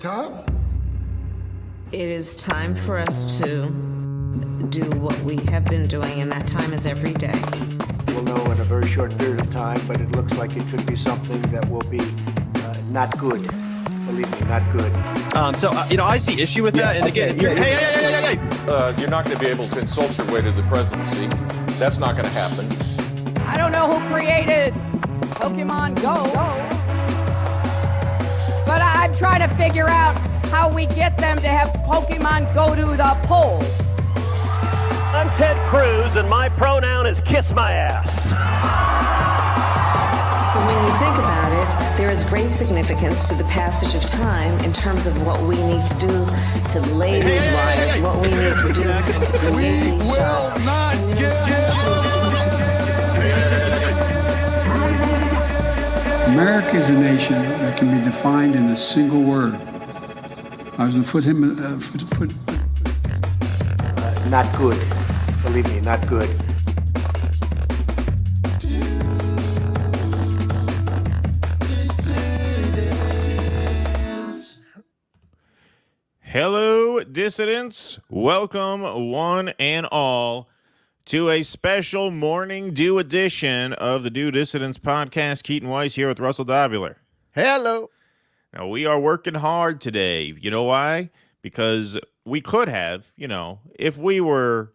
it time? It is time for us to do what we have been doing, and that time is every day. We'll know in a very short period of time, but it looks like it could be something that will be not good. Believe me, not good. I see issue with that. And again, hey. You're not going to be able to insult your way to the presidency. That's not going to happen. I don't know who created Pokemon Go, but I'm trying to figure out how we get them to have Pokemon go to the polls. I'm Ted Cruz, and my pronoun is kiss my ass. So when you think about it, there is great significance to the passage of time in terms of what we need to do to lay these wires, what we need to do to create these jobs. America is a nation that can be defined in a single word. I was going to foot. Not good. Believe me, not good. Hello, dissidents. Welcome, one and all, to a special Morning Dew edition of the Dew Dissidents podcast. Keaton Weiss here with Russell Dobular. Hello. Now, we are working hard today. You know why? Because we could have, if we were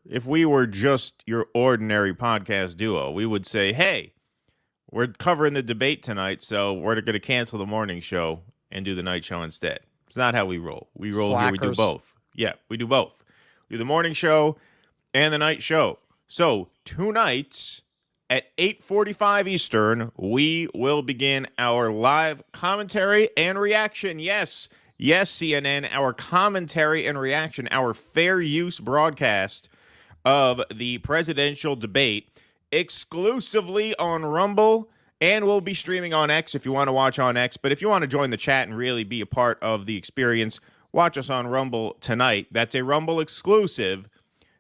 just your ordinary podcast duo, we would say, hey, we're covering the debate tonight, so we're going to cancel the morning show and do the night show instead. It's not how we roll. We roll Slackers. Here, we do both. Yeah, we do both. We do the morning show and the night show. So, two nights at 8:45 Eastern, we will begin our live commentary and reaction. Yes, CNN, our commentary and reaction, our fair use broadcast of the presidential debate exclusively on Rumble, and we'll be streaming on X if you want to watch on X. But if you want to join the chat and really be a part of the experience, watch us on Rumble tonight. That's a Rumble exclusive.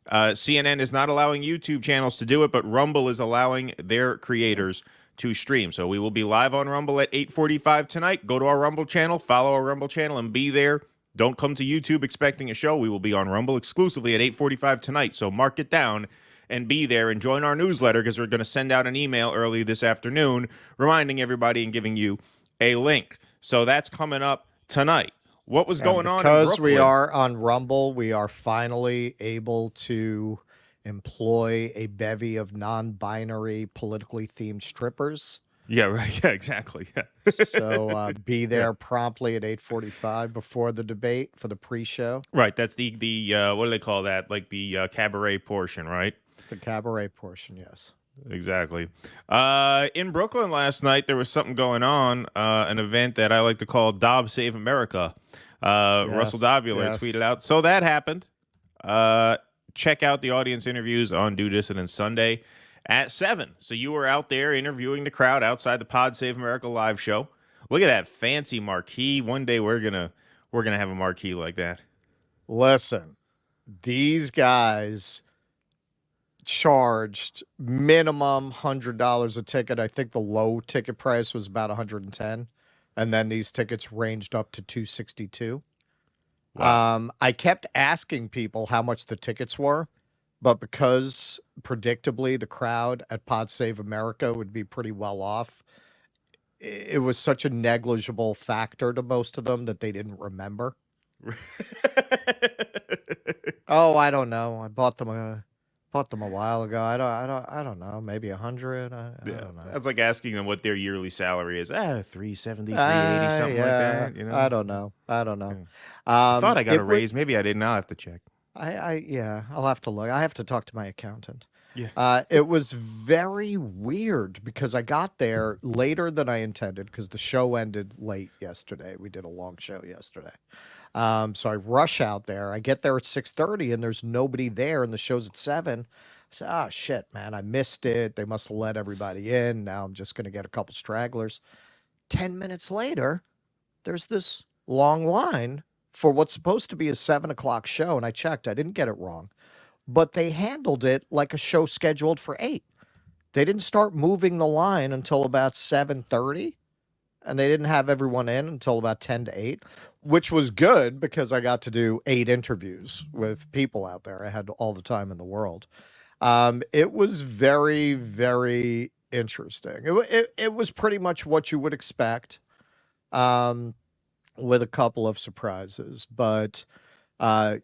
CNN is not allowing YouTube channels to do it, but Rumble is allowing their creators to stream. So we will be live on Rumble at 8:45 tonight. Go to our Rumble channel, follow our Rumble channel, and be there. Don't come to YouTube expecting a show. We will be on Rumble exclusively at 8:45 tonight. So mark it down and be there and join our newsletter, because we're going to send out an email early this afternoon reminding everybody and giving you a link. So that's coming up tonight. What was going on in Brooklyn? Because we are on Rumble, we are finally able to employ a bevy of non-binary, politically themed strippers. Yeah, right. Yeah, exactly. Yeah. So be there promptly at 8:45 before the debate for the pre-show. Right. That's the what do they call that? Like the cabaret portion, right? The cabaret portion, yes. Exactly. In Brooklyn last night, there was something going on, an event that I like to call Dobbs Save America. Russell Dobular tweeted out. So that happened. Check out the audience interviews on Dew Dissidents Sunday at 7. So you were out there interviewing the crowd outside the Pod Save America live show. Look at that fancy marquee. One day we're gonna have a marquee like that. Listen, these guys charged minimum $100 a ticket. I think the low ticket price was about $110, and then these tickets ranged up to $262. Wow. I kept asking people how much the tickets were, but because predictably the crowd at Pod Save America would be pretty well off, it was such a negligible factor to most of them that they didn't remember. Oh, I don't know. I bought them a while ago. I don't know. Maybe 100. I don't know. That's like asking them what their yearly salary is. 370, 380, something like that. I don't know. I thought I got a raise. Maybe I didn't. I'll have to check. I'll have to look. I have to talk to my accountant. Yeah. It was very weird because I got there later than I intended because the show ended late yesterday. We did a long show yesterday. So I rush out there. I get there at 6:30 and there's nobody there and the show's at 7. I said, shit, man, I missed it. They must have let everybody in. Now I'm just going to get a couple stragglers. 10 minutes later, there's this long line for what's supposed to be a 7 o'clock show. And I checked. I didn't get it wrong. But they handled it like a show scheduled for 8. They didn't start moving the line until about 7:30. And they didn't have everyone in until about 10 to 8. which was good because I got to do 8 interviews with people out there. I had all the time in the world. It was very, very interesting. It was pretty much what you would expect, with a couple of surprises. But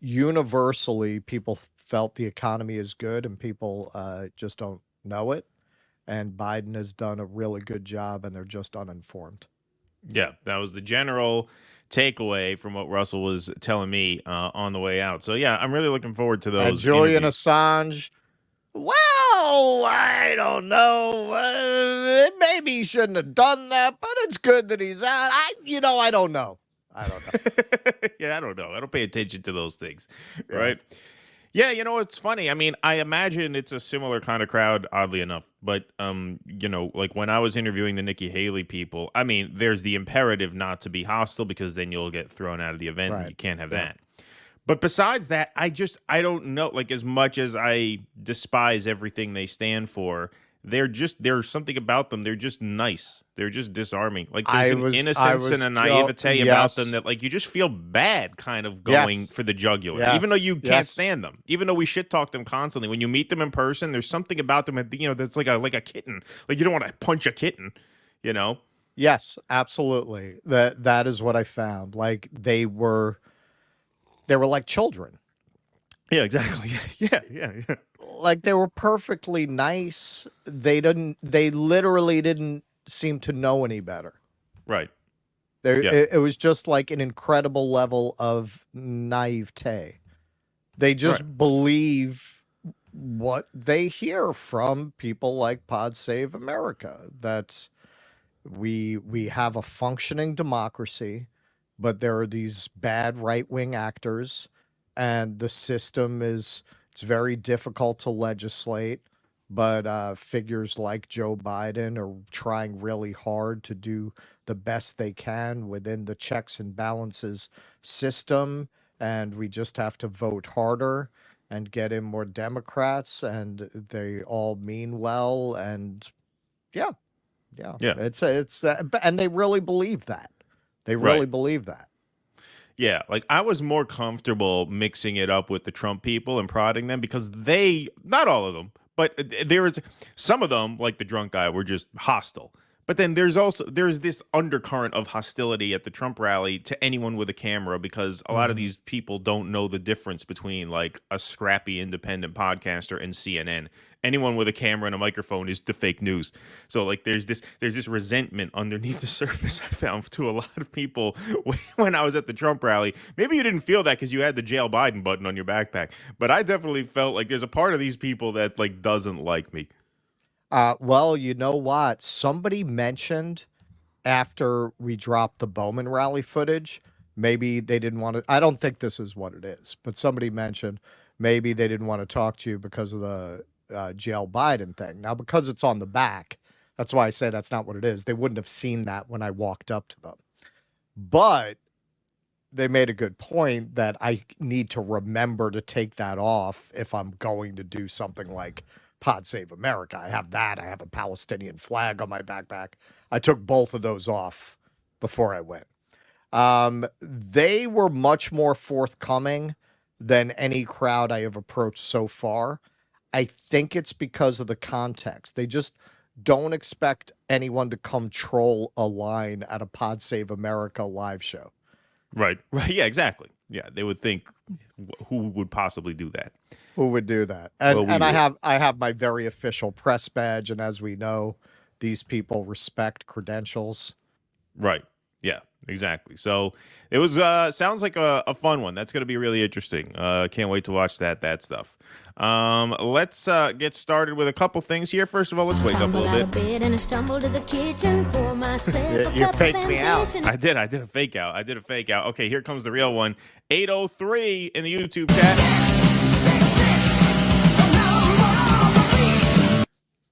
universally, people felt the economy is good, and people just don't know it. And Biden has done a really good job, and they're just uninformed. Yeah, that was the general takeaway from what Russell was telling me on the way out. So yeah, I'm really looking forward to those. And Julian interviews. Assange, well, I don't know. Maybe he shouldn't have done that, but it's good that he's out. I don't know. Yeah, I don't know. I don't pay attention to those things, right? Yeah, it's funny. I mean, I imagine it's a similar kind of crowd, oddly enough. But, like when I was interviewing the Nikki Haley people, I mean, there's the imperative not to be hostile because then you'll get thrown out of the event. And you can't have that. But besides that, I don't know. Like, as much as I despise everything they stand for, there's something about them. They're just nice. They're just disarming. Like, there's an innocence and a naivete about them that, like, you just feel bad kind of going for the jugular, even though you can't stand them, even though we shit talk them constantly. When you meet them in person, there's something about them that's like a kitten. Like, you don't want to punch a kitten, Yes, absolutely. That is what I found. Like, they were like children. Yeah, exactly. Yeah. Like, they were perfectly nice. They literally didn't seem to know any better. Right. It was just like an incredible level of naivete. They just believe what they hear from people like Pod Save America, that we have a functioning democracy, but there are these bad right-wing actors, and the system it's very difficult to legislate, but figures like Joe Biden are trying really hard to do the best they can within the checks and balances system, and we just have to vote harder and get in more Democrats, and they all mean well, and it's that, and they really believe that. They really believe that. Yeah, like I was more comfortable mixing it up with the Trump people and prodding them because not all of them, but there was some of them, like the drunk guy, were just hostile. But then there's this undercurrent of hostility at the Trump rally to anyone with a camera, because a lot of these people don't know the difference between like a scrappy independent podcaster and CNN. Anyone with a camera and a microphone is the fake news. So like there's this resentment underneath the surface, I found, to a lot of people when I was at the Trump rally. Maybe you didn't feel that because you had the jail Biden button on your backpack, but I definitely felt like there's a part of these people that like doesn't like me. Well, you know what? Somebody mentioned after we dropped the Bowman rally footage, maybe they didn't want to. I don't think this is what it is, but somebody mentioned maybe they didn't want to talk to you because of the jail Biden thing. Now, because it's on the back, that's why I say that's not what it is. They wouldn't have seen that when I walked up to them. But they made a good point that I need to remember to take that off if I'm going to do something like Pod Save America. I have that. I have a Palestinian flag on my backpack. I took both of those off before I went. They were much more forthcoming than any crowd I have approached so far. I think it's because of the context. They just don't expect anyone to come troll a line at a Pod Save America live show. Right. Yeah, exactly. Yeah, they would think, who would possibly do that? Who would do that? And I have my very official press badge, and as we know, these people respect credentials. Right. Yeah, exactly. So it was sounds like a fun one. That's going to be really interesting. Can't wait to watch that stuff. Let's get started with a couple things here. First of all, let's wake up a little bit. You faked me out. I did a fake out. Okay, here comes the real one. 803 in the YouTube chat.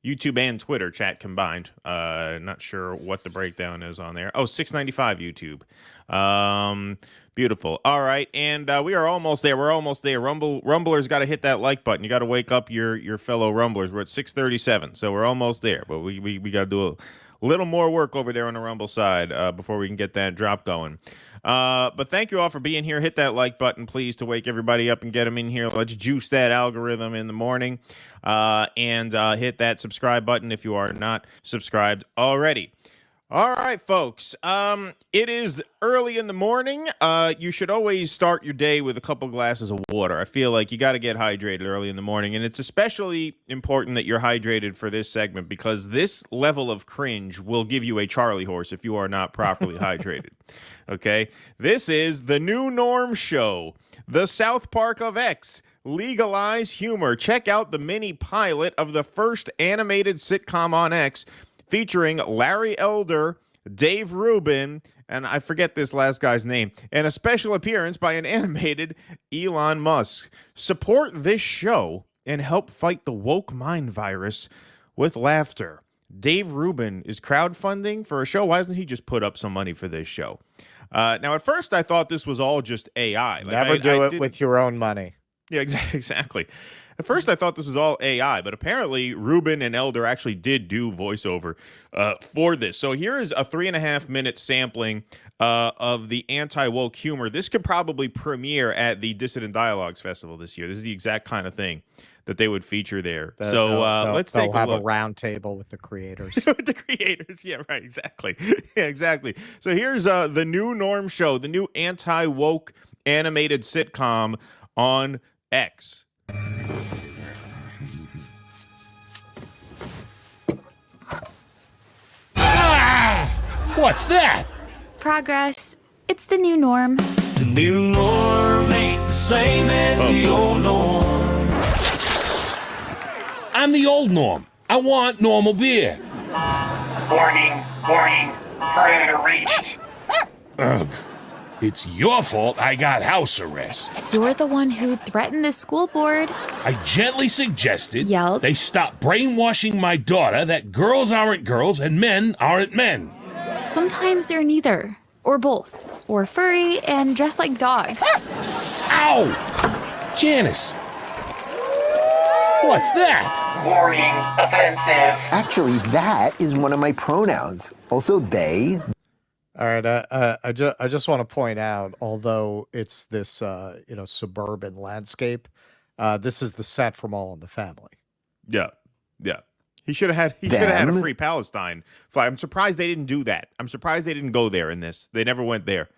YouTube and Twitter chat combined. Not sure what the breakdown is on there. Oh, 695 YouTube. Beautiful. All right, and we are almost there. We're almost there. Rumblers got to hit that like button. You got to wake up your fellow Rumblers. We're at 637, so we're almost there. But we got to do a little more work over there on the Rumble side before we can get that drop going. But thank you all for being here. Hit that like button, please, to wake everybody up and get them in here. Let's juice that algorithm in the morning. And hit that subscribe button if you are not subscribed already. All right, folks. It is early in the morning. You should always start your day with a couple glasses of water. I feel like you got to get hydrated early in the morning, and it's especially important that you're hydrated for this segment because this level of cringe will give you a Charlie horse if you are not properly hydrated. Okay? This is the New Norm Show, the South Park of X. Legalize humor. Check out the mini pilot of the first animated sitcom on X, featuring Larry Elder, Dave Rubin, and I forget this last guy's name, and a special appearance by an animated Elon Musk. Support this show and help fight the woke mind virus with laughter. Dave Rubin is crowdfunding for a show. Why doesn't he just put up some money for this show? Now, at first, I thought this was all just AI. Never do it with your own money. Yeah, exactly. At first, I thought this was all AI, but apparently Rubin and Elder actually did do voiceover for this. So here is a 3.5-minute sampling of the anti-woke humor. This could probably premiere at the Dissident Dialogues Festival this year. This is the exact kind of thing that they would feature there. Let's take a look. They'll have a round table with the creators. With the creators, yeah, right, exactly. Yeah, exactly. So here's the New Norm Show, the new anti-woke animated sitcom on X. What's that? Progress. It's the new norm. The new norm ain't the same as the old norm. I'm the old norm. I want normal beer. Warning, warning, perimeter reached. Ugh. It's your fault I got house arrest. You're the one who threatened the school board. I gently suggested Yelled. They stop brainwashing my daughter that girls aren't girls and men aren't men. Sometimes they're neither, or both, or furry and dressed like dogs. Ow! Janice! What's that? Warning, offensive. Actually, that is one of my pronouns. Also, they. All right, I just want to point out, although it's this suburban landscape, this is the set from All in the Family. Yeah. He should have had a free Palestine flag. I'm surprised they didn't do that. I'm surprised they didn't go there in this. They never went there,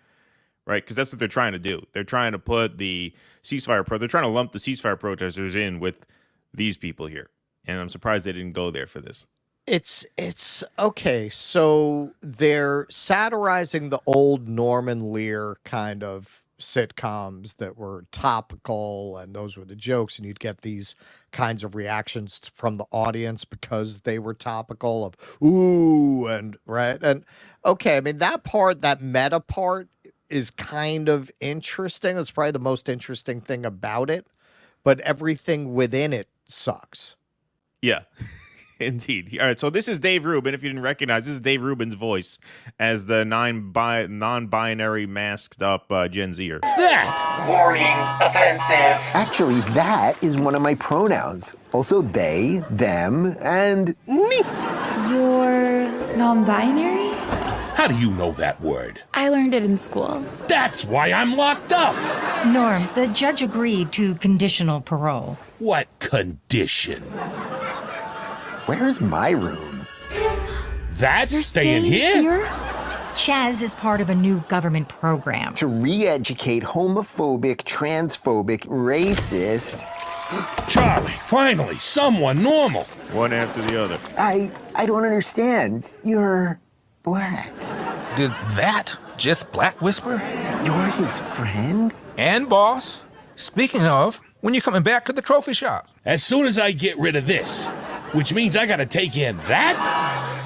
right? Because that's what they're trying to do. They're trying to put the ceasefire they're trying to lump the ceasefire protesters in with these people here, and I'm surprised they didn't go there for this. It's okay. So they're satirizing the old Norman Lear kind of sitcoms that were topical, and those were the jokes, and you'd get these kinds of reactions from the audience because they were topical of ooh and right and okay. I mean, that meta part is kind of interesting. It's probably the most interesting thing about it, but everything within it sucks. Yeah. Indeed. All right, so this is Dave Rubin. If you didn't recognize, this is Dave Rubin's voice as the non-binary masked up Gen Zer. What's that? Warning, offensive. Actually, that is one of my pronouns. Also, they, them, and me. You're non-binary? How do you know that word? I learned it in school. That's why I'm locked up. Norm, the judge agreed to conditional parole. What condition? Where's my room? That's You're staying here? Chaz is part of a new government program. To re-educate homophobic, transphobic, racist... Charlie, finally, someone normal. One after the other. I don't understand. You're black. Did that just black whisper? You're his friend? And boss. Speaking of, when you coming back to the trophy shop? As soon as I get rid of this, which means I gotta take in that?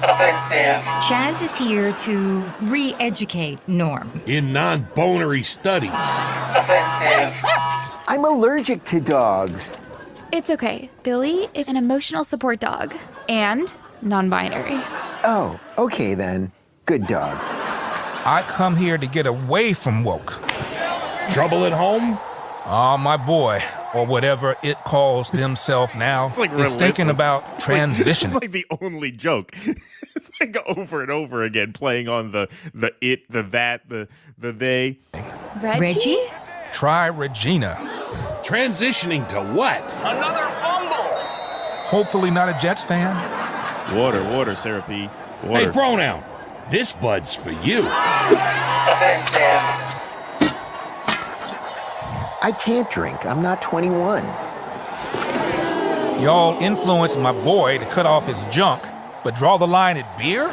Offensive. Chaz is here to re-educate Norm. In non-bonary studies. Offensive. I'm allergic to dogs. It's okay. Billy is an emotional support dog and non-binary. Oh, okay then. Good dog. I come here to get away from woke. Trouble at home? My boy, or whatever it calls themselves now, is thinking about transition. It's like the only joke. It's like over and over again, playing on the it, the that, the they. Reggie? Try Regina. Transitioning to what? Another fumble. Hopefully not a Jets fan. Water, Sarah P. Water. Hey, pronoun. This bud's for you. Offensive. I can't drink. I'm not 21. Y'all influenced my boy to cut off his junk, but draw the line at beer?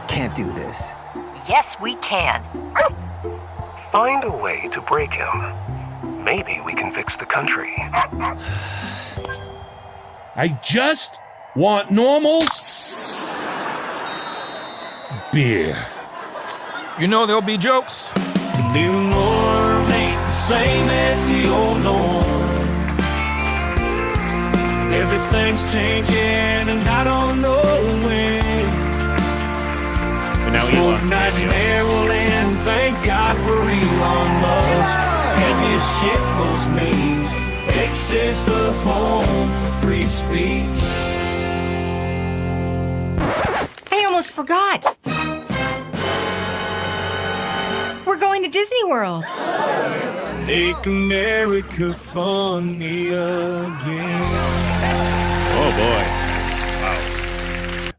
Can't do this. Yes, we can. Find a way to break him. Maybe we can fix the country. I just want normals beer. You know there'll be jokes. The new norm ain't the same as the old norm. Everything's changing and I don't know when. And now This nightmare will end, thank God for Elon Musk. And his shitpost memes. X is the home for free speech. I almost forgot. We're going to Disney World. Make America funny again. Oh, boy. Wow.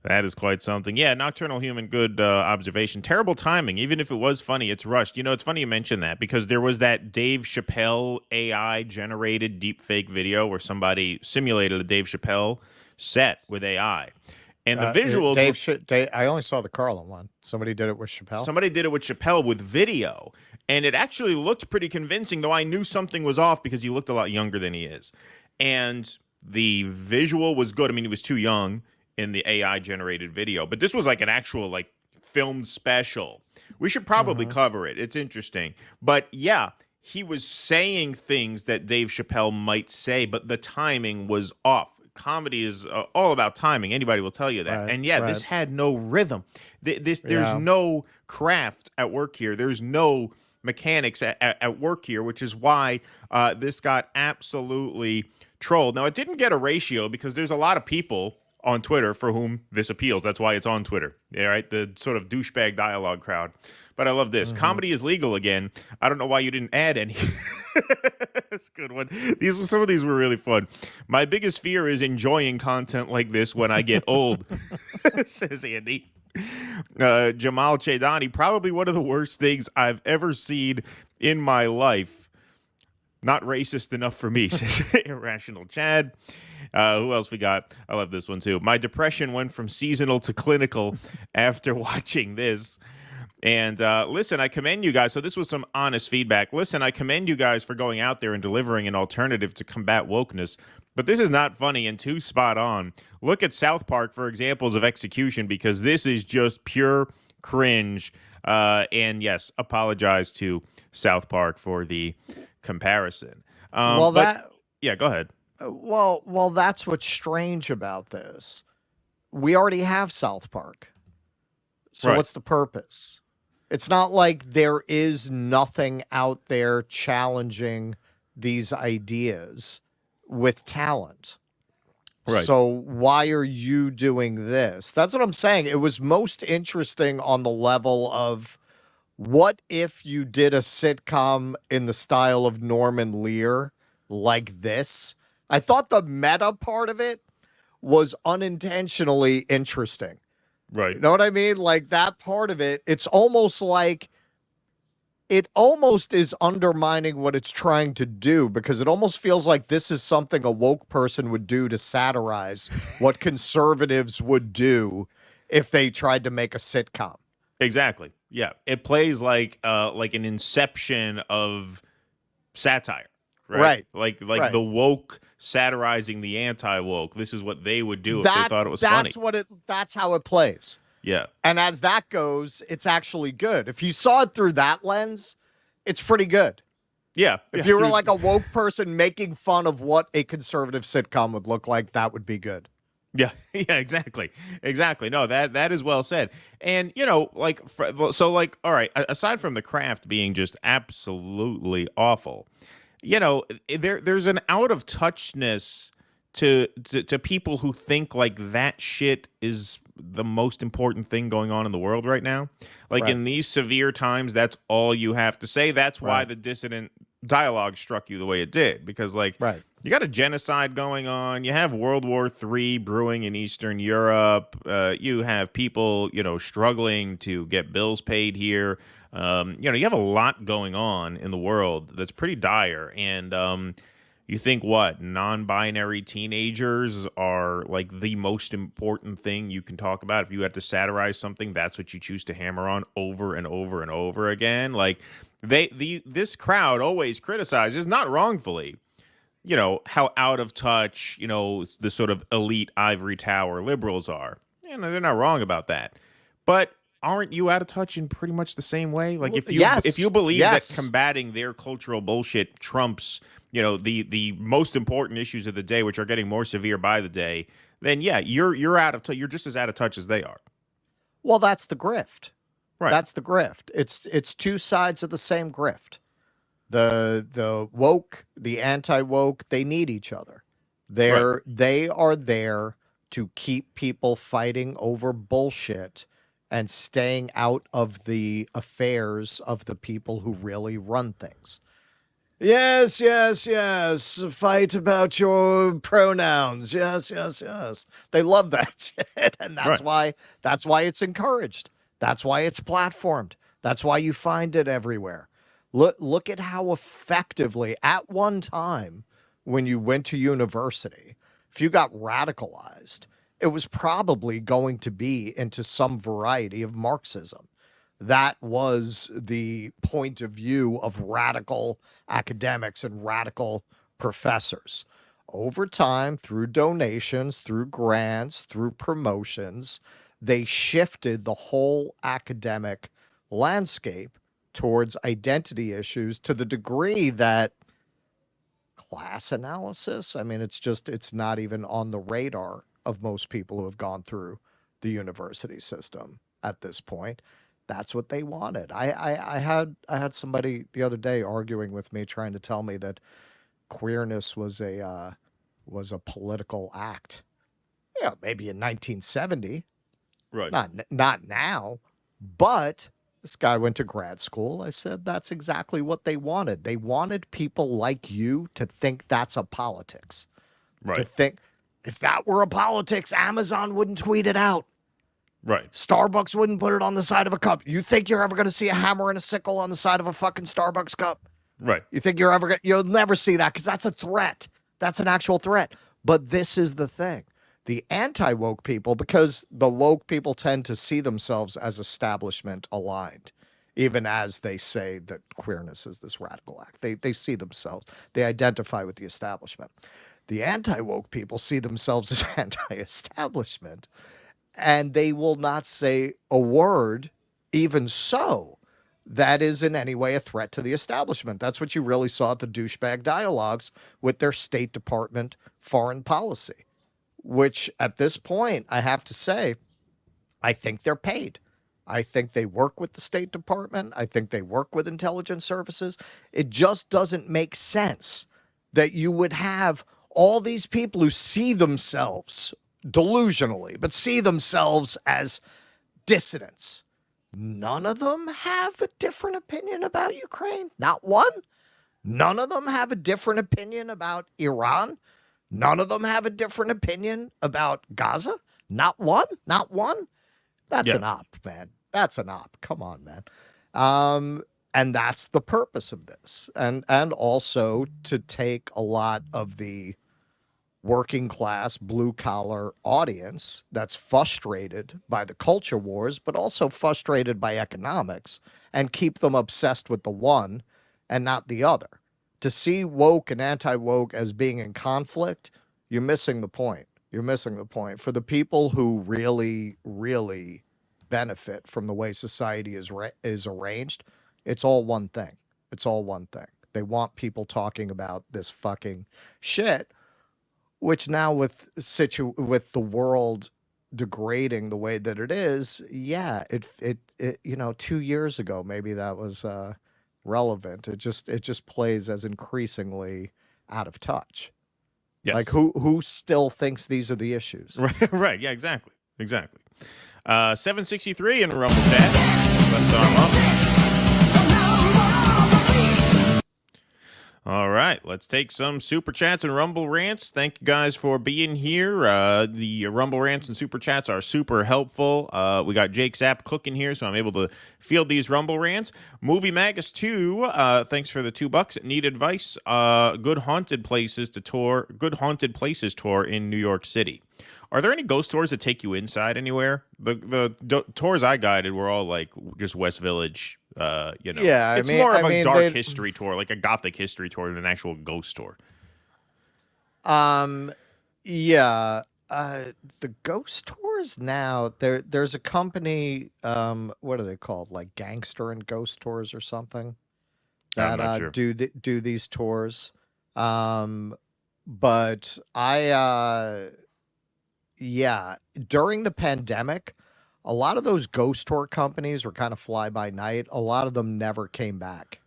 That is quite something. Yeah, Nocturnal Human, good observation. Terrible timing. Even if it was funny, it's rushed. You know, it's funny you mention that because there was that Dave Chappelle AI-generated deepfake video where somebody simulated a Dave Chappelle set with AI. And the visuals... I only saw the Carlson one. Somebody did it with Chappelle? Somebody did it with Chappelle with video. And it actually looked pretty convincing, though I knew something was off because he looked a lot younger than he is. And the visual was good. I mean, he was too young in the AI-generated video. But this was like an actual, like, filmed special. We should probably cover it. It's interesting. But, yeah, he was saying things that Dave Chappelle might say, but the timing was off. Comedy is all about timing. Anybody will tell you that. Right, and yeah, this had no rhythm. There's no craft at work here. There's no mechanics at work here, which is why this got absolutely trolled. Now, it didn't get a ratio because there's a lot of people on Twitter for whom this appeals. That's why it's on Twitter. Yeah, right? The sort of douchebag dialogue crowd. But I love this. Comedy is legal again. I don't know why you didn't add any. That's a good one. Some of these were really fun. My biggest fear is enjoying content like this when I get old, says Andy. Jamal Chedani, probably one of the worst things I've ever seen in my life. Not racist enough for me, says Irrational Chad. Who else we got? I love this one too. My depression went from seasonal to clinical after watching this. And listen, I commend you guys. So this was some honest feedback. Listen, I commend you guys for going out there and delivering an alternative to combat wokeness. But this is not funny and too spot on. Look at South Park for examples of execution because this is just pure cringe. And yes, apologize to South Park for the comparison. Yeah, go ahead. Well, that's what's strange about this. We already have South Park. So what's the purpose? It's not like there is nothing out there challenging these ideas with talent. Right. So why are you doing this? That's what I'm saying. It was most interesting on the level of what if you did a sitcom in the style of Norman Lear like this? I thought the meta part of it was unintentionally interesting. Right. You know what I mean? Like that part of it, it's almost like it almost is undermining what it's trying to do because it almost feels like this is something a woke person would do to satirize what conservatives would do if they tried to make a sitcom. Exactly. Yeah. It plays like an inception of satire. Right. Like the woke satirizing the anti-woke. This is what they would do if they thought it was funny. That's how it plays. Yeah. And as that goes, it's actually good. If you saw it through that lens, it's pretty good. Yeah. If you were like a woke person making fun of what a conservative sitcom would look like, that would be good. Yeah, yeah, exactly. No, that is well said. And like, so, like, all right. Aside from the craft being just absolutely awful, there's an out of touchness to people who think like that shit is the most important thing going on in the world right now. Like Right. in these severe times, that's all you have to say. That's why Right. the dissident dialogue struck you the way it did, because like Right. you got a genocide going on. You have World War III brewing in Eastern Europe. You have people, struggling to get bills paid here. You have a lot going on in the world that's pretty dire. And you think what? Non-binary teenagers are like the most important thing you can talk about. If you had to satirize something, that's what you choose to hammer on over and over and over again. Like this crowd always criticizes, not wrongfully, how out of touch, the sort of elite ivory tower liberals are. They're not wrong about that. But aren't you out of touch in pretty much the same way? Like if you believe that combating their cultural bullshit trumps, the most important issues of the day, which are getting more severe by the day, then yeah, you're out of touch. You're just as out of touch as they are. Well, that's the grift. Right. That's the grift. It's two sides of the same grift. The woke, the anti-woke, they need each other. They are there to keep people fighting over bullshit and staying out of the affairs of the people who really run things. Yes. Fight about your pronouns. Yes. They love that shit, and that's why it's encouraged. That's why it's platformed. That's why you find it everywhere. Look at how effectively, at one time, when you went to university, if you got radicalized, it was probably going to be into some variety of Marxism. That was the point of view of radical academics and radical professors. Over time, through donations, through grants, through promotions, they shifted the whole academic landscape towards identity issues to the degree that class analysis, I mean, it's not even on the radar of most people who have gone through the university system at this point. That's what they wanted. I had somebody the other day arguing with me, trying to tell me that queerness was a political act. Yeah, maybe in 1970. Right. Not now, but this guy went to grad school. I said that's exactly what they wanted. They wanted people like you to think that's a politics. Right. To think if that were a politics, Amazon wouldn't tweet it out. Right. Starbucks wouldn't put it on the side of a cup. You think you're ever going to see a hammer and a sickle on the side of a fucking Starbucks cup? Right. You think you'll never see that because that's a threat. That's an actual threat. But this is the thing. The anti-woke people, because the woke people tend to see themselves as establishment aligned, even as they say that queerness is this radical act. They see themselves. They identify with the establishment. The anti-woke people see themselves as anti-establishment, and they will not say a word, even so, that is in any way a threat to the establishment. That's what you really saw at the douchebag dialogues with their State Department foreign policy, which at this point, I have to say, I think they're paid. I think they work with the State Department. I think they work with intelligence services. It just doesn't make sense that you would have all these people who see themselves delusionally, but see themselves as dissidents. None of them have a different opinion about Ukraine. Not one. None of them have a different opinion about Iran. None of them have a different opinion about Gaza. Not one. Not one. That's an op, man. That's an op. Come on, man. And that's the purpose of this. And also to take a lot of the working class, blue collar audience that's frustrated by the culture wars, but also frustrated by economics, and keep them obsessed with the one and not the other. To see woke and anti-woke as being in conflict, you're missing the point. You're missing the point. For the people who really, really benefit from the way society is arranged, it's all one thing. It's all one thing. They want people talking about this fucking shit, Which now with the world degrading the way that it is, yeah, it 2 years ago maybe that was relevant. It just plays as increasingly out of touch. Yes. Like who still thinks these are the issues? Right. Yeah, exactly. 763 in the Rumble chat. Left arm up. All right, let's take some Super Chats and Rumble Rants. Thank you guys for being here. The Rumble Rants and Super Chats are super helpful. We got Jake Zapp cooking here, so I'm able to field these Rumble Rants. Movie Magus 2, thanks for the $2. Need advice? Good haunted places tour in New York City. Are there any ghost tours that take you inside anywhere? The tours I guided were all like just West Village. Yeah, it's more of a dark history tour, like a gothic history tour than an actual ghost tour. Yeah. The ghost tours now, there's a company, what are they called? Like Gangster and Ghost Tours or something that sure. do these tours. But yeah, during the pandemic, a lot of those ghost tour companies were kind of fly by night. A lot of them never came back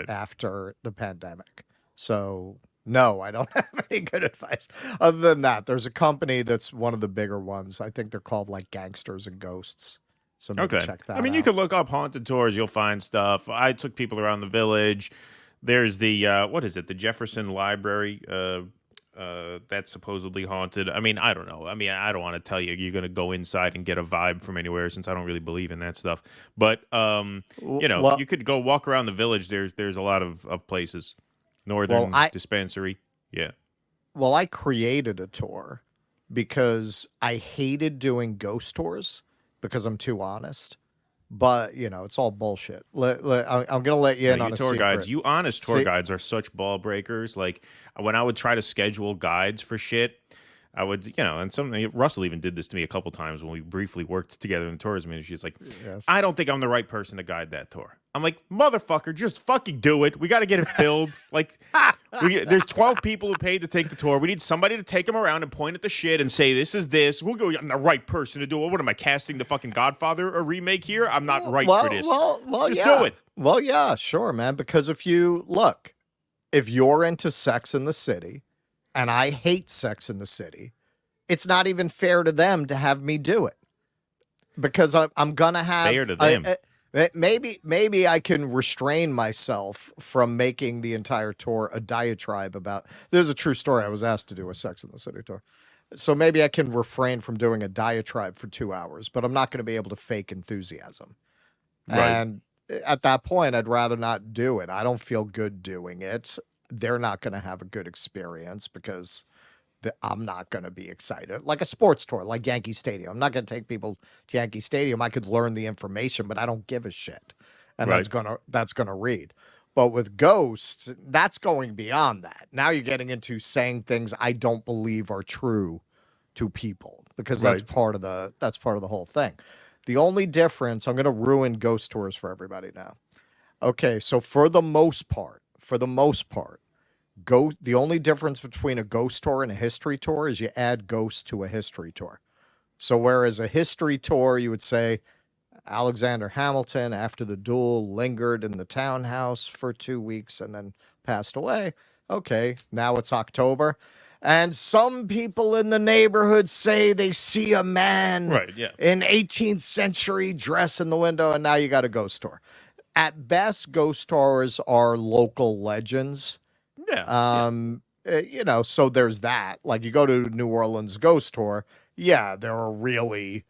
after the pandemic. So no, I don't have any good advice. Other than that, there's a company that's one of the bigger ones. I think they're called like Gangsters and Ghosts. So maybe check that out. You could look up haunted tours. You'll find stuff. I took people around the village. There's the, the Jefferson Library, that's supposedly haunted. I don't know. I don't want to tell you you're going to go inside and get a vibe from anywhere since I don't really believe in that stuff. But, you could go walk around the village. There's a lot of places. Northern Dispensary. Yeah. Well, I created a tour because I hated doing ghost tours because I'm too honest. But, it's all bullshit. I'm going to let you in on a tour secret. Guides. You honest tour guides are such ball breakers. Like, when I would try to schedule guides for shit, I would, and Russell even did this to me a couple times when we briefly worked together in the tourism industry. It's like, I don't think I'm the right person to guide that tour. I'm like, motherfucker, just fucking do it. We got to get it filled. Like, there's 12 people who paid to take the tour. We need somebody to take them around and point at the shit and say, this is this. We'll go, I'm the right person to do it. What am I, casting the fucking Godfather a remake here? I'm not for this. Just do it. Well, yeah, sure, man. Because if you're into Sex in the City, and I hate Sex in the City, it's not even fair to them to have me do it. Because I'm going to have... Fair to them. Maybe I can restrain myself from making the entire tour a diatribe about... There's a true story. I was asked to do a Sex in the City tour. So maybe I can refrain from doing a diatribe for 2 hours, but I'm not going to be able to fake enthusiasm. Right. And at that point, I'd rather not do it. I don't feel good doing it. They're not going to have a good experience because I'm not going to be excited. Like a sports tour, like Yankee Stadium. I'm not going to take people to Yankee Stadium. I could learn the information, but I don't give a shit. And that's going to read. But with ghosts, that's going beyond that. Now you're getting into saying things I don't believe are true to people because that's part of the whole thing. The only difference, I'm going to ruin ghost tours for everybody now. Okay, so for the most part, the only difference between a ghost tour and a history tour is you add ghosts to a history tour. So whereas a history tour, you would say Alexander Hamilton, after the duel, lingered in the townhouse for 2 weeks and then passed away. Okay, now it's October. And some people in the neighborhood say they see a man in 18th century dress in the window, and now you got a ghost tour. At best, ghost tours are local legends. So there's that. Like you go to New Orleans ghost tour, there are really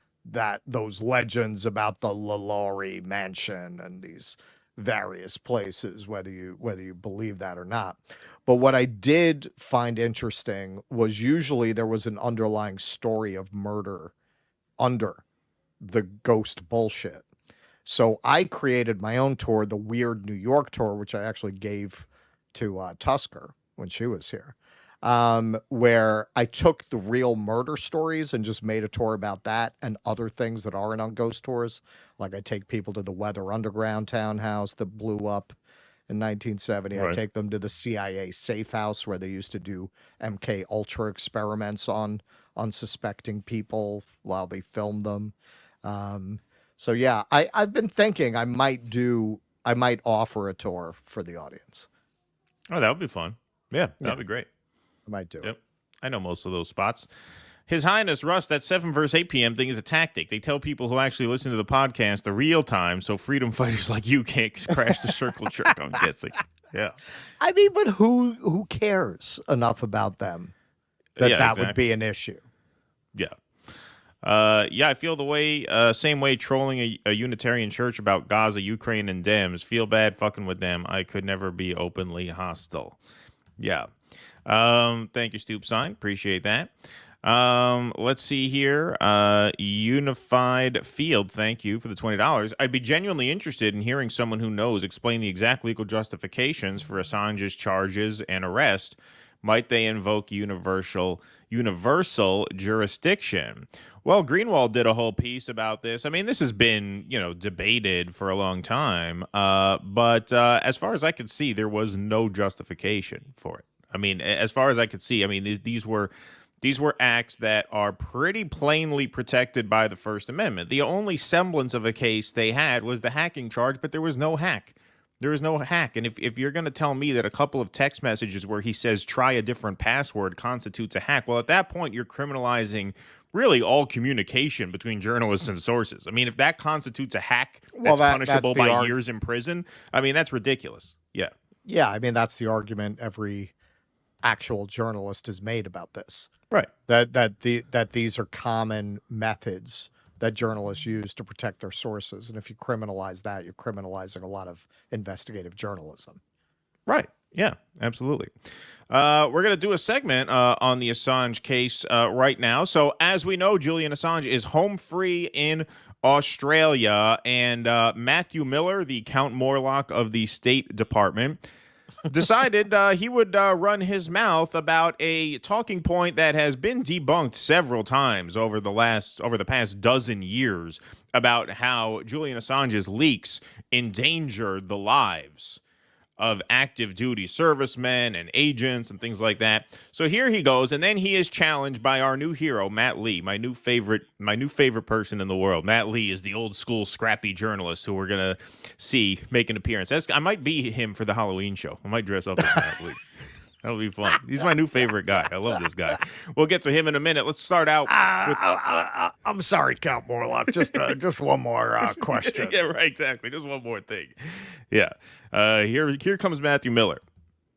those legends about the LaLaurie mansion and these various places, whether you believe that or not. But what I did find interesting was usually there was an underlying story of murder under the ghost bullshit. So I created my own tour, the Weird New York tour, which I actually gave to Tusker when she was here, where I took the real murder stories and just made a tour about that and other things that aren't on ghost tours. Like I take people to the Weather Underground townhouse that blew up in 1970. Right. I take them to the CIA safe house where they used to do MK Ultra experiments on unsuspecting people while they filmed them. So yeah, I've been thinking I might offer a tour for the audience. Oh, that would be fun. Yeah, that would be great. I might do it. I know most of those spots. His Highness Russ, that 7 versus 8 p.m. thing is a tactic. They tell people who actually listen to the podcast the real time, so freedom fighters like you can't crash the circle jerk, I'm guessing. Yeah. I mean, but who cares enough about them that would be an issue? Yeah. I feel same way trolling a Unitarian church about Gaza, Ukraine, and Dems. Feel bad fucking with them. I could never be openly hostile. Yeah. Thank you, Stoop Sign. Appreciate that. Let's see here. Unified Field, thank you for the $20. I'd be genuinely interested in hearing someone who knows explain the exact legal justifications for Assange's charges and arrest. Might they invoke universal jurisdiction? Well, Greenwald did a whole piece about this. I mean, this has been, debated for a long time. But as far as I could see, there was no justification for it. I mean, as far as I could see, I mean, these were acts that are pretty plainly protected by the First Amendment. The only semblance of a case they had was the hacking charge, but there was no hack. There is no hack. And if you're going to tell me that a couple of text messages where he says try a different password constitutes a hack, well, at that point, you're criminalizing really all communication between journalists and sources. I mean, if that constitutes a hack that's punishable by years in prison, I mean, that's ridiculous. Yeah. Yeah, I mean, that's the argument every actual journalist has made about this. Right. That these are common methods that journalists use to protect their sources. And if you criminalize that, you're criminalizing a lot of investigative journalism. Right. Yeah, absolutely. We're going to do a segment on the Assange case right now. So as we know, Julian Assange is home free in Australia, and Matthew Miller, the Count Morlock of the State Department, decided he would run his mouth about a talking point that has been debunked several times over the past dozen years about how Julian Assange's leaks endangered the lives of active duty servicemen and agents and things like that. So here he goes, and then he is challenged by our new hero, Matt Lee, my new favorite person in the world. Matt Lee is the old school scrappy journalist who we're gonna see make an appearance. I might be him for the Halloween show. I might dress up as Matt Lee. That'll be fun. He's my new favorite guy. I love this guy. We'll get to him in a minute. Let's start out with... I'm sorry, Count Morlock. Just one more question. Yeah, right, exactly. Just one more thing. Yeah. Here comes Matthew Miller.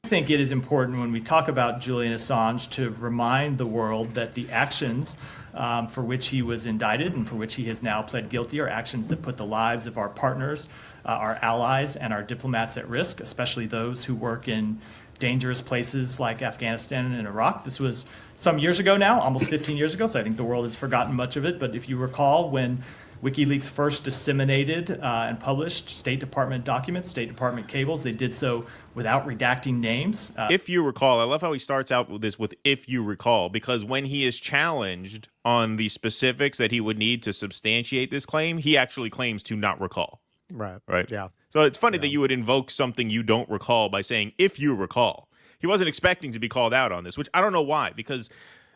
I think it is important when we talk about Julian Assange to remind the world that the actions for which he was indicted and for which he has now pled guilty are actions that put the lives of our partners, our allies, and our diplomats at risk, especially those who work in dangerous places like Afghanistan and Iraq. This was some years ago now, almost 15 years ago, so I think the world has forgotten much of it. But if you recall, when WikiLeaks first disseminated and published State Department documents, State Department cables, they did so without redacting names. If you recall, I love how he starts out with this with "if you recall," because when he is challenged on the specifics that he would need to substantiate this claim, he actually claims to not recall. Right. Yeah. So it's funny that you would invoke something you don't recall by saying, if you recall. He wasn't expecting to be called out on this, which I don't know why, because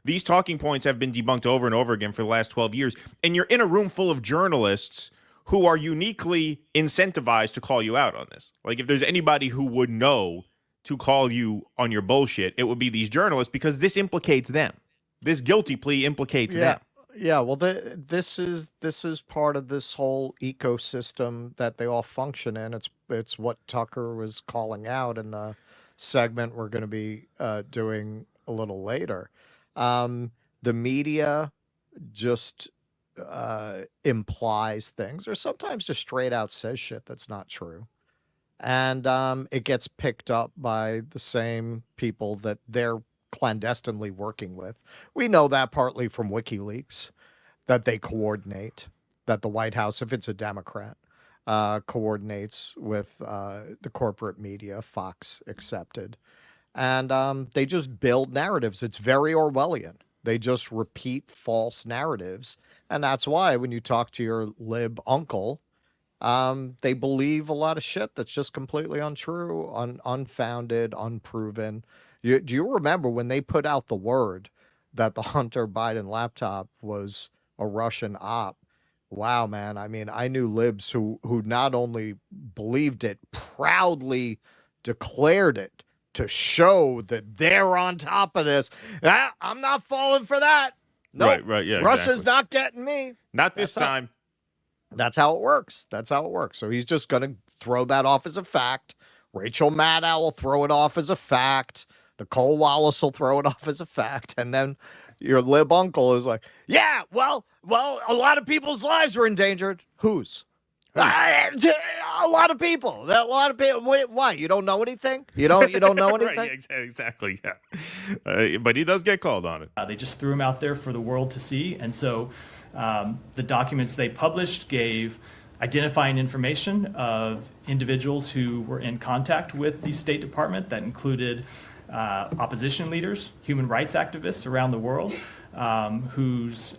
these talking points have been debunked over and over again for the last 12 years. And you're in a room full of journalists who are uniquely incentivized to call you out on this. Like, if there's anybody who would know to call you on your bullshit, it would be these journalists, because this implicates them. This guilty plea implicates them. Yeah, well, this is part of this whole ecosystem that they all function in. It's what Tucker was calling out in the segment we're going to be doing a little later. The media just implies things, or sometimes just straight out says shit that's not true, and it gets picked up by the same people that they're clandestinely working with. We know that partly from WikiLeaks, that they coordinate, that the White House, if it's a Democrat, coordinates with the corporate media, Fox accepted. And they just build narratives. It's very Orwellian. They just repeat false narratives. And that's why when you talk to your lib uncle, they believe a lot of shit that's just completely untrue, unfounded, unproven. Do you remember when they put out the word that the Hunter Biden laptop was a Russian op? Wow, man. I mean, I knew libs who not only believed it, proudly declared it to show that they're on top of this. I'm not falling for that. Nope. Right, yeah. Russia's exactly. not getting me. Not this time. That's how it works. So he's just going to throw that off as a fact. Rachel Maddow will throw it off as a fact. Nicole Wallace will throw it off as a fact. And then your lib uncle is like, yeah, well, a lot of people's lives are endangered. Whose? A lot of people. Why? You don't know anything? You don't know anything? Right, exactly, yeah. But he does get called on it. They just threw him out there for the world to see. And so the documents they published gave identifying information of individuals who were in contact with the State Department. That included opposition leaders, human rights activists around the world, whose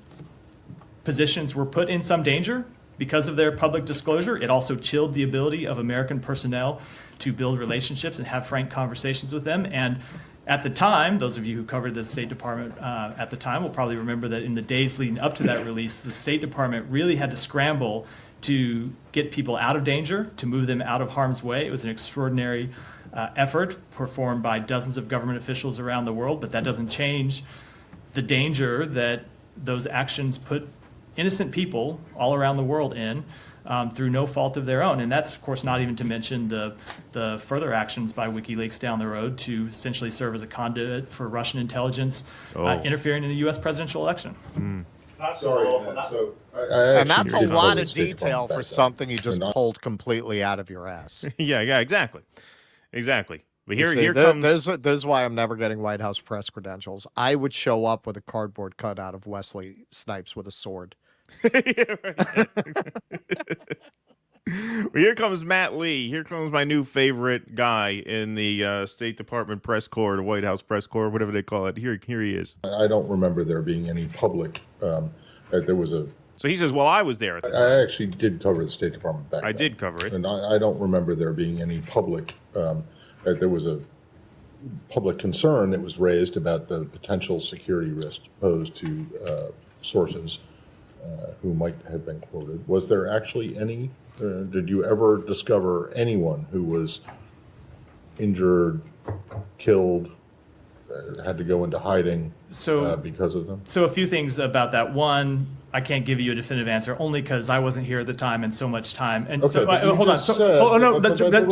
positions were put in some danger because of their public disclosure. It also chilled the ability of American personnel to build relationships and have frank conversations with them. And at the time, those of you who covered the State Department at the time will probably remember that in the days leading up to that release, the State Department really had to scramble to get people out of danger, to move them out of harm's way. It was an extraordinary effort performed by dozens of government officials around the world, but that doesn't change the danger that those actions put innocent people all around the world in through no fault of their own. And that's, of course, not even to mention the further actions by WikiLeaks down the road to essentially serve as a conduit for Russian intelligence interfering in the U.S. presidential election. Sorry, and that's a lot of detail for something you just pulled completely out of your ass. Yeah, exactly. But here comes. This is why I'm never getting White House press credentials. I would show up with a cardboard cutout of Wesley Snipes with a sword. Well, here comes Matt Lee. Here comes my new favorite guy in the State Department press corps, the White House press corps, whatever they call it. Here he is. I don't remember there being any public. There was a. So he says, "Well, I was there." I actually did cover the State Department back then. I did cover it, and I don't remember there being any public. There was a public concern that was raised about the potential security risk posed to sources who might have been quoted. Was there actually any? Did you ever discover anyone who was injured, killed, had to go into hiding because of them? So a few things about that. One, I can't give you a definitive answer only because I wasn't here at the time and so much time. And okay, hold on.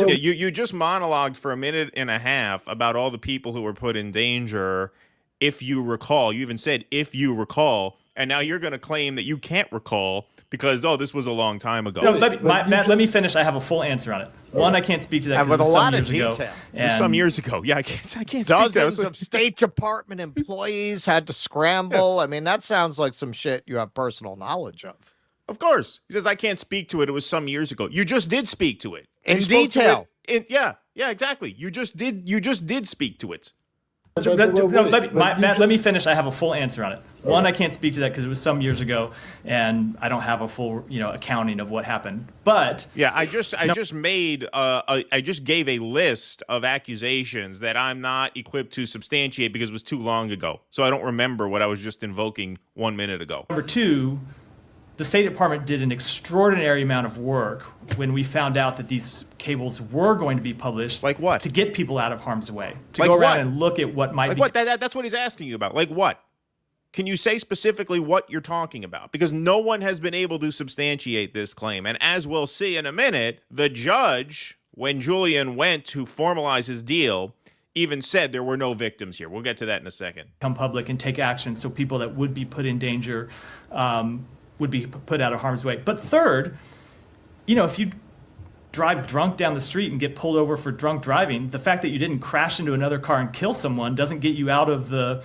You just monologued for a minute and a half about all the people who were put in danger. If you recall, you even said if you recall, and now you're going to claim that you can't recall because this was a long time ago. No, Matt, let me finish. I have a full answer on it. One, I can't speak to that because it was some years ago. Some years ago. Yeah, I can't. Dozens of State Department employees had to scramble. I mean, that sounds like some shit you have personal knowledge of. Of course. He says, I can't speak to it. It was some years ago. You just did speak to it. In detail. Yeah, exactly. You just did speak to it. Matt, let me finish. I have a full answer on it. One, I can't speak to that because it was some years ago, and I don't have a full, accounting of what happened. But yeah, I just gave a list of accusations that I'm not equipped to substantiate because it was too long ago. So I don't remember what I was just invoking 1 minute ago. Number two, the State Department did an extraordinary amount of work when we found out that these cables were going to be published. Like what? To get people out of harm's way. To like go around what? And look at what might like be. What? That's what he's asking you about. Like what? Can you say specifically what you're talking about? Because no one has been able to substantiate this claim. And as we'll see in a minute, the judge, when Julian went to formalize his deal, even said there were no victims here. We'll get to that in a second. Come public and take action so people that would be put in danger would be put out of harm's way. But third, if you drive drunk down the street and get pulled over for drunk driving, the fact that you didn't crash into another car and kill someone doesn't get you out of the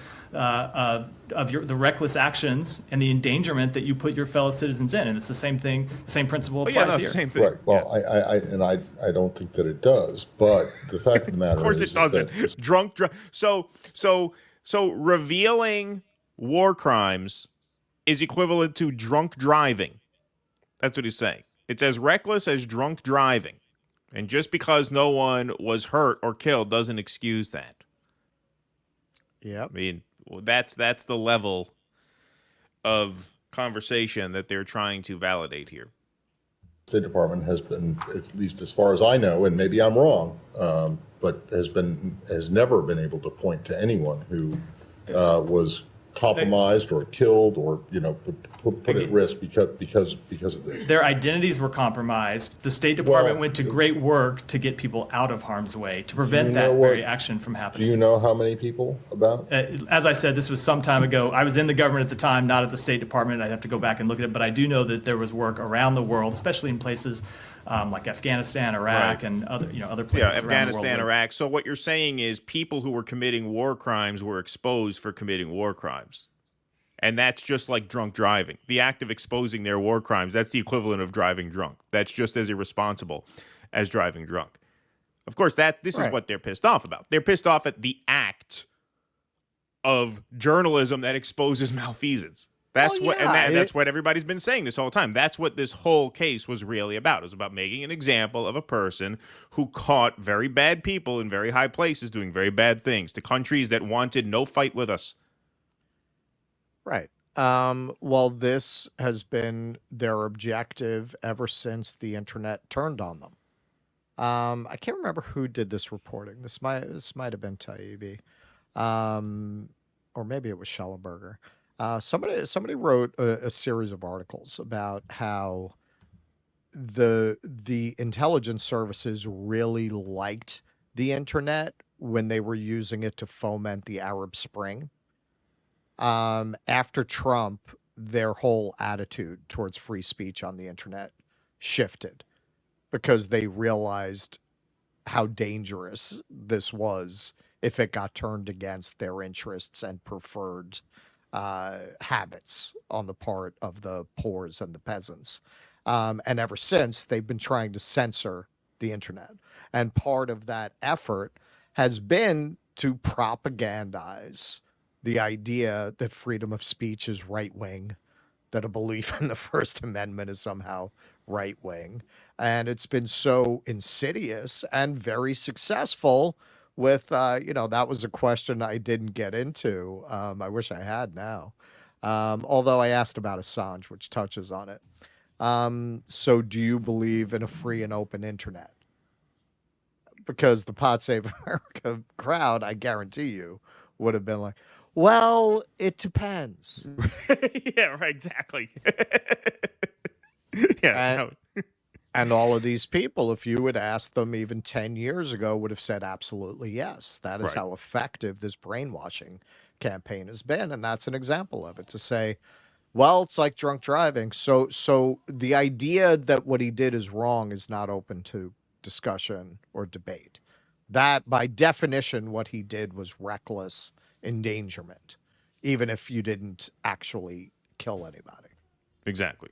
reckless actions and the endangerment that you put your fellow citizens in. And it's the same thing, the same principle applies here. Same thing. Right. Well, I don't think that it does. But the fact of the matter is, of course, it doesn't. So revealing war crimes is equivalent to drunk driving. That's what he's saying. It's as reckless as drunk driving. And just because no one was hurt or killed doesn't excuse that. Yeah. I mean, that's the level of conversation that they're trying to validate here. State Department has been, at least as far as I know, and maybe I'm wrong, but has never been able to point to anyone who was compromised or killed or put at risk because of this. Their identities were compromised. The State Department went to great work to get people out of harm's way, to prevent that very action from happening. Do you know how many people about? As I said, this was some time ago. I was in the government at the time, not at the State Department. I'd have to go back and look at it, but I do know that there was work around the world, especially in places like Afghanistan, Iraq, and other places around the world. Afghanistan, Iraq. So what you're saying is people who were committing war crimes were exposed for committing war crimes. And that's just like drunk driving. The act of exposing their war crimes, that's the equivalent of driving drunk. That's just as irresponsible as driving drunk. Of course, this is what they're pissed off about. They're pissed off at the act of journalism that exposes malfeasance. That's that's what everybody's been saying this whole time. That's what this whole case was really about. It was about making an example of a person who caught very bad people in very high places doing very bad things to countries that wanted no fight with us. Right. Well, this has been their objective ever since the internet turned on them. I can't remember who did this reporting. This might have been Taibbi, or maybe it was Schellenberger. Somebody wrote a series of articles about how the intelligence services really liked the internet when they were using it to foment the Arab Spring. After Trump, their whole attitude towards free speech on the internet shifted because they realized how dangerous this was if it got turned against their interests and preferred habits on the part of the poors and the peasants. And ever since, they've been trying to censor the internet. And part of that effort has been to propagandize the idea that freedom of speech is right-wing, that a belief in the First Amendment is somehow right-wing. And it's been so insidious and very successful with, that was a question I didn't get into. I wish I had now. Although I asked about Assange, which touches on it. So do you believe in a free and open internet? Because the Pod Save America crowd, I guarantee you, would have been like, well, it depends. Yeah, right, exactly. And all of these people, if you would ask them even 10 years ago, would have said absolutely yes. That is how effective this brainwashing campaign has been. And that's an example of it, to say, well, it's like drunk driving. So the idea that what he did is wrong is not open to discussion or debate. That, by definition, what he did was reckless endangerment, even if you didn't actually kill anybody. Exactly.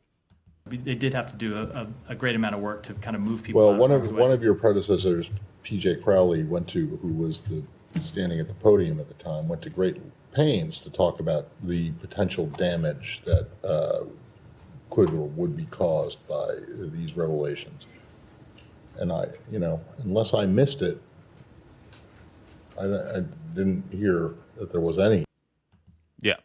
They did have to do a great amount of work to kind of move people. Well, one of your predecessors, P.J. Crowley, who was standing at the podium at the time, went to great pains to talk about the potential damage that could or would be caused by these revelations. And unless I missed it, I didn't hear that there was any. Yeah,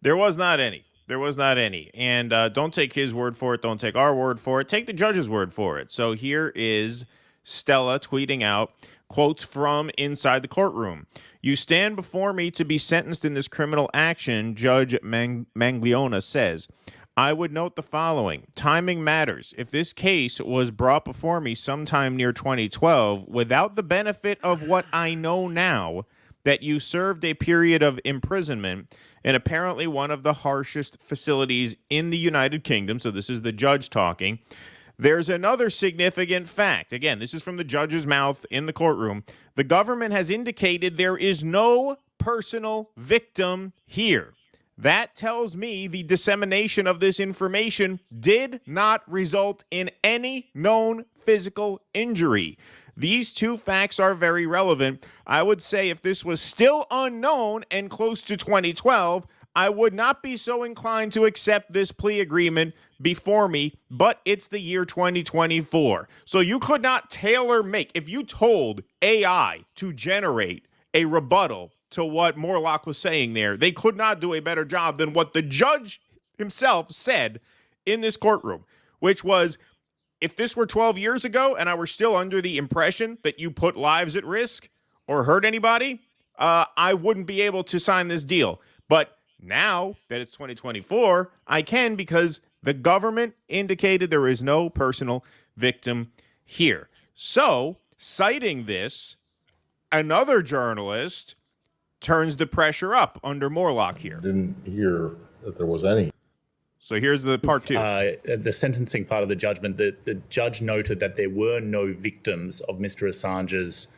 there was not any. There was not any. And don't take his word for it. Don't take our word for it. Take the judge's word for it. So here is Stella tweeting out quotes from inside the courtroom. "You stand before me to be sentenced in this criminal action," Judge Mangliona says. "I would note the following. Timing matters. If this case was brought before me sometime near 2012, without the benefit of what I know now, that you served a period of imprisonment in apparently one of the harshest facilities in the United Kingdom," so this is the judge talking, "there's another significant fact." Again, this is from the judge's mouth in the courtroom. "The government has indicated there is no personal victim here. That tells me the dissemination of this information did not result in any known physical injury. These two facts are very relevant. I would say if this was still unknown and close to 2012, I would not be so inclined to accept this plea agreement before me, but it's the year 2024. So you could not tailor make. If you told AI to generate a rebuttal to what Morlock was saying there, they could not do a better job than what the judge himself said in this courtroom, which was, if this were 12 years ago and I were still under the impression that you put lives at risk or hurt anybody, I wouldn't be able to sign this deal. But now that it's 2024, I can, because the government indicated there is no personal victim here. So, citing this, another journalist turns the pressure up under Morlock here. Didn't hear that there was any. So here's the part two. The sentencing part of the judgment, the judge noted that there were no victims of Mr. Assange's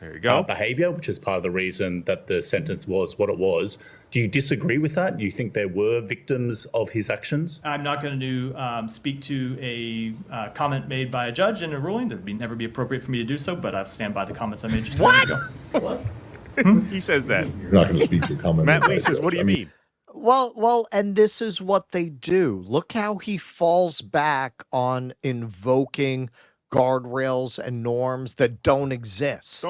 behavior, which is part of the reason that the sentence was what it was. Do you disagree with that? Do you think there were victims of his actions? I'm not going to speak to a comment made by a judge in a ruling. It would never be appropriate for me to do so, but I stand by the comments I made just a minute ago. What? He says that. You're not going to speak to a comment. Matt Lee says, what do you mean? Well, and this is what they do. Look how he falls back on invoking guardrails and norms that don't exist.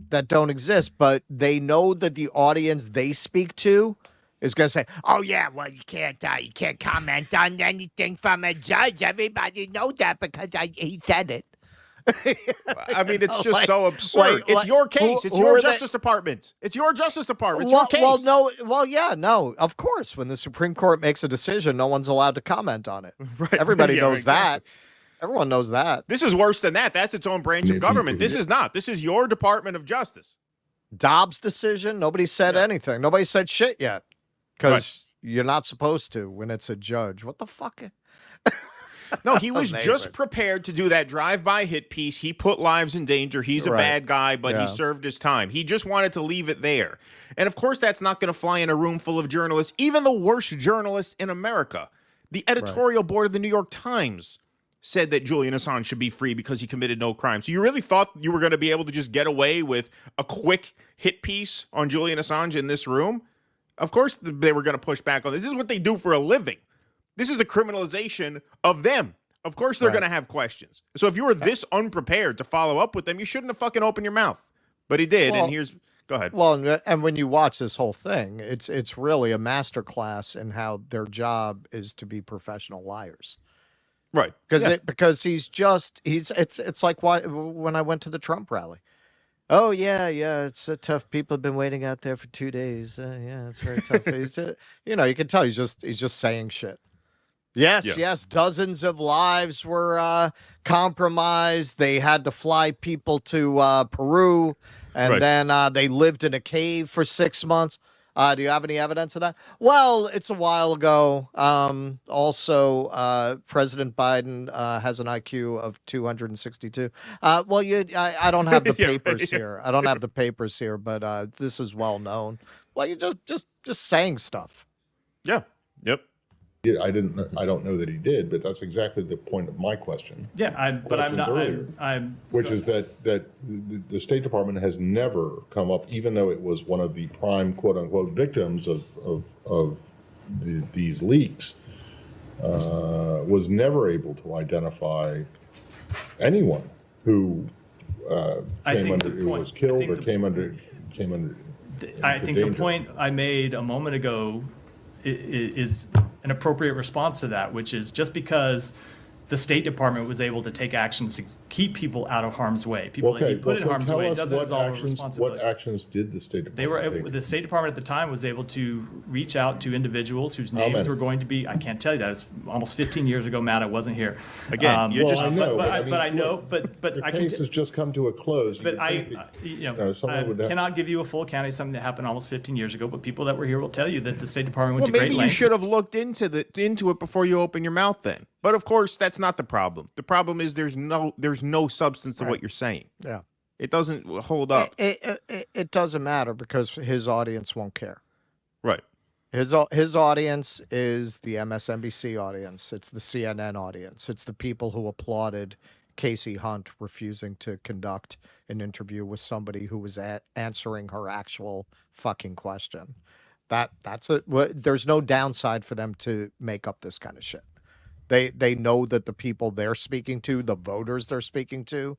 That don't exist, but they know that the audience they speak to is going to say, "Oh yeah, well you can't comment on anything from a judge. Everybody know that because he said it." I mean, it's just so absurd. It's your case. It's your Justice Department. It's your Justice Department. It's your case. No. Of course, when the Supreme Court makes a decision, no one's allowed to comment on it. Right. Everybody knows that. Everyone knows that. This is worse than that. That's its own branch of government. This is not. This is your Department of Justice. Dobbs' decision, nobody said anything. Nobody said shit yet. Because you're not supposed to when it's a judge. What the fuck? No, he was just prepared to do that drive-by hit piece. He put lives in danger. He's a bad guy, but he served his time. He just wanted to leave it there. And of course, that's not going to fly in a room full of journalists, even the worst journalists in America. The editorial board of the New York Times said that Julian Assange should be free because he committed no crime. So you really thought you were going to be able to just get away with a quick hit piece on Julian Assange in this room? Of course they were going to push back on this. This is what they do for a living. This is the criminalization of them. Of course they're going to have questions. So if you were this unprepared to follow up with them, you shouldn't have fucking opened your mouth. But he did, and go ahead. Well, and when you watch this whole thing, it's really a masterclass in how their job is to be professional liars. Right. Because it's like when I went to the Trump rally. Oh yeah, it's tough. People have been waiting out there for 2 days. Yeah, it's very tough. You can tell he's just saying shit. Yes, dozens of lives were compromised. They had to fly people to Peru, and then they lived in a cave for 6 months. Do you have any evidence of that? Well, it's a while ago. Also, President Biden has an IQ of 262. I don't have the papers here. I don't have the papers here, but this is well known. Well, you're just saying stuff. Yeah. Yep. I don't know that he did, but that's exactly the point of my question. Yeah, I'm not. Which is that the State Department has never come up, even though it was one of the prime quote unquote victims of these leaks, was never able to identify anyone who was killed or came under. I think the point I made a moment ago is an appropriate response to that, which is just because the State Department was able to take actions to keep people out of harm's way, people that he put in harm's way, doesn't absolve responsibility. What actions did the State Department take? The State Department at the time was able to reach out to individuals whose names were going to be, I can't tell you that, it's almost 15 years ago, Matt, I wasn't here. Again, I case has just come to a close. But I cannot give you a full account of something that happened almost 15 years ago, but people that were here will tell you that the State Department went to great lengths. Maybe you should have looked into it before you open your mouth then. But of course, that's not the problem. The problem is there's no substance to what you're saying. Yeah. It doesn't hold up. It doesn't matter because his audience won't care. Right. His audience is the MSNBC audience. It's the CNN audience. It's the people who applauded Casey Hunt refusing to conduct an interview with somebody who was answering her actual fucking question. That's it. There's no downside for them to make up this kind of shit. They know that the people they're speaking to, the voters they're speaking to,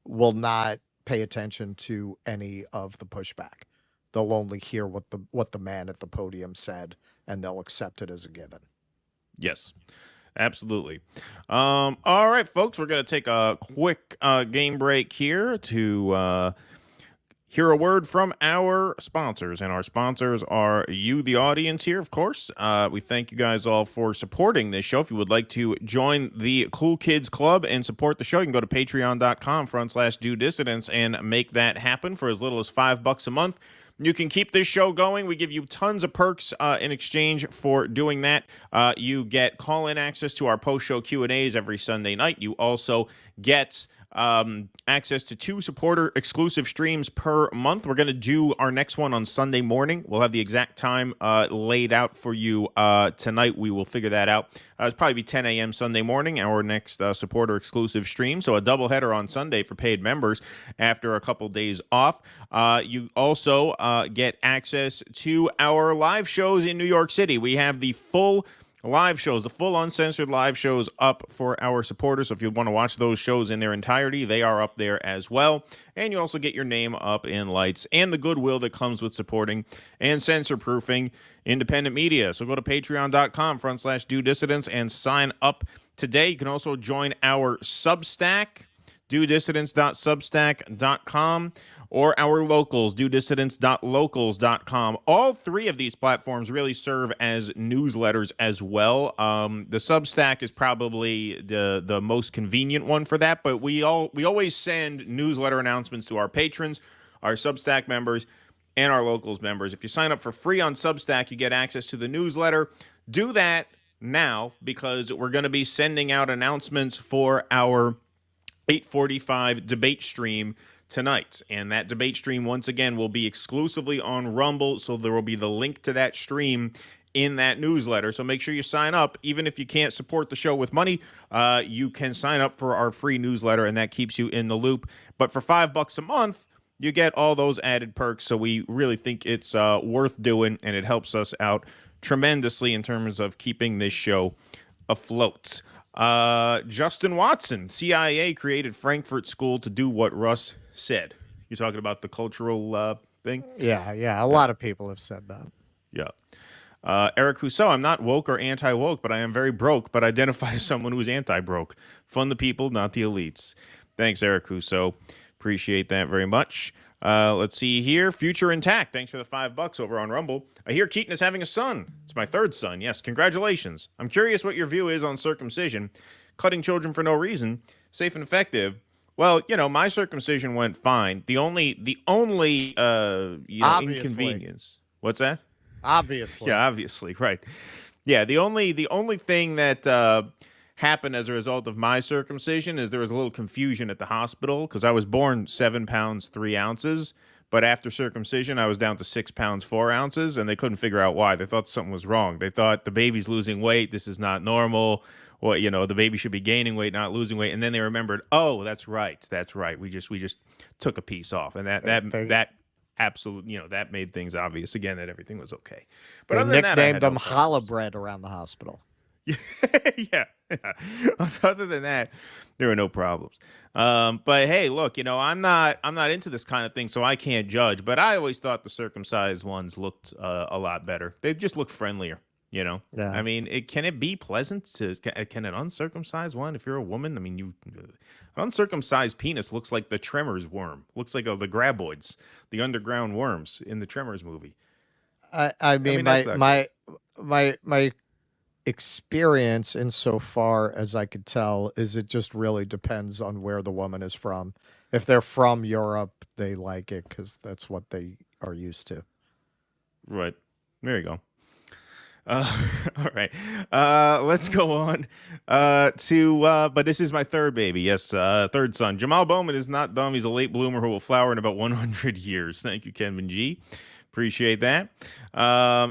will not pay attention to any of the pushback. They'll only hear what the man at the podium said, and they'll accept it as a given. Yes, absolutely. All right, folks, we're going to take a quick game break here to hear a word from our sponsors. And our sponsors are you, the audience here, of course. We thank you guys all for supporting this show. If you would like to join the Cool Kids Club and support the show, you can go to patreon.com/DoDissidents and make that happen for as little as $5 a month. You can keep this show going. We give you tons of perks in exchange for doing that. You get call-in access to our post-show Q&As every Sunday night. You also get access to 2 supporter exclusive streams per month. We're going to do our next one on Sunday morning. We'll have the exact time laid out for you tonight. We will figure that out. It'll probably be 10 a.m. Sunday morning, our next supporter exclusive stream. So a doubleheader on Sunday for paid members after a couple days off. You also get access to our live shows in New York City. We have the full live shows, the full uncensored live shows up for our supporters. So if you want to watch those shows in their entirety, they are up there as well. And you also get your name up in lights and the goodwill that comes with supporting and censor-proofing independent media. So go to patreon.com/DoDissidents and sign up today. You can also join our Substack, DoDissidents.substack.com, or our locals, DoDissidents.locals.com. All 3 of these platforms really serve as newsletters as well. The Substack is probably the most convenient one for that, but we always send newsletter announcements to our patrons, our Substack members, and our locals members. If you sign up for free on Substack, you get access to the newsletter. Do that now, because we're going to be sending out announcements for our 8:45 debate stream tonight. And that debate stream, once again, will be exclusively on Rumble, so there will be the link to that stream in that newsletter. So make sure you sign up. Even if you can't support the show with money, you can sign up for our free newsletter, and that keeps you in the loop. But for $5 a month, you get all those added perks, so we really think it's worth doing, and it helps us out tremendously in terms of keeping this show afloat. Justin Watson, CIA created Frankfurt School to do what Russ said. You're talking about the cultural thing? Yeah. A lot of people have said that. Yeah. Eric Rousseau, I'm not woke or anti-woke, but I am very broke, but identify as someone who's anti-broke. Fund the people, not the elites. Thanks, Eric Rousseau. Appreciate that very much. Let's see here. Future Intact. Thanks for the $5 over on Rumble. I hear Keaton is having a son. It's my 3rd son. Yes, congratulations. I'm curious what your view is on circumcision. Cutting children for no reason. Safe and effective. Well, my circumcision went fine. The only inconvenience. What's that? Obviously. Yeah, obviously, right. Yeah, the only thing that happened as a result of my circumcision is there was a little confusion at the hospital, because I was born 7 pounds 3 ounces, but after circumcision I was down to 6 pounds 4 ounces, and they couldn't figure out why. They thought something was wrong. They thought the baby's losing weight. This is not normal. Well, the baby should be gaining weight, not losing weight. And then they remembered, oh, that's right. We just took a piece off, and that absolutely, that made things obvious again that everything was okay. But they nicknamed them challah bread around the hospital. Yeah. Other than that, there were no problems. But hey, look, I'm not into this kind of thing, so I can't judge. But I always thought the circumcised ones looked a lot better. They just look friendlier. Yeah. I mean, can it be pleasant can an uncircumcised one, if you're a woman? I mean, an uncircumcised penis looks like the Tremors worm. Looks like the graboids, the underground worms in the Tremors movie. I mean my experience, insofar as I could tell, is it just really depends on where the woman is from. If they're from Europe, they like it because that's what they are used to. Right. There you go. All right. Let's go on but this is my 3rd baby. Yes, 3rd son. Jamal Bowman is not dumb. He's a late bloomer who will flower in about 100 years. Thank you, Kevin G. Appreciate that.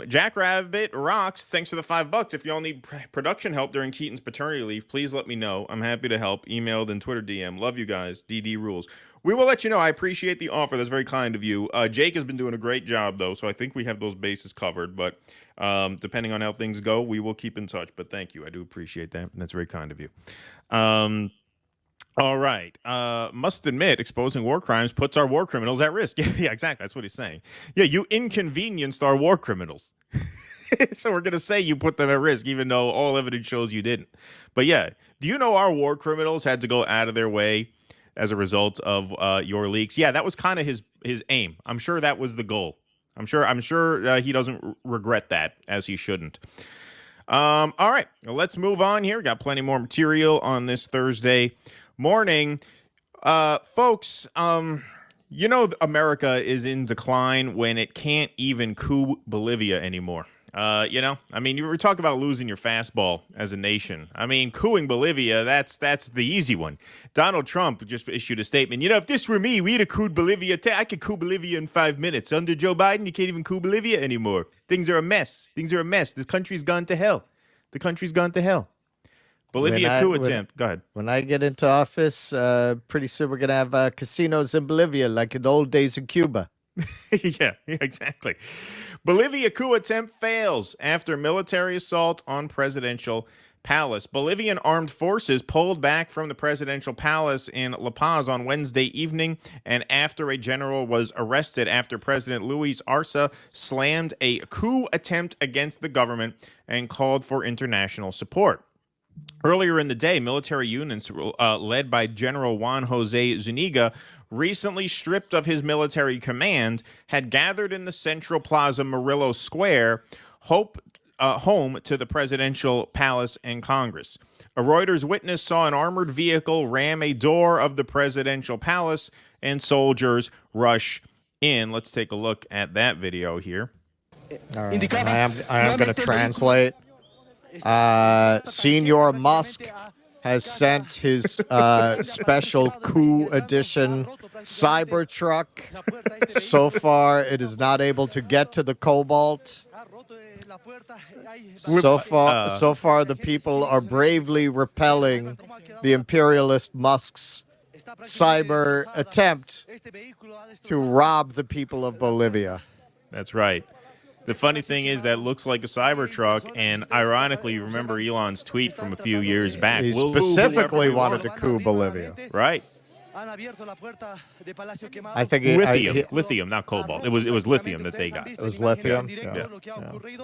Jackrabbit Rocks, thanks for the $5. If y'all need production help during Keaton's paternity leave, please let me know. I'm happy to help. Emailed and Twitter DM. Love you guys. DD rules. We will let you know. I appreciate the offer. That's very kind of you. Jake has been doing a great job, though, so I think we have those bases covered. But depending on how things go, we will keep in touch. But thank you. I do appreciate that. That's very kind of you. All right. Must admit, exposing war crimes puts our war criminals at risk. Yeah, exactly. That's what he's saying. Yeah, you inconvenienced our war criminals. So we're going to say you put them at risk, even though all evidence shows you didn't. But yeah, do you know our war criminals had to go out of their way as a result of your leaks? Yeah, that was kind of his aim. I'm sure that was the goal. I'm sure he doesn't regret that, as he shouldn't. All right, well, let's move on here. Got plenty more material on this Thursday morning. Folks, you know America is in decline when it can't even coup Bolivia anymore. You know, I mean, you were talking about losing your fastball as a nation. I mean, cooing Bolivia, that's the easy one. Donald Trump just issued a statement. You know, if this were me, we'd have cooed Bolivia. I could coup Bolivia in 5 minutes. Under Joe Biden, you can't even coup Bolivia anymore. Things are a mess. This country's gone to hell. Bolivia coup attempt. Go ahead. When I get into office, pretty soon we're going to have casinos in Bolivia like in the old days in Cuba. Yeah, exactly. Bolivia coup attempt fails after military assault on presidential palace. Bolivian armed forces pulled back from the presidential palace in La Paz on Wednesday evening, and after a general was arrested after President Luis Arce slammed a coup attempt against the government and called for international support. Earlier in the day, military units led by General Juan Jose Zuniga, recently stripped of his military command, had gathered in the Central Plaza Murillo Square, home to the presidential palace and Congress. A Reuters witness saw an armored vehicle ram a door of the presidential palace and soldiers rush in. Let's take a look at that video here. All right. I am going to translate. Senior Musk has sent his special coup edition Cybertruck. So far, it is not able to get to the Cobalt. So far, the people are bravely repelling the imperialist Musk's cyber attempt to rob the people of Bolivia. That's right. The funny thing is that looks like a Cybertruck, and ironically, you remember Elon's tweet from a few years back. He specifically wanted to coup Bolivia. Right. I think lithium, not cobalt. It was lithium that they got. It was lithium. Yeah.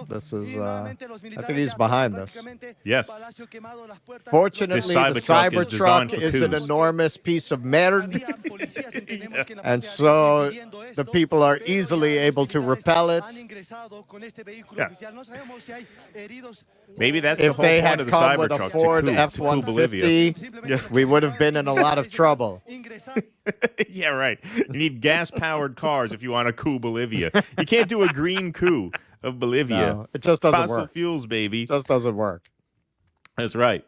This is. I think he's behind this. Yes. Fortunately, the Cybertruck is an enormous piece of merd, and so the people are easily able to repel it. Yeah. Maybe that's if the whole they point had of the come with a Cybertruck Ford to F-150, we would have been in a lot of trouble. Yeah, right. You need gas-powered cars if you want to coup Bolivia. You can't do a green coup of Bolivia. No, it just doesn't work. Fossil fuels, baby. Just doesn't work. That's right.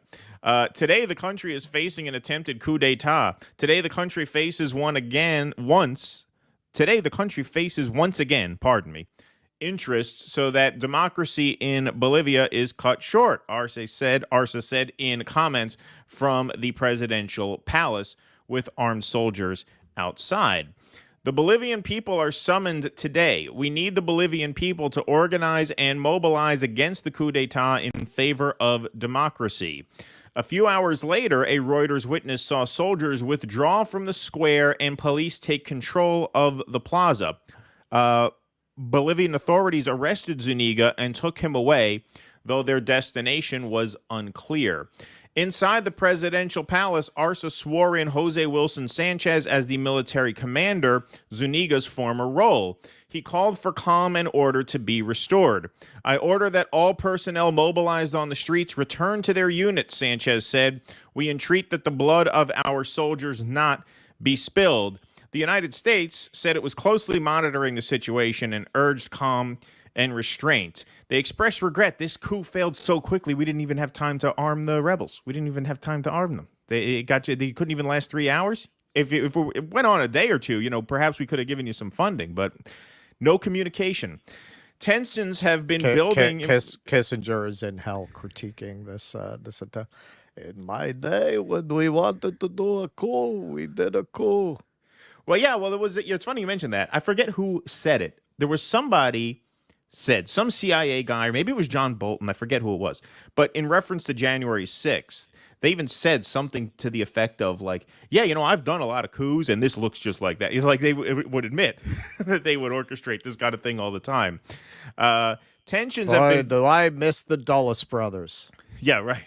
Today, the country is facing an attempted coup d'etat. Today, the country faces once again, interests so that democracy in Bolivia is cut short, Arce said in comments from the presidential palace with armed soldiers outside. The Bolivian people are summoned today. We need the Bolivian people to organize and mobilize against the coup d'etat in favor of democracy. A few hours later, a Reuters witness saw soldiers withdraw from the square and police take control of the plaza. Bolivian authorities arrested Zuniga and took him away, though their destination was unclear. Inside the presidential palace, Arce swore in Jose Wilson Sanchez as the military commander, Zuniga's former role. He called for calm and order to be restored. I order that all personnel mobilized on the streets return to their units, Sanchez said. We entreat that the blood of our soldiers not be spilled. The United States said it was closely monitoring the situation and urged calm and restraint. They expressed regret. This coup failed so quickly, we didn't even have time to arm the rebels. We didn't even have time to arm them. They couldn't even last 3 hours. If it went on a day or two, perhaps we could have given you some funding, but no communication. Tensions have been building. Kissinger is in hell critiquing this In my day, when we wanted to do a coup, we did a coup. Well, yeah, well, it's funny you mentioned that. I forget who said it. There was somebody said, some CIA guy, or maybe it was John Bolton, I forget who it was. But in reference to January 6th, they even said something to the effect of like, yeah, I've done a lot of coups and this looks just like that. It's like they would admit that they would orchestrate this kind of thing all the time. Tensions have been... Do I miss the Dulles brothers? Yeah, right.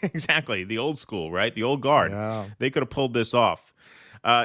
Exactly. The old school, right? The old guard. Yeah. They could have pulled this off.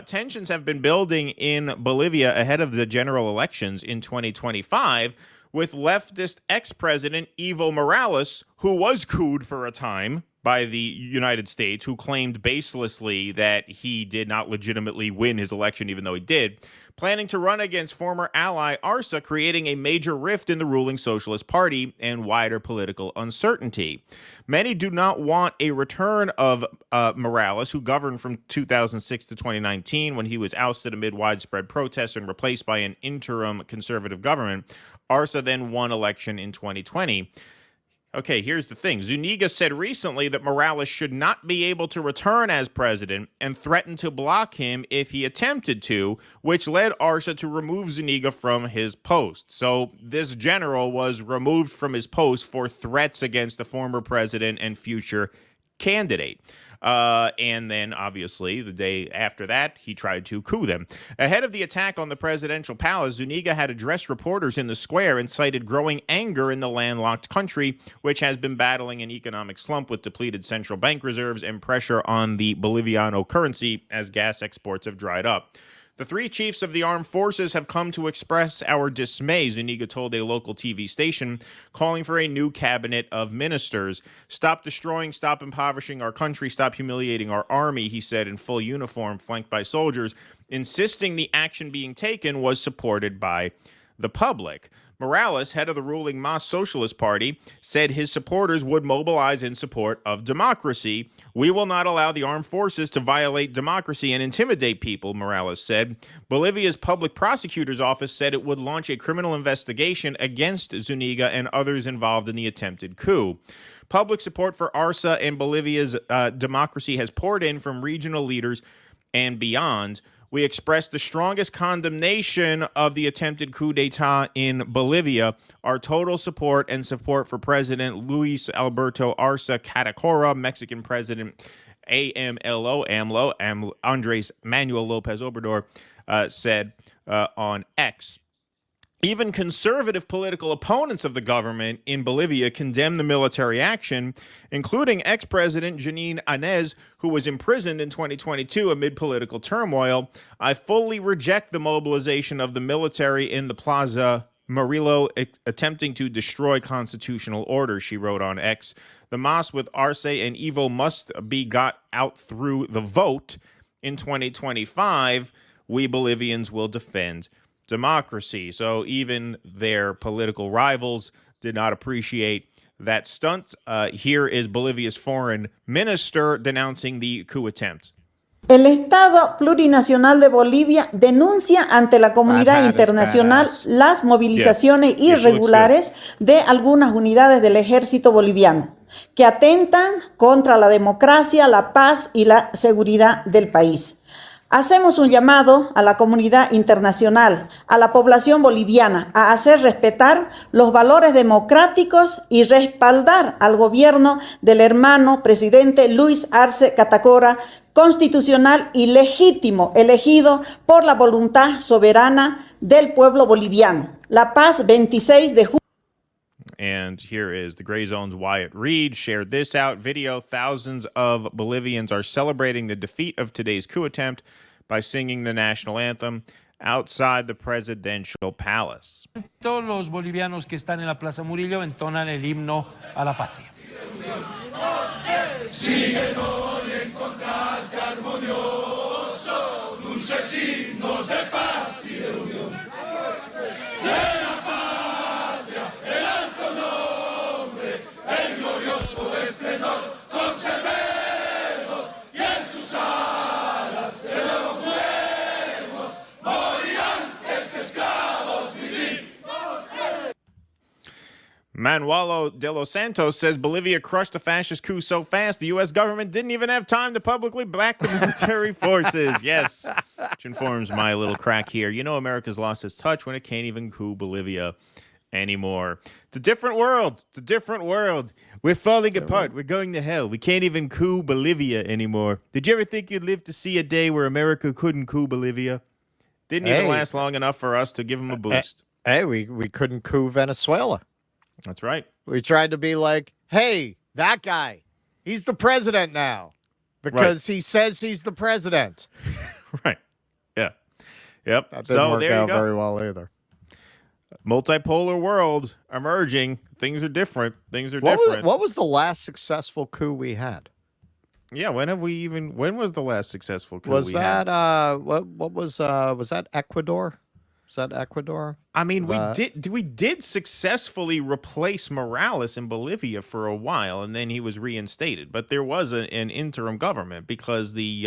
Tensions have been building in Bolivia ahead of the general elections in 2025, with leftist ex-president Evo Morales, who was couped for a time by the United States, who claimed baselessly that he did not legitimately win his election, even though he did, planning to run against former ally ARSA, creating a major rift in the ruling Socialist Party and wider political uncertainty. Many do not want a return of Morales, who governed from 2006 to 2019 when he was ousted amid widespread protests and replaced by an interim conservative government. ARSA then won election in 2020. Okay, here's the thing. Zuniga said recently that Morales should not be able to return as president and threatened to block him if he attempted to, which led ARSA to remove Zuniga from his post. So this general was removed from his post for threats against the former president and future candidate. And then, obviously, the day after that, he tried to coup them. Ahead of the attack on the presidential palace, Zuniga had addressed reporters in the square and cited growing anger in the landlocked country, which has been battling an economic slump with depleted central bank reserves and pressure on the Boliviano currency as gas exports have dried up. The three chiefs of the armed forces have come to express our dismay, Zuniga told a local TV station, calling for a new cabinet of ministers. Stop destroying, stop impoverishing our country, stop humiliating our army, he said in full uniform, flanked by soldiers, insisting the action being taken was supported by the public. Morales, head of the ruling MAS Socialist Party, said his supporters would mobilize in support of democracy. We will not allow the armed forces to violate democracy and intimidate people, Morales said. Bolivia's public prosecutor's office said it would launch a criminal investigation against Zuniga and others involved in the attempted coup. Public support for ARSA and Bolivia's democracy has poured in from regional leaders and beyond. We express the strongest condemnation of the attempted coup d'etat in Bolivia, our total support and support for President Luis Alberto Arce Catacora, Mexican President AMLO, Andres Manuel Lopez Obrador, said on X. Even conservative political opponents of the government in Bolivia condemned the military action, including ex-president Jeanine Áñez, who was imprisoned in 2022 amid political turmoil. I fully reject the mobilization of the military in the Plaza Murillo attempting to destroy constitutional order, she wrote on X. The MAS with Arce and Evo must be got out through the vote. In 2025, we Bolivians will defend democracy. So even their political rivals did not appreciate that stunt. Here is Bolivia's foreign minister denouncing the coup attempt. El Estado plurinacional de Bolivia denuncia ante la comunidad internacional las movilizaciones irregulares de algunas unidades del ejército boliviano que atentan contra la democracia, la paz y la seguridad del país. Hacemos un llamado a la comunidad internacional, a la población boliviana, a hacer respetar los valores democráticos y respaldar al gobierno del hermano presidente Luis Arce Catacora, constitucional y legítimo, elegido por la voluntad soberana del pueblo boliviano. La Paz, 26 de junio. And here is the Gray Zone's Wyatt Reed shared this out video. Thousands of Bolivians are celebrating the defeat of today's coup attempt by singing the national anthem outside the presidential palace. Todos los bolivianos que están en la Plaza Murillo entonan el himno a la patria. Síguenos y encontraste armonioso, dulces signos de paz y de unión. De la patria, el alto nombre, el glorioso esplendor, conservemos y en sus alas de nuevo juguemos, morir antes que esclavos vivir. Manuel de los Santos says Bolivia crushed a fascist coup so fast the U.S. government didn't even have time to publicly back the military forces. Yes, which informs my little crack here. You know America's lost its touch when it can't even coup Bolivia anymore. It's a different world. It's a different world. We're falling apart. We're going to hell. We can't even coup Bolivia anymore. Did you ever think you'd live to see a day where America couldn't coup Bolivia? Didn't even last long enough for us to give them a boost. Hey, we couldn't coup Venezuela. That's right. We tried to be like, hey, that guy, he's the president now because he says he's the president. Right. Yeah. Yep. That didn't work out very well either. Multipolar world emerging. Things are different. Things are different. What was the last successful coup we had? Yeah, when was the last successful coup was we that had? what was that Ecuador? Was that Ecuador? I mean, we did successfully replace Morales in Bolivia for a while, and then he was reinstated. But there was an interim government because the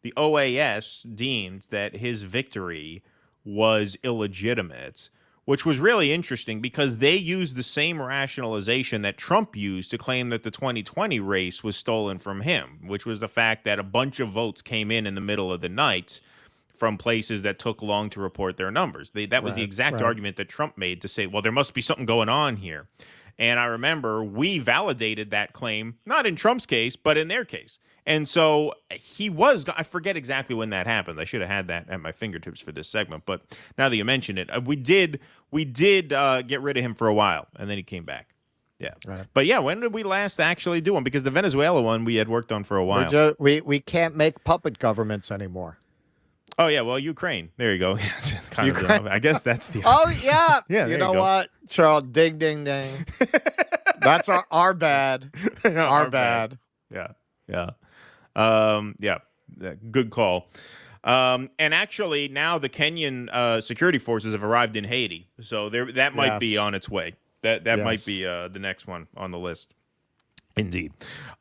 OAS deemed that his victory was illegitimate, which was really interesting because they used the same rationalization that Trump used to claim that the 2020 race was stolen from him, which was the fact that a bunch of votes came in the middle of the night from places that took long to report their numbers. That was the exact argument that Trump made to say, well, there must be something going on here. And I remember we validated that claim, not in Trump's case, but in their case. And so I forget exactly when that happened. I should have had that at my fingertips for this segment. But now that you mention it, we did get rid of him for a while, and then he came back. Yeah. Right. But yeah, when did we last actually do one? Because the Venezuela one we had worked on for a while. We can't make puppet governments anymore. Oh, yeah. Well, Ukraine. There you go. I guess that's the yeah. Yeah. You know what, Charles? Ding, ding, ding. That's our bad. Our bad. Yeah. Yeah. Yeah. Good call. And actually, now the Kenyan security forces have arrived in Haiti. So that might be on its way. That might be the next one on the list. Indeed.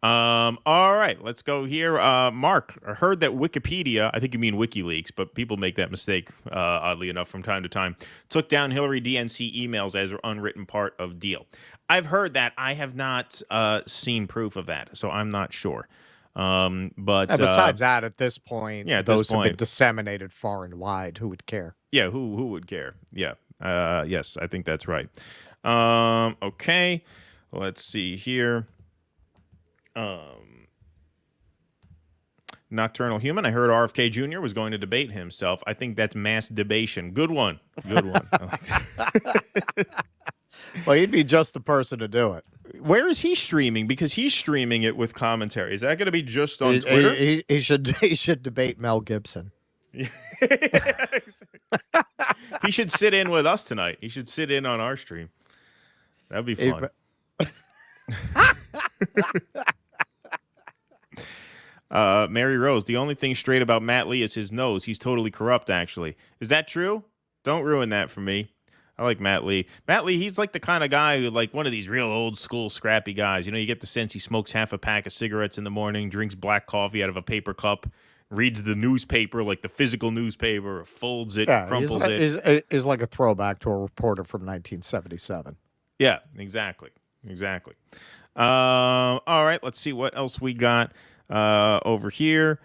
All right, let's go here. Mark, I heard that Wikipedia, I think you mean WikiLeaks, but people make that mistake, oddly enough, from time to time, took down Hillary DNC emails as an unwritten part of deal. I've heard that. I have not seen proof of that, so I'm not sure. But besides that, at this point, those have been disseminated far and wide. Who would care? Yeah, who would care? Yeah. Yes, I think that's right. Okay, let's see here. Nocturnal Human. I heard RFK Jr. was going to debate himself. I think that's mass debation. Good one. Good one. I like that. Well, he'd be just the person to do it. Where is he streaming? Because he's streaming it with commentary. Is that going to be just on Twitter? He should debate Mel Gibson. He should sit in with us tonight. He should sit in on our stream. That'd be fun. Mary Rose, the only thing straight about Matt Lee is his nose. He's totally corrupt, actually. Is that true? Don't ruin that for me. I like Matt Lee. Matt Lee, he's like the kind of guy who, like one of these real old school scrappy guys. You know, you get the sense he smokes half a pack of cigarettes in the morning, drinks black coffee out of a paper cup, reads the newspaper, like the physical newspaper, folds it, crumples it. Is like a throwback to a reporter from 1977. Yeah, exactly. All right, let's see what else we got over here.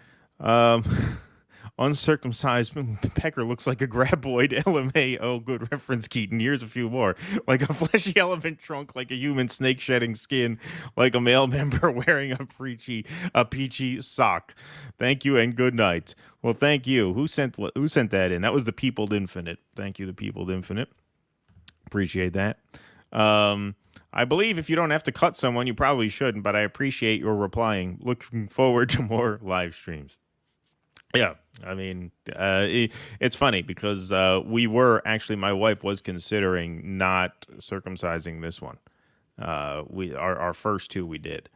Uncircumcised pecker looks like a graboid. LMAO, good reference, Keaton. Here's a few more. Like a fleshy elephant trunk, like a human snake shedding skin, like a male member wearing a peachy sock. Thank you and good night. Well, thank you. Who sent that in? That was the Peopled Infinite. Thank you, the Peopled Infinite. Appreciate that. I believe if you don't have to cut someone, you probably shouldn't, but I appreciate your replying. Looking forward to more live streams. Yeah, I mean, it's funny because my wife was considering not circumcising this one. Our first two we did.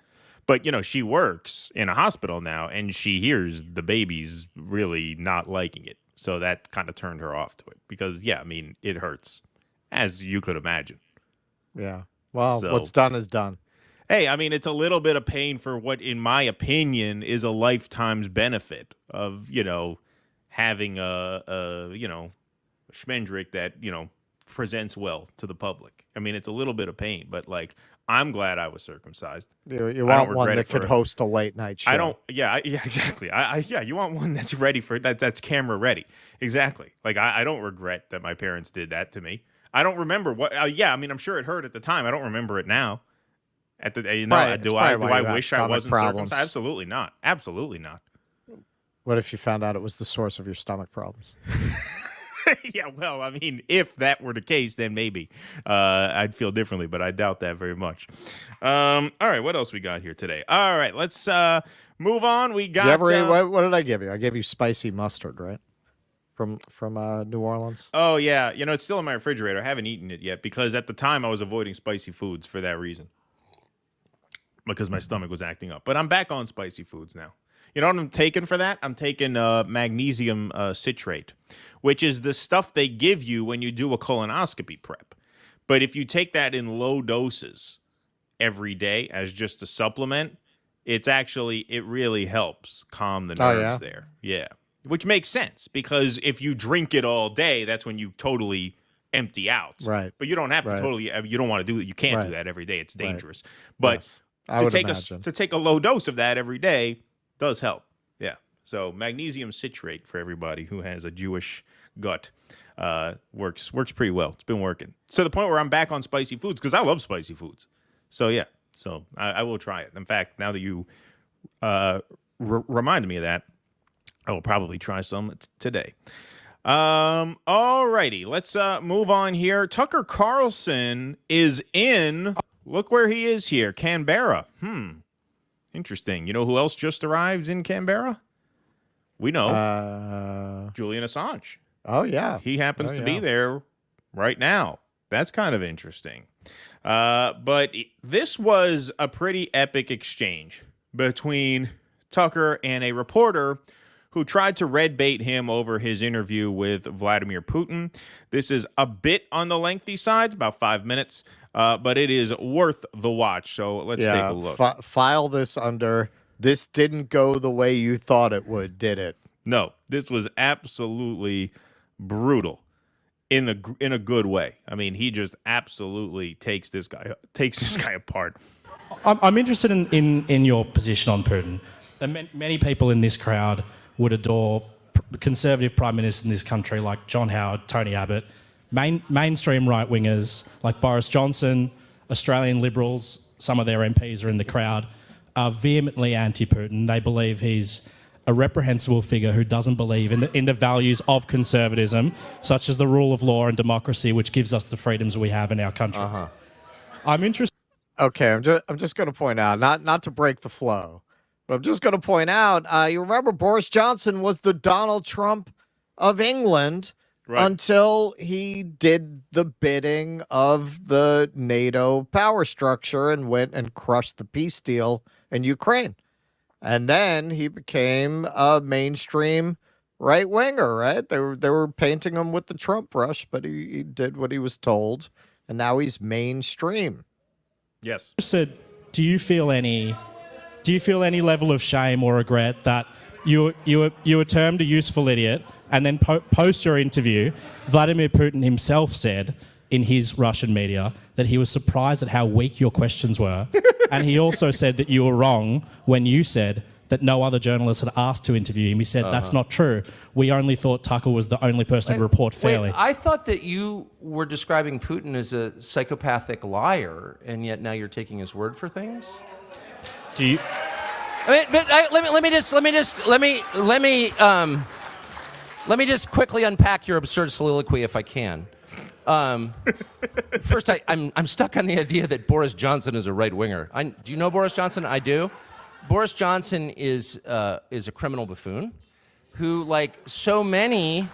But, you know, she works in a hospital now, and she hears the babies really not liking it. So that kind of turned her off to it because, yeah, I mean, it hurts, as you could imagine. Yeah. Well, what's done is done. Hey, I mean, it's a little bit of pain for what, in my opinion, is a lifetime's benefit of, you know, having a schmendrick that, you know, presents well to the public. I mean, it's a little bit of pain, but like, I'm glad I was circumcised. You want one that could host a late night show. I don't. Yeah, exactly. Yeah, you want one that's ready for that. That's camera ready. Exactly. Like I don't regret that my parents did that to me. I don't remember what. Yeah, I mean, I'm sure it hurt at the time. I don't remember it now. At the do I wish I wasn't circumcised? Absolutely not. Absolutely not. What if you found out it was the source of your stomach problems? Yeah, well, I mean, if that were the case, then maybe I'd feel differently, but I doubt that very much. All right, what else we got here today? All right, let's move on. We got. What did I give you? I gave you spicy mustard, right? From New Orleans. Oh yeah, it's still in my refrigerator. I haven't eaten it yet because at the time I was avoiding spicy foods for that reason, because my stomach was acting up. But I'm back on spicy foods now. You know what I'm taking for that? I'm taking magnesium citrate, which is the stuff they give you when you do a colonoscopy prep. But if you take that in low doses every day as just a supplement, it really helps calm the nerves there. Yeah. Which makes sense because if you drink it all day, that's when you totally empty out. Right. But you don't have to you don't want to do it. You can't do that every day. It's dangerous. But to take a low dose of that every day does help. Yeah. So magnesium citrate for everybody who has a Jewish gut works pretty well. It's been working. To the point where I'm back on spicy foods because I love spicy foods. So yeah. So I will try it. In fact, now that you reminded me of that, I will probably try some today. All righty. Let's move on here. Tucker Carlson is in. Look where he is here. Canberra. Interesting. You know who else just arrived in Canberra? We know. Julian Assange. Oh, yeah. He happens to be there right now. That's kind of interesting. But this was a pretty epic exchange between Tucker and a reporter who tried to red bait him over his interview with Vladimir Putin. This is a bit on the lengthy side, about 5 minutes. But it is worth the watch. So let's take a look. File this under, this didn't go the way you thought it would, did it? No, this was absolutely brutal in a good way. I mean, he just absolutely takes this guy apart. I'm interested in your position on Putin. Many people in this crowd would adore conservative prime ministers in this country like John Howard, Tony Abbott, mainstream right-wingers like Boris Johnson, Australian Liberals, some of their MPs are in the crowd, are vehemently anti-Putin. They believe he's a reprehensible figure who doesn't believe in the values of conservatism, such as the rule of law and democracy, which gives us the freedoms we have in our country. I'm interested. Okay, I'm just going to point out, not to break the flow, but I'm just going to point out, you remember Boris Johnson was the Donald Trump of England. Right. Until he did the bidding of the NATO power structure and went and crushed the peace deal in Ukraine. And then he became a mainstream right-winger, right? They were painting him with the Trump brush, but he did what he was told, and now he's mainstream. Yes. Do you feel any level of shame or regret that you were termed a useful idiot? And then post your interview, Vladimir Putin himself said in his Russian media that he was surprised at how weak your questions were. And he also said that you were wrong when you said that no other journalist had asked to interview him. He said, that's not true. We only thought Tucker was the only person to report fairly. I thought that you were describing Putin as a psychopathic liar, and yet now you're taking his word for things? Do you... Let me just quickly unpack your absurd soliloquy if I can. First, I'm stuck on the idea that Boris Johnson is a right-winger. Do you know Boris Johnson? I do. Boris Johnson is a criminal buffoon who, like so many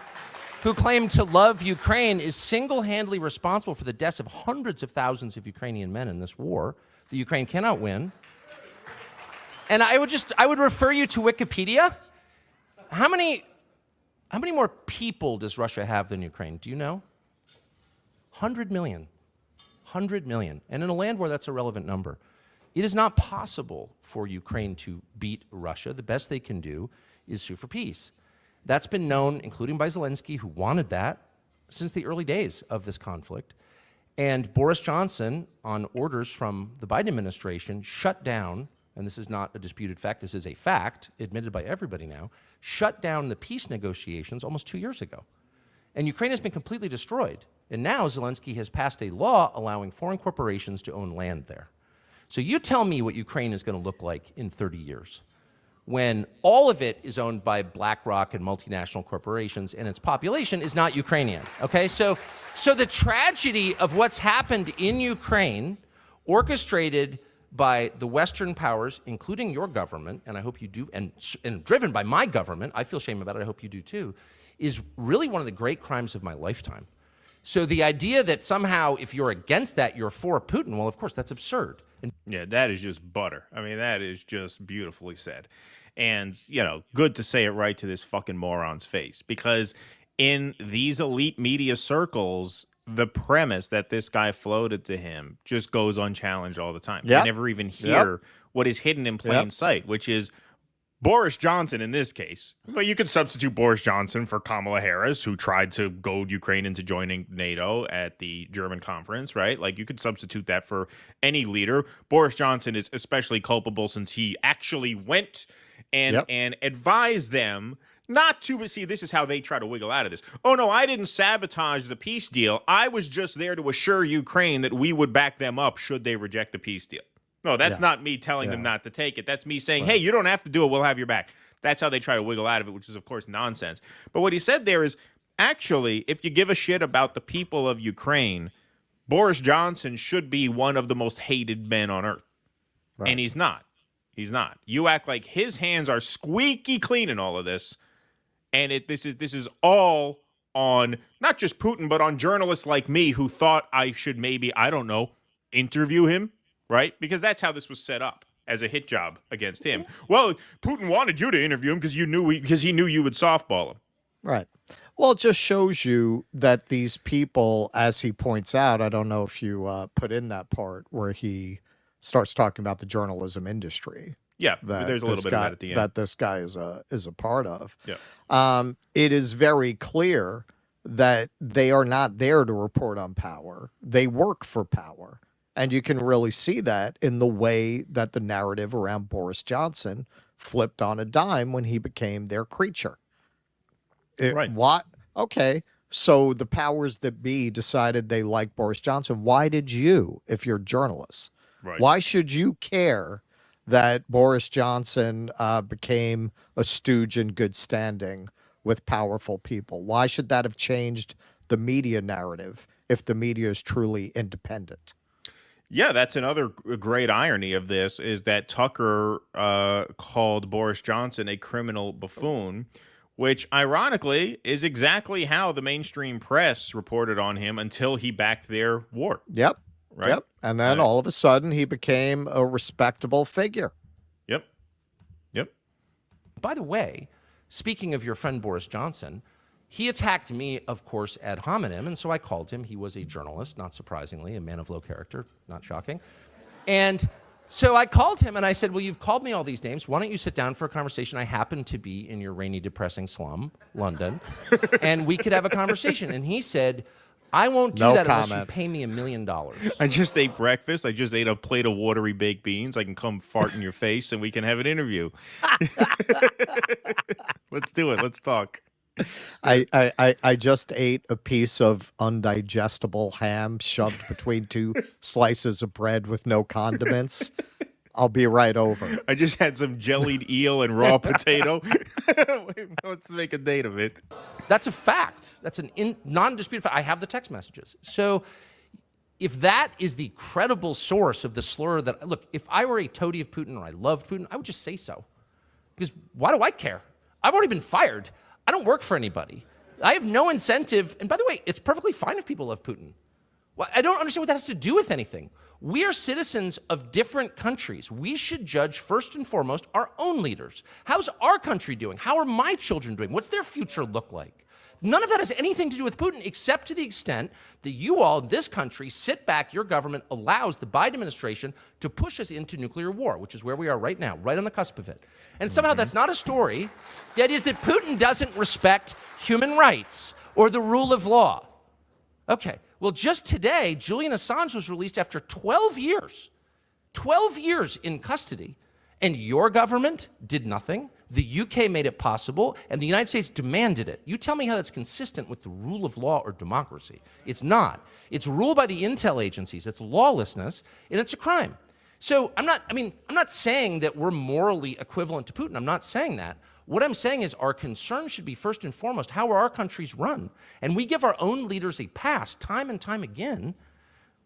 who claim to love Ukraine, is single-handedly responsible for the deaths of hundreds of thousands of Ukrainian men in this war that Ukraine cannot win. And I would refer you to Wikipedia. How many more people does Russia have than Ukraine? Do you know? 100 million. 100 million. And in a land war, that's a relevant number. It is not possible for Ukraine to beat Russia. The best they can do is sue for peace. That's been known, including by Zelensky, who wanted that since the early days of this conflict. And Boris Johnson, on orders from the Biden administration, shut down, and this is not a disputed fact, this is a fact, admitted by everybody now, shut down the peace negotiations almost 2 years ago. And Ukraine has been completely destroyed. And now Zelensky has passed a law allowing foreign corporations to own land there. So you tell me what Ukraine is going to look like in 30 years, when all of it is owned by BlackRock and multinational corporations and its population is not Ukrainian, okay? So the tragedy of what's happened in Ukraine, orchestrated by the Western powers, including your government, and I hope you do, and driven by my government, I feel shame about it, I hope you do too, is really one of the great crimes of my lifetime. So the idea that somehow if you're against that, you're for Putin, well, of course, that's absurd. Yeah, that is just butter. I mean, that is just beautifully said. And, good to say it right to this fucking moron's face. Because in these elite media circles, the premise that this guy floated to him just goes unchallenged all the time. Yep. You never even hear what is hidden in plain sight, which is Boris Johnson in this case. But you could substitute Boris Johnson for Kamala Harris, who tried to goad Ukraine into joining NATO at the German conference, right? Like, you could substitute that for any leader. Boris Johnson is especially culpable since he actually went and advised them not to see. This is how they try to wiggle out of this. Oh, no, I didn't sabotage the peace deal. I was just there to assure Ukraine that we would back them up should they reject the peace deal. No, that's not me telling them not to take it. That's me saying, hey, you don't have to do it. We'll have your back. That's how they try to wiggle out of it, which is, of course, nonsense. But what he said there is, actually, if you give a shit about the people of Ukraine, Boris Johnson should be one of the most hated men on earth. Right. And he's not. He's not. You act like his hands are squeaky clean in all of this. And this is all on not just Putin, but on journalists like me who thought I should maybe, I don't know, interview him. Right? Because that's how this was set up, as a hit job against him. Well, Putin wanted you to interview him because he knew you would softball him. Right. Well, it just shows you that these people, as he points out, I don't know if you put in that part where he starts talking about the journalism industry. Yeah, there's a little bit of that at the end. That this guy is a part of. Yeah. It is very clear that they are not there to report on power. They work for power. And you can really see that in the way that the narrative around Boris Johnson flipped on a dime when he became their creature. Right. What? Okay. So the powers that be decided they like Boris Johnson. Why did you, if you're journalists, why should you care that Boris Johnson became a stooge in good standing with powerful people? Why should that have changed the media narrative if the media is truly independent? Yeah, that's another great irony of this, is that Tucker called Boris Johnson a criminal buffoon, which ironically is exactly how the mainstream press reported on him until he backed their war. Yep. Right? Yep. And then all of a sudden he became a respectable figure. Yep. Yep. By the way, speaking of your friend Boris Johnson, he attacked me, of course, ad hominem, and so I called him. He was a journalist, not surprisingly, a man of low character, not shocking. And so I called him and I said, well, you've called me all these names. Why don't you sit down for a conversation? I happen to be in your rainy, depressing slum, London, and we could have a conversation. And he said, I won't do that unless you pay me $1 million. I just ate breakfast. I just ate a plate of watery baked beans. I can come fart in your face and we can have an interview. Let's do it. Let's talk. I just ate a piece of undigestible ham shoved between two slices of bread with no condiments. I'll be right over. I just had some jellied eel and raw potato. Let's make a date of it. That's a fact. That's a non-disputed fact. I have the text messages. So if that is the credible source of the slur that, look, if I were a toady of Putin or I loved Putin, I would just say so. Because why do I care? I've already been fired. I don't work for anybody. I have no incentive. And by the way, it's perfectly fine if people love Putin. Well, I don't understand what that has to do with anything. We are citizens of different countries. We should judge first and foremost our own leaders. How's our country doing? How are my children doing? What's their future look like? None of that has anything to do with Putin, except to the extent that you all, this country, sit back, your government allows the Biden administration to push us into nuclear war, which is where we are right now, right on the cusp of it. And somehow that's not a story. That is that Putin doesn't respect human rights or the rule of law. Okay. Well, just today, Julian Assange was released after 12 years. 12 years in custody. And your government did nothing. The UK made it possible, and the United States demanded it. You tell me how that's consistent with the rule of law or democracy. It's not. It's ruled by the intel agencies. It's lawlessness, and it's a crime. So I'm not saying that we're morally equivalent to Putin. I'm not saying that. What I'm saying is our concern should be first and foremost, how are our countries run? And we give our own leaders a pass time and time again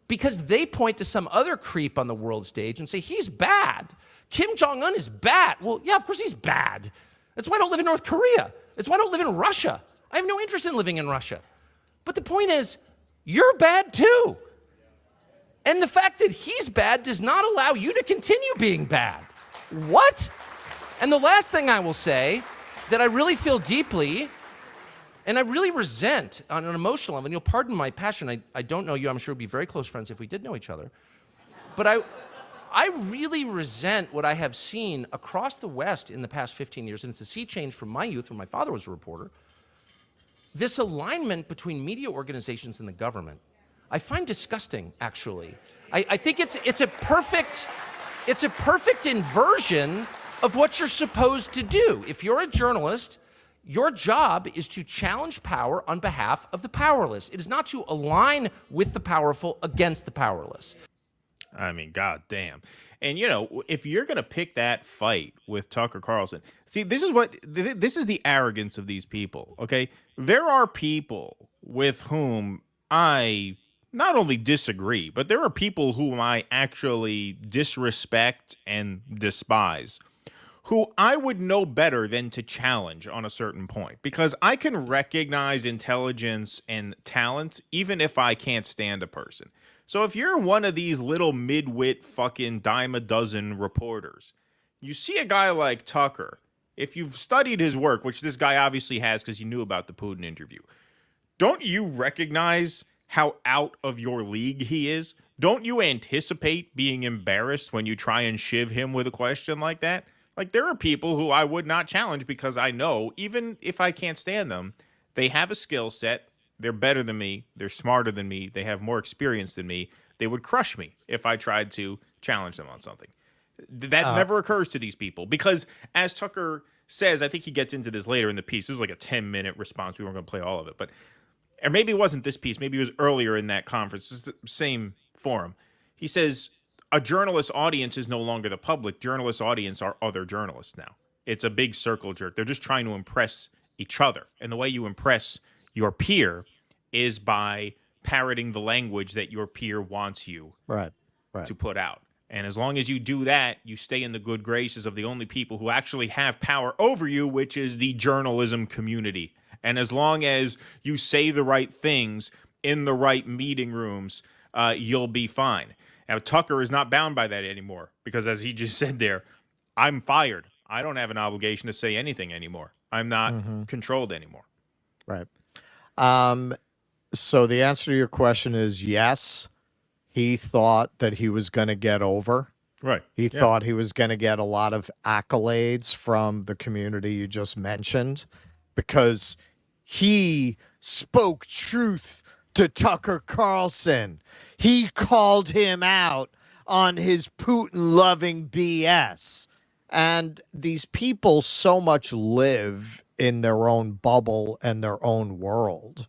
because they point to some other creep on the world stage and say, he's bad. Kim Jong-un is bad. Well, yeah, of course he's bad. That's why I don't live in North Korea. That's why I don't live in Russia. I have no interest in living in Russia. But the point is, you're bad too. And the fact that he's bad does not allow you to continue being bad. What? And the last thing I will say that I really feel deeply and I really resent on an emotional level, and you'll pardon my passion, I don't know you, I'm sure we'd be very close friends if we did know each other. But I really resent what I have seen across the West in the past 15 years, and it's a sea change from my youth when my father was a reporter, this alignment between media organizations and the government. I find disgusting, actually. I think it's a perfect inversion of what you're supposed to do. If you're a journalist, your job is to challenge power on behalf of the powerless. It is not to align with the powerful against the powerless. I mean, goddamn. And, if you're going to pick that fight with Tucker Carlson, see, this is the arrogance of these people, okay? There are people with whom I not only disagree, but there are people whom I actually disrespect and despise, who I would know better than to challenge on a certain point, because I can recognize intelligence and talent even if I can't stand a person. So if you're one of these little mid-wit fucking dime a dozen reporters, you see a guy like Tucker, if you've studied his work, which this guy obviously has because he knew about the Putin interview, don't you recognize how out of your league he is? Don't you anticipate being embarrassed when you try and shiv him with a question like that? Like, there are people who I would not challenge because I know, even if I can't stand them, they have a skill set. They're better than me. They're smarter than me. They have more experience than me. They would crush me if I tried to challenge them on something. That never occurs to these people because, as Tucker says, I think he gets into this later in the piece. This was like a 10-minute response. We weren't going to play all of it. Or maybe it wasn't this piece. Maybe it was earlier in that conference. It's the same forum. He says, a journalist audience is no longer the public. Journalist audience are other journalists now. It's a big circle jerk. They're just trying to impress each other. And the way you impress your peer is by parroting the language that your peer wants you to put out. And as long as you do that, you stay in the good graces of the only people who actually have power over you, which is the journalism community. And as long as you say the right things in the right meeting rooms, you'll be fine. Now, Tucker is not bound by that anymore because, as he just said there, I'm fired. I don't have an obligation to say anything anymore. I'm not controlled anymore. Right. So the answer to your question is yes. He thought that he was going to get over. Right. He thought he was going to get a lot of accolades from the community you just mentioned because he spoke truth to Tucker Carlson. He called him out on his Putin-loving BS. And these people so much live in their own bubble and their own world.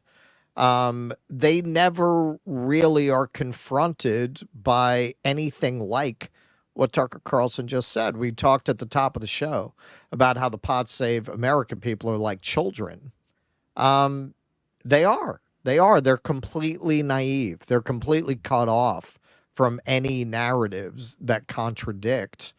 They never really are confronted by anything like what Tucker Carlson just said. We talked at the top of the show about how the Pod Save American people are like children. They are. They're completely naive. They're completely cut off from any narratives that contradict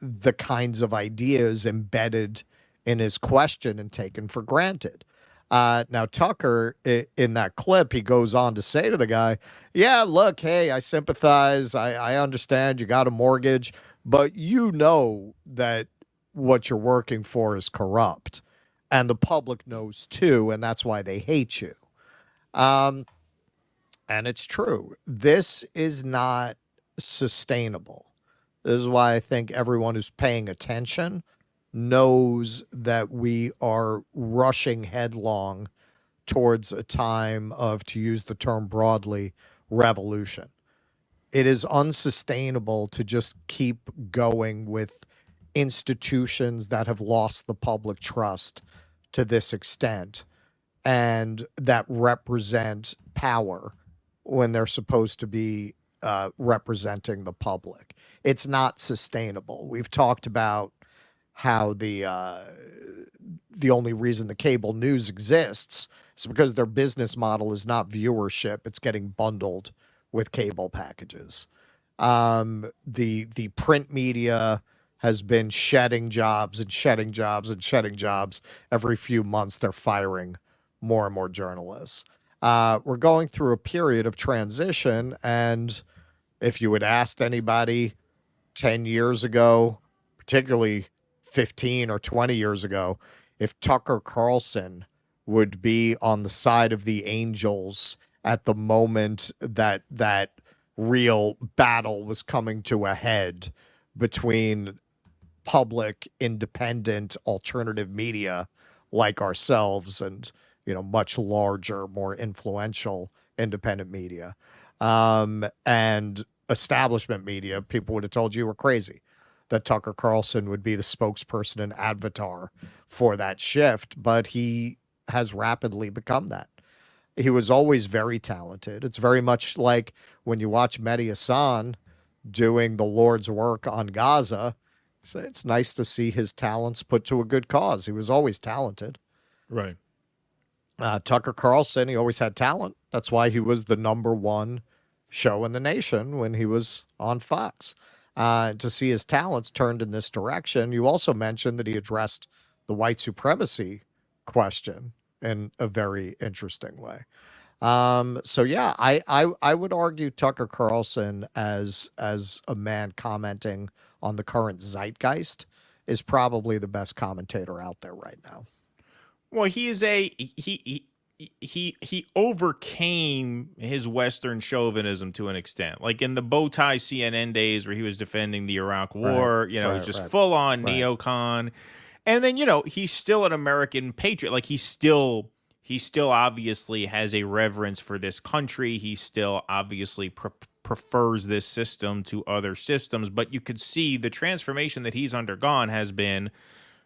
the kinds of ideas embedded in his question and taken for granted. Now, Tucker, in that clip, he goes on to say to the guy, yeah, look, hey, I sympathize. I understand you got a mortgage, but you know that what you're working for is corrupt. And the public knows too, and that's why they hate you. And it's true. This is not sustainable. This is why I think everyone who's paying attention knows that we are rushing headlong towards a time of, to use the term broadly, revolution. It is unsustainable to just keep going with institutions that have lost the public trust to this extent and that represent power when they're supposed to be representing the public. It's not sustainable. We've talked about how the only reason the cable news exists is because their business model is not viewership. It's getting bundled with cable packages. The print media has been shedding jobs and shedding jobs and shedding jobs. Every few months, they're firing more and more journalists. We're going through a period of transition, and if you had asked anybody 10 years ago, particularly 15 or 20 years ago, if Tucker Carlson would be on the side of the angels at the moment that that real battle was coming to a head between public, independent, alternative media like ourselves and, you know, much larger, more influential independent media, and establishment media, people would have told you were crazy that Tucker Carlson would be the spokesperson and avatar for that shift, but he has rapidly become that. He was always very talented. It's very much like when you watch Mehdi Hassan doing the Lord's work on Gaza, it's nice to see his talents put to a good cause. He was always talented. Right. Tucker Carlson, he always had talent. That's why he was the #1 show in the nation when he was on Fox. To see his talents turned in this direction. You also mentioned that he addressed the white supremacy question in a very interesting way. So yeah, I would argue Tucker Carlson as a man commenting on the current zeitgeist is probably the best commentator out there right now. Well, he overcame his Western chauvinism to an extent. Like in the bow tie CNN days where he was defending the Iraq War, you know, it's just full on neocon. And then, you know, he's still an American patriot. Like he still obviously has a reverence for this country. He still obviously prefers this system to other systems. But you could see the transformation that he's undergone has been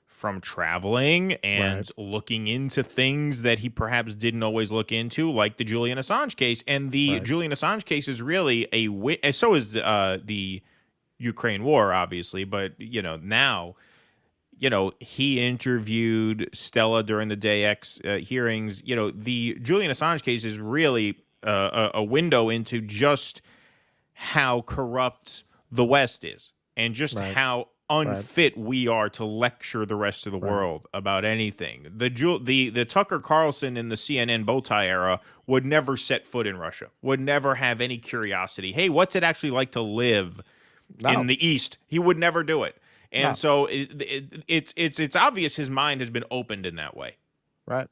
from traveling and looking into things that he perhaps didn't always look into, like the Julian Assange case. And the Julian Assange case is really so is the Ukraine war, obviously. But, you know, now, you know, he interviewed Stella during the Day X hearings. You know, the Julian Assange case is really a window into just how corrupt the West is and just how unfit we are to lecture the rest of the world about anything. The Tucker Carlson in the CNN bow tie era would never set foot in Russia, would never have any curiosity. Hey, what's it actually like to live in the East? He would never do it. And so it's obvious his mind has been opened in that way. Right.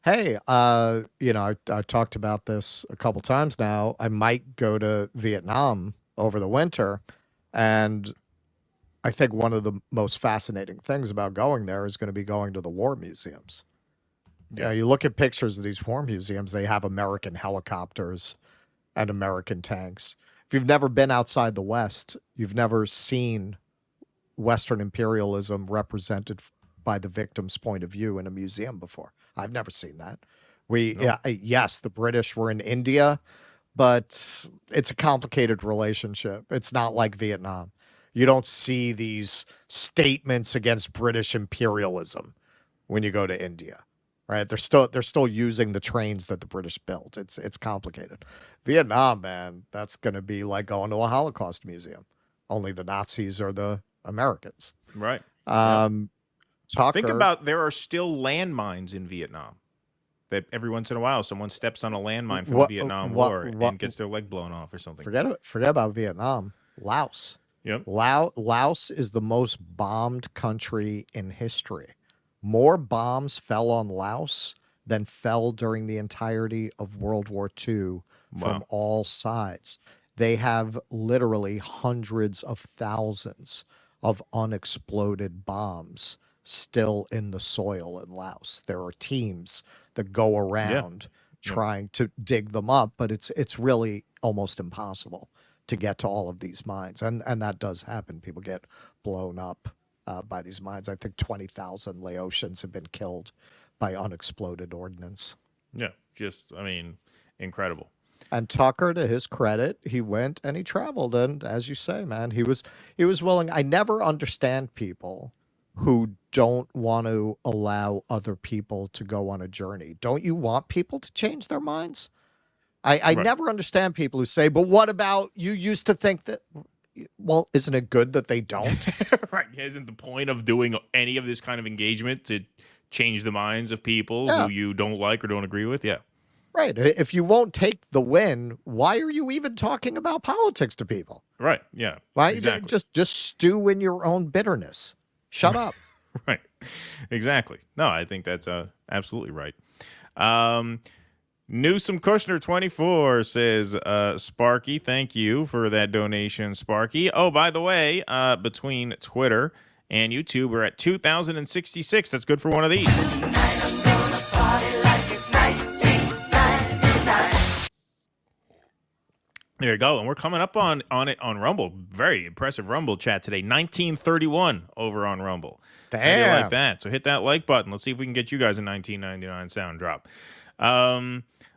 Hey, you know, I talked about this a couple times now. I might go to Vietnam over the winter, and I think one of the most fascinating things about going there is going to be going to the war museums. Yeah. You know, you look at pictures of these war museums, they have American helicopters and American tanks. If you've never been outside the West, you've never seen Western imperialism represented by the victim's point of view in a museum before. I've never seen that. Yes, the British were in India, but it's a complicated relationship. It's not like Vietnam. You don't see these statements against British imperialism when you go to India, right? They're still using the trains that the British built. It's complicated. Vietnam, man, that's going to be like going to a Holocaust museum. Only the Nazis are the Americans. Right. Think about, there are still landmines in Vietnam that every once in a while someone steps on a landmine from the Vietnam War and gets their leg blown off or something. Forget about Vietnam. Laos. Yep. Laos is the most bombed country in history. More bombs fell on Laos than fell during the entirety of World War II from all sides. They have literally hundreds of thousands of unexploded bombs still in the soil in Laos. There are teams that go around trying to dig them up, but it's really almost impossible to get to all of these mines. And that does happen. People get blown up by these mines. I think 20,000 Laotians have been killed by unexploded ordnance. Yeah, incredible. And Tucker, to his credit, he went and he traveled. And as you say, man, he was willing. I never understand people who don't want to allow other people to go on a journey. Don't you want people to change their minds? I never understand people who say, but what about you used to think that? Well, isn't it good that they don't? Right. Isn't the point of doing any of this kind of engagement to change the minds of people who you don't like or don't agree with? Yeah. Right. If you won't take the win, why are you even talking about politics to people? Right. Yeah. Why exactly. just stew in your own bitterness? Shut up. Right. Exactly. No, I think that's absolutely right. Newsom Kushner 24 says, Sparky, thank you for that donation, Sparky. Oh, by the way, between Twitter and YouTube, we're at 2,066. That's good for one of these. There you go. And we're coming up on it on Rumble. Very impressive Rumble chat today. 1931 over on Rumble. Damn. How do you like that? So hit that like button. Let's see if we can get you guys a 1999 sound drop.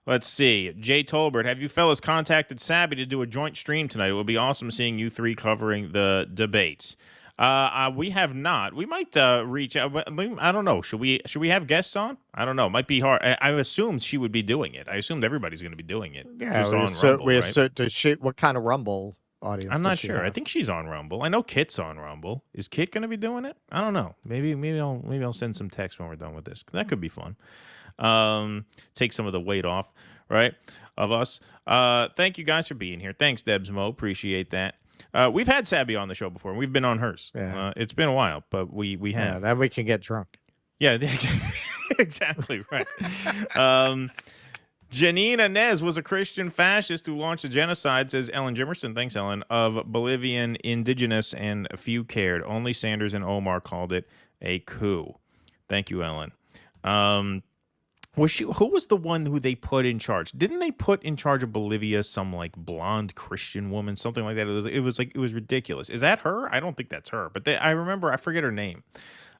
Let's see. Jay Tolbert, have you fellas contacted Sabby to do a joint stream tonight? It would be awesome seeing you three covering the debates. We have not. We might reach out. I don't know. Should we have guests on? I don't know. Might be hard. I assumed she would be doing it. I assumed everybody's going to be doing it. Yeah, just on Rumble, right? Does she? What kind of Rumble audience? I'm not does she sure. have? I think she's on Rumble. I know Kit's on Rumble. Is Kit going to be doing it? I don't know. Maybe I'll send some text when we're done with this. That could be fun. Take some of the weight off, right, of us. Thank you guys for being here. Thanks, Debs Mo. Appreciate that. We've had Sabby on the show before. We've been on hers. Yeah. It's been a while, but we have. Yeah, then we can get drunk. Yeah, exactly right. Janine Inez was a Christian fascist who launched a genocide, says Ellen Jimerson. Thanks, Ellen. Of Bolivian indigenous, and few cared. Only Sanders and Omar called it a coup. Thank you, Ellen. Who was the one who they put in charge? Didn't they put in charge of Bolivia some like blonde Christian woman, something like that? It was ridiculous. Is that her? I don't think that's her. But I remember, I forget her name.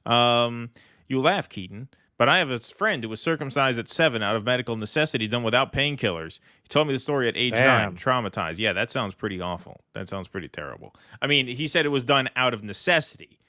You laugh, Keaton. But I have a friend who was circumcised at 7 out of medical necessity, done without painkillers. He told me the story at age 9, traumatized. Yeah, that sounds pretty awful. That sounds pretty terrible. I mean, he said it was done out of necessity.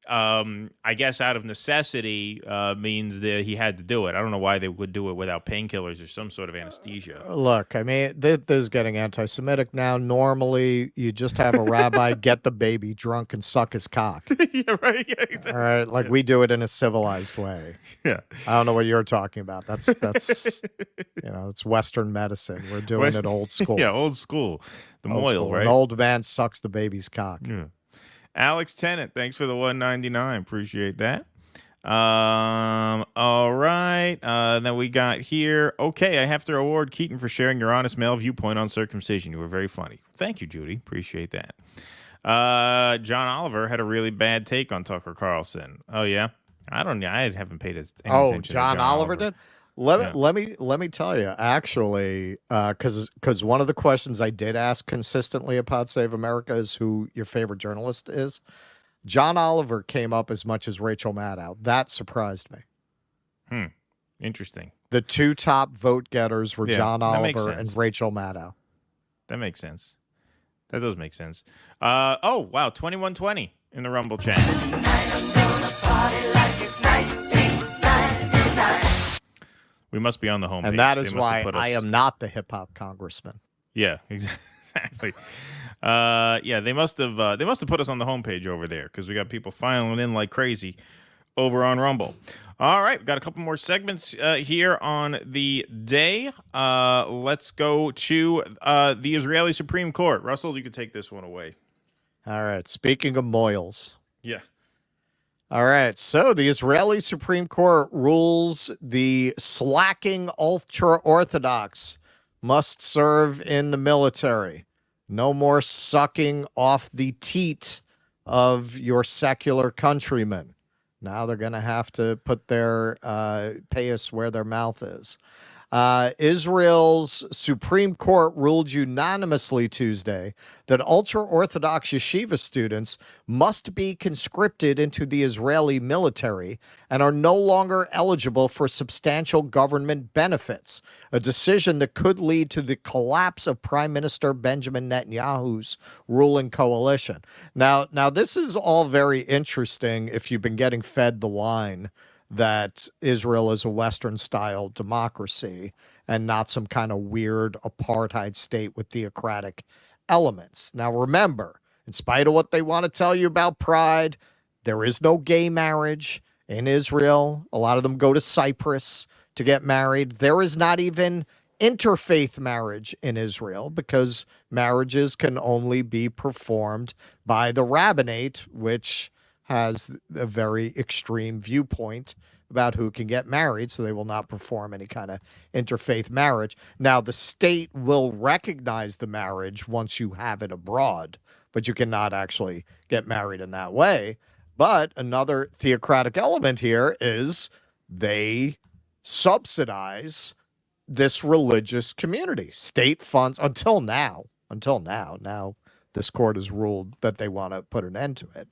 I guess out of necessity means that he had to do it. I don't know why they would do it without painkillers or some sort of anesthesia. Look, I mean, this is getting anti-Semitic now. Normally, you just have a rabbi get the baby drunk and suck his cock. Yeah, right. Yeah, exactly. All right, like we do it in a civilized way. Yeah. I don't know what you're talking about. That's it's Western medicine. We're doing it old school. Yeah, old school. The moil, right? An old man sucks the baby's cock. Yeah. Alex Tennant, thanks for the $1.99. Appreciate that. All right. Then we got here. Okay, I have to award Keaton for sharing your honest male viewpoint on circumcision. You were very funny. Thank you, Judy. Appreciate that. John Oliver had a really bad take on Tucker Carlson. Oh yeah, I haven't paid any attention. John Oliver did. Let me tell you, actually, because one of the questions I did ask consistently at Pod Save America is who your favorite journalist is. John Oliver came up as much as Rachel Maddow. That surprised me. Interesting. The two top vote getters were John Oliver and Rachel Maddow. That makes sense. That does make sense. Oh, wow, 2120 in the Rumble chat. We must be on the homepage. And that is why I am not the hip hop congressman. Yeah, exactly. They must have put us on the homepage over there because we got people filing in like crazy over on Rumble. All right, we've got a couple more segments here on the day. Let's go to the Israeli Supreme Court. Russell, you could take this one away. All right. Speaking of moils. Yeah. All right, so the Israeli Supreme Court rules the slacking ultra-Orthodox must serve in the military. No more sucking off the teat of your secular countrymen. Now they're going to have to put their pay us where their mouth is. Israel's Supreme Court ruled unanimously Tuesday that ultra-Orthodox yeshiva students must be conscripted into the Israeli military and are no longer eligible for substantial government benefits, a decision that could lead to the collapse of Prime Minister Benjamin Netanyahu's ruling coalition. Now this is all very interesting if you've been getting fed the line that Israel is a Western-style democracy and not some kind of weird apartheid state with theocratic elements. Now, remember, in spite of what they want to tell you about pride, there is no gay marriage in Israel. A lot of them go to Cyprus to get married. There is not even interfaith marriage in Israel because marriages can only be performed by the rabbinate, which has a very extreme viewpoint about who can get married, so they will not perform any kind of interfaith marriage. Now, the state will recognize the marriage once you have it abroad, but you cannot actually get married in that way. But another theocratic element here is they subsidize this religious community. State funds, until now, this court has ruled that they want to put an end to it.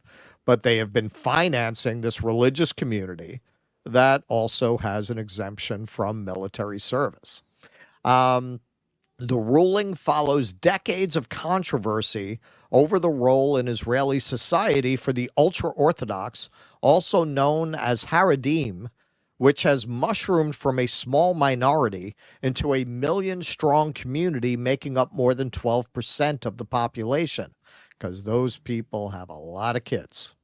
But they have been financing this religious community that also has an exemption from military service. The ruling follows decades of controversy over the role in Israeli society for the ultra-Orthodox, also known as Haredim, which has mushroomed from a small minority into a million-strong community making up more than 12% of the population, because those people have a lot of kids.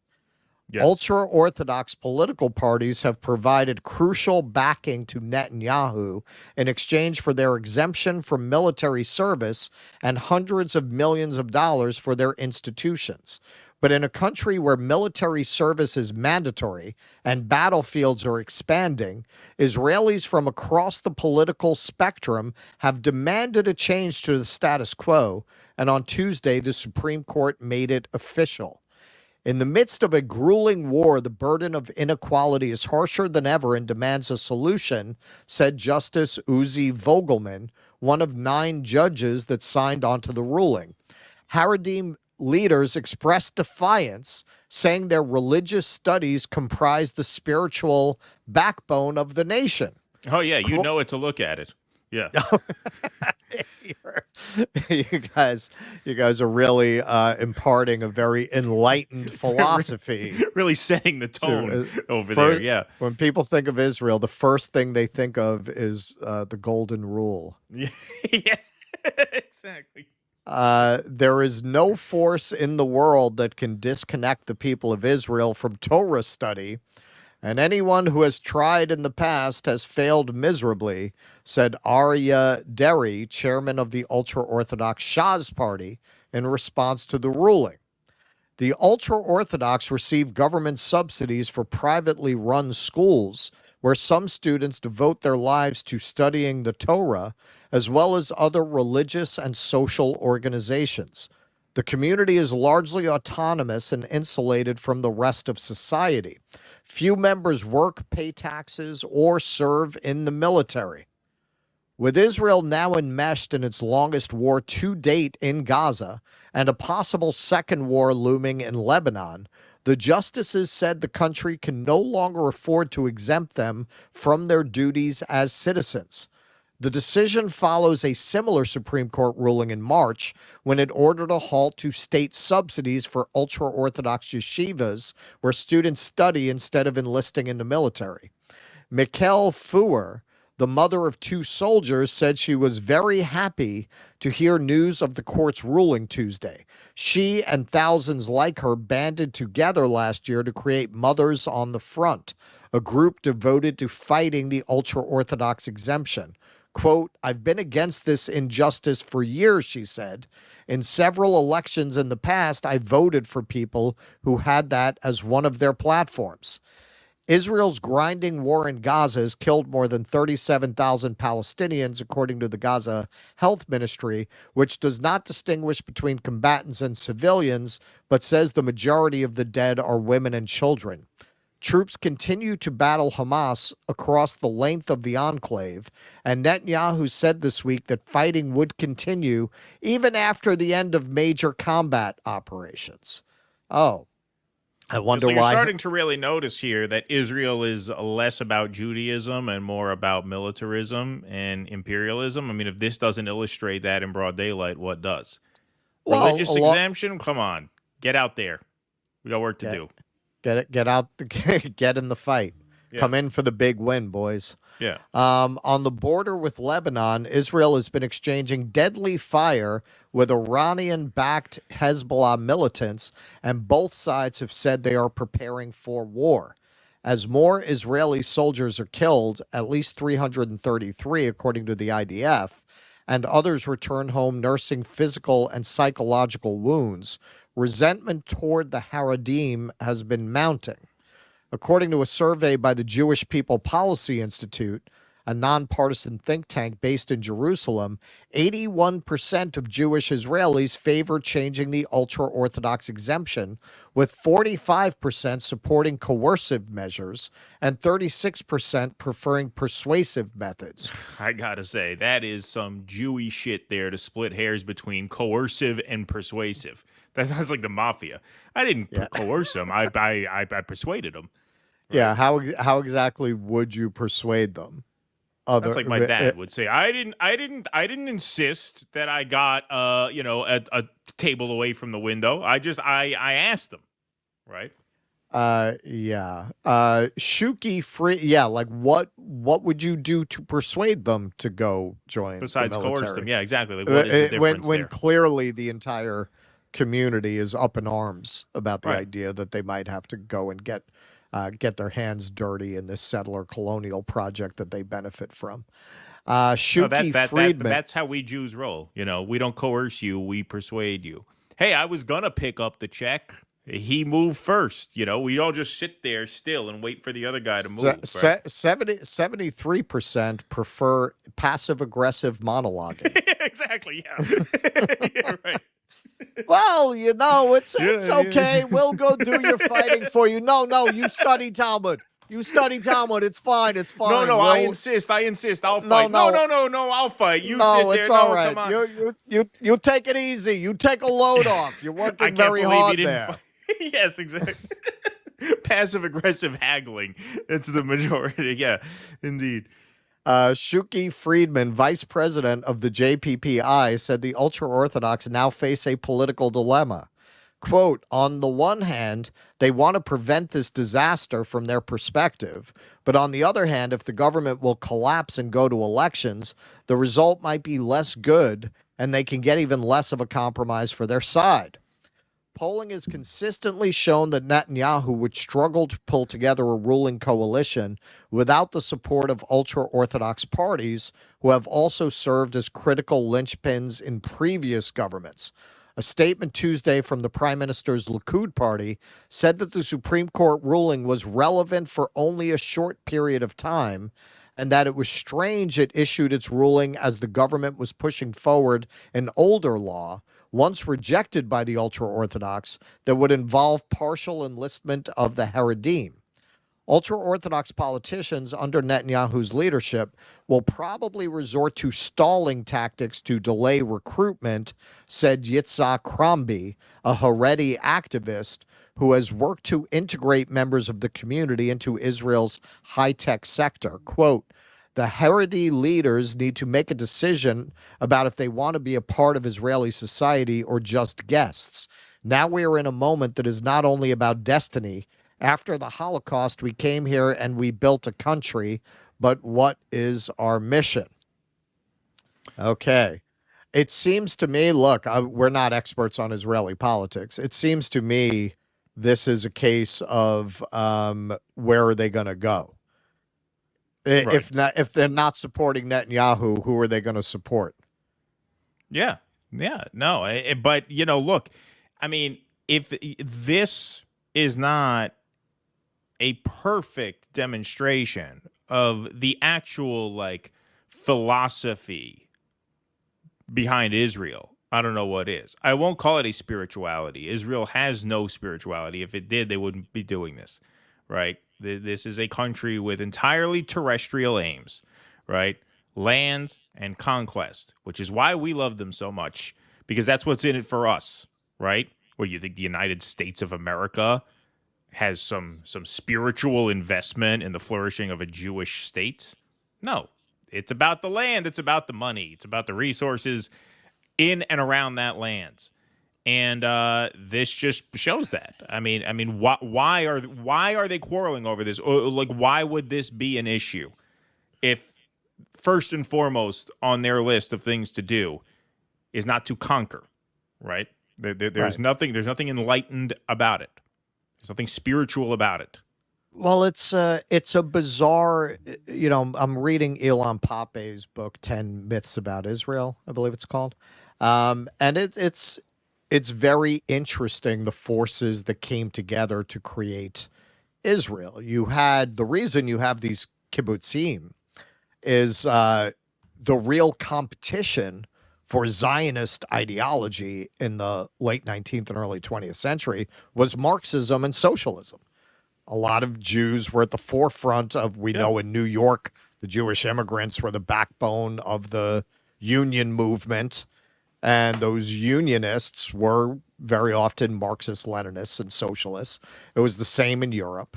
Yes. Ultra-Orthodox political parties have provided crucial backing to Netanyahu in exchange for their exemption from military service and hundreds of millions of dollars for their institutions. But in a country where military service is mandatory and battlefields are expanding, Israelis from across the political spectrum have demanded a change to the status quo, and on Tuesday, the Supreme Court made it official. In the midst of a grueling war, the burden of inequality is harsher than ever and demands a solution, said Justice Uzi Vogelman, one of 9 judges that signed onto the ruling. Haredim leaders expressed defiance, saying their religious studies comprise the spiritual backbone of the nation. Oh, yeah, you know it to look at it. Yeah. You guys are really imparting a very enlightened philosophy. Really setting the tone over there, yeah. When people think of Israel, the first thing they think of is the Golden Rule. Yeah, exactly. There is no force in the world that can disconnect the people of Israel from Torah study, and anyone who has tried in the past has failed miserably, said Aryeh Deri, chairman of the ultra-Orthodox Shas Party, in response to the ruling. The ultra-Orthodox receive government subsidies for privately run schools, where some students devote their lives to studying the Torah, as well as other religious and social organizations. The community is largely autonomous and insulated from the rest of society. Few members work, pay taxes, or serve in the military. With Israel now enmeshed in its longest war to date in Gaza and a possible second war looming in Lebanon, the justices said the country can no longer afford to exempt them from their duties as citizens. The decision follows a similar Supreme Court ruling in March when it ordered a halt to state subsidies for ultra-Orthodox yeshivas where students study instead of enlisting in the military. Mikkel Fuhr, the mother of 2 soldiers, said she was very happy to hear news of the court's ruling Tuesday. She and thousands like her banded together last year to create Mothers on the Front, a group devoted to fighting the ultra-Orthodox exemption. Quote, I've been against this injustice for years, she said. In several elections in the past, I voted for people who had that as one of their platforms. Israel's grinding war in Gaza has killed more than 37,000 Palestinians, according to the Gaza Health Ministry, which does not distinguish between combatants and civilians, but says the majority of the dead are women and children. Troops continue to battle Hamas across the length of the enclave, and Netanyahu said this week that fighting would continue even after the end of major combat operations. Oh, I wonder so you're why. starting to really notice here that Israel is less about Judaism and more about militarism and imperialism. I mean, if this doesn't illustrate that in broad daylight, what does? Well, Religious exemption? Come on. Get out there. We got work to do. Get out, get in the fight. Yeah. Come in for the big win, boys. Yeah. On the border with Lebanon, Israel has been exchanging deadly fire with Iranian-backed Hezbollah militants, and both sides have said they are preparing for war. As more Israeli soldiers are killed, at least 333, according to the IDF, and others return home nursing physical and psychological wounds, resentment toward the Haredim has been mounting. According to a survey by the Jewish People Policy Institute, a nonpartisan think tank based in Jerusalem, 81% of Jewish Israelis favor changing the ultra-Orthodox exemption, with 45% supporting coercive measures and 36% preferring persuasive methods. I gotta say, that is some Jewy shit there to split hairs between coercive and persuasive. That sounds like the mafia. I didn't coerce them. I persuaded them. Right? Yeah, how exactly would you persuade them? That's like my dad would say. I didn't insist that I got a table away from the window. I asked them, right? Shuki free. Yeah, like what would you do to persuade them to go join? Besides the military? coerce them, yeah, exactly. Like, what is the difference when there? clearly the entire community is up in arms about the idea that they might have to go and get their hands dirty in this settler colonial project that they benefit from. Shuki Friedman. That's how we Jews roll. You know, we don't coerce you, we persuade you. Hey, I was gonna pick up the check. He moved first. You know, we all just sit there still and wait for the other guy to move. 73% prefer passive aggressive monologuing. Exactly. Yeah. Yeah, right. Well, it's okay. We'll go do your fighting for you. No, you study Talmud. It's fine. No, I insist. I'll fight. No, I'll fight. You sit there. It's all right. Come on. You take it easy. You take a load off. You're working very hard there. Yes, exactly. Passive aggressive haggling. It's the majority. Yeah, indeed. Shuki Friedman, vice president of the JPPI, said the ultra-Orthodox now face a political dilemma. Quote, on the one hand, they want to prevent this disaster from their perspective, but on the other hand, if the government will collapse and go to elections, the result might be less good, and they can get even less of a compromise for their side. Polling has consistently shown that Netanyahu would struggle to pull together a ruling coalition without the support of ultra-Orthodox parties who have also served as critical linchpins in previous governments. A statement Tuesday from the Prime Minister's Likud party said that the Supreme Court ruling was relevant for only a short period of time, and that it was strange it issued its ruling as the government was pushing forward an older law, once rejected by the ultra-Orthodox, that would involve partial enlistment of the Haredim. Ultra-Orthodox politicians under Netanyahu's leadership will probably resort to stalling tactics to delay recruitment, said Yitzhak Krambi, a Haredi activist who has worked to integrate members of the community into Israel's high-tech sector. Quote, the Haredi leaders need to make a decision about if they want to be a part of Israeli society or just guests. Now we are in a moment that is not only about destiny. After the Holocaust, we came here and we built a country, but what is our mission? Okay. It seems to me, look, we're not experts on Israeli politics. It seems to me this is a case of where are they going to go? Right. If they're not supporting Netanyahu, who are they going to support? Yeah, no. But, look, I mean, if this is not a perfect demonstration of the actual, philosophy behind Israel, I don't know what is. I won't call it a spirituality. Israel has no spirituality. If it did, they wouldn't be doing this, right? This is a country with entirely terrestrial aims, right? Land and conquest, which is why we love them so much, because that's what's in it for us, right? Where you think the United States of America has some spiritual investment in the flourishing of a Jewish state? No. It's about the land. It's about the money. It's about the resources in and around that land. And this just shows that. I mean, why are they quarreling over this? Or, like, why would this be an issue if first and foremost on their list of things to do is not to conquer, right? There's nothing enlightened about it. There's nothing spiritual about it. Well, it's a bizarre, I'm reading Elon Pape's book, 10 Myths About Israel, I believe it's called. And it's very interesting, the forces that came together to create Israel. The reason you have these kibbutzim is the real competition for Zionist ideology in the late 19th and early 20th century was Marxism and socialism. A lot of Jews were at the forefront of, know in New York, the Jewish immigrants were the backbone of the union movement. And those unionists were very often Marxist, Leninists, and socialists. It was the same in Europe.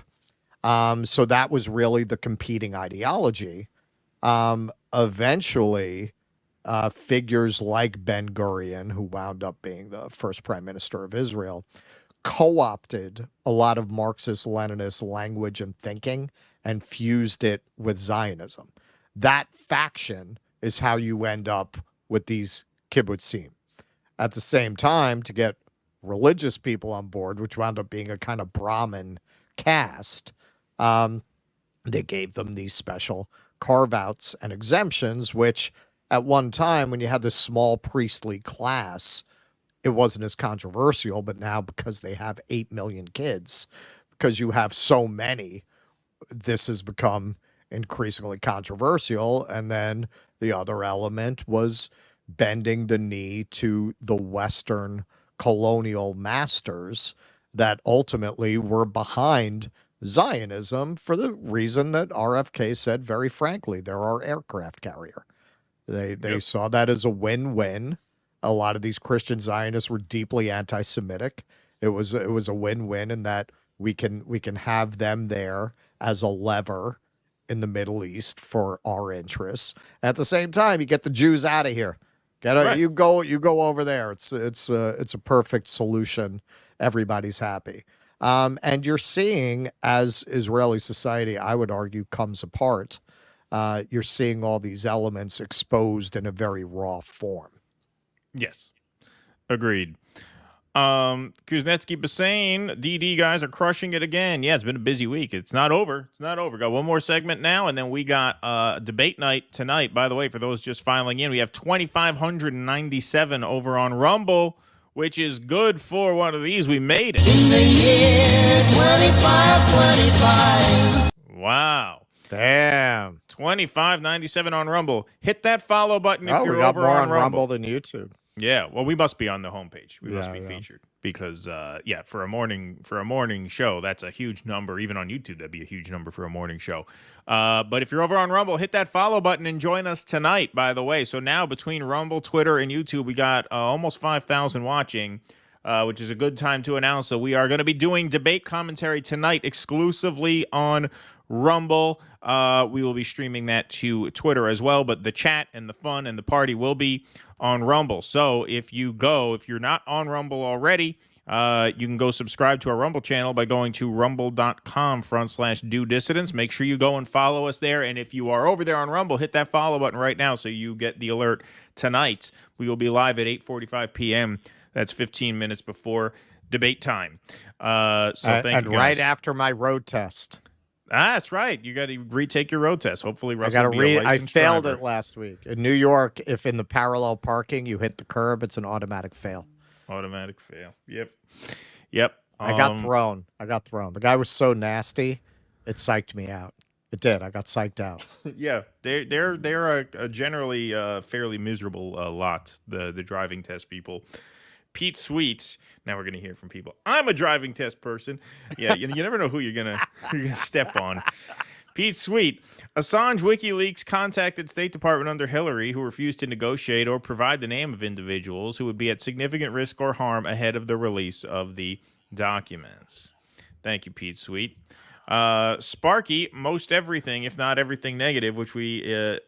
So that was really the competing ideology. Eventually, figures like Ben-Gurion, who wound up being the first prime minister of Israel, co-opted a lot of Marxist, Leninist language and thinking and fused it with Zionism. That faction is how you end up with these kibbutzim. At the same time, to get religious people on board, which wound up being a kind of Brahmin caste, they gave them these special carve-outs and exemptions, which at one time, when you had this small priestly class, it wasn't as controversial. But now, because they have 8 million kids, because you have so many, this has become increasingly controversial. And then the other element was bending the knee to the Western colonial masters that ultimately were behind Zionism for the reason that RFK said very frankly, they're our aircraft carrier. They saw that as a win-win. A lot of these Christian Zionists were deeply anti-Semitic. It was a win-win in that we can have them there as a lever in the Middle East for our interests. At the same time, you get the Jews out of here. You go over there. It's a perfect solution. Everybody's happy. And you're seeing, as Israeli society, I would argue, comes apart, you're seeing all these elements exposed in a very raw form. Yes, agreed. Kuznetsky Bassane, DD guys are crushing it again. Yeah, it's been a busy week. It's not over. Got one more segment now, and then we got debate night tonight. By the way, for those just filing in, we have 2,597 over on Rumble, which is good for one of these. We made it. In the year 2525. Wow. Damn. 2,597 on Rumble. Hit that follow button if you're we got over more on Rumble than YouTube. Yeah, well, we must be on the homepage. We must be featured because, for a morning show, that's a huge number. Even on YouTube, that'd be a huge number for a morning show. But if you're over on Rumble, hit that follow button and join us tonight. By the way, so now between Rumble, Twitter, and YouTube, we got almost 5,000 watching, which is a good time to announce that we are going to be doing debate commentary tonight exclusively on Rumble. We will be streaming that to Twitter as well, but the chat and the fun and the party will be on Rumble. So if you're not on Rumble already, you can go subscribe to our Rumble channel by going to rumble.com/do-dissidents. Make sure you go and follow us there. And if you are over there on Rumble, hit that follow button right now so you get the alert tonight. We will be live at 8:45 p.m. That's 15 minutes before debate time. Thank you guys. Right after my road test. That's right. You got to retake your road test. Hopefully, Russell will be a licensed I failed driver. it last week. In New York, if in the parallel parking you hit the curb, it's an automatic fail. Automatic fail. Yep. I got thrown. The guy was so nasty, it psyched me out. It did. I got psyched out. Yeah, they're a generally fairly miserable lot. The driving test people, Pete Sweet. Now we're going to hear from people. I'm a driving test person. Yeah, you never know who you're gonna step on. Pete Sweet. Assange WikiLeaks contacted State Department under Hillary, who refused to negotiate or provide the name of individuals who would be at significant risk or harm ahead of the release of the documents. Thank you, Pete Sweet. Sparky, most everything, if not everything negative, which we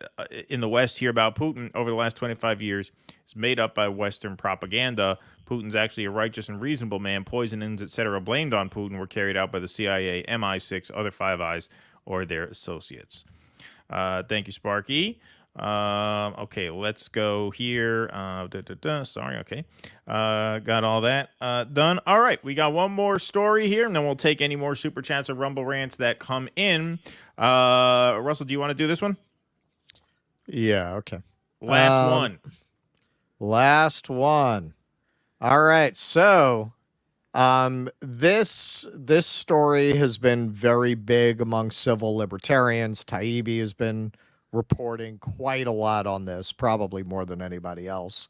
in the West hear about Putin over the last 25 years, is made up by Western propaganda. Putin's actually a righteous and reasonable man. Poisonings, etc., blamed on Putin were carried out by the CIA, MI6, other Five Eyes, or their associates. Thank you, Sparky. Okay, let's go here. Sorry, okay. Got all that done. All right, we got one more story here, and then we'll take any more Super Chats or Rumble Rants that come in. Russell, do you want to do this one? Yeah, okay. Last one. All right, so this story has been very big among civil libertarians. Taibbi has been reporting quite a lot on this, probably more than anybody else.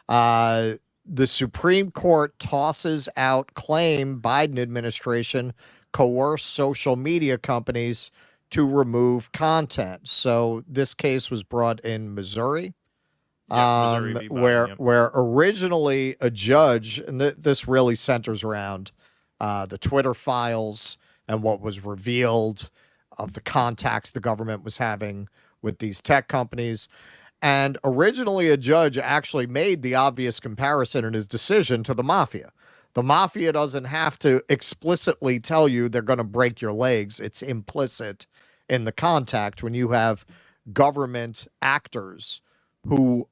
The Supreme Court tosses out claim Biden administration coerced social media companies to remove content. So this case was brought in Missouri. Missouri where originally a judge, and this really centers around the Twitter files and what was revealed of the contacts the government was having with these tech companies. And originally a judge actually made the obvious comparison in his decision to the mafia. The mafia doesn't have to explicitly tell you they're going to break your legs. It's implicit in the contact when you have government actors who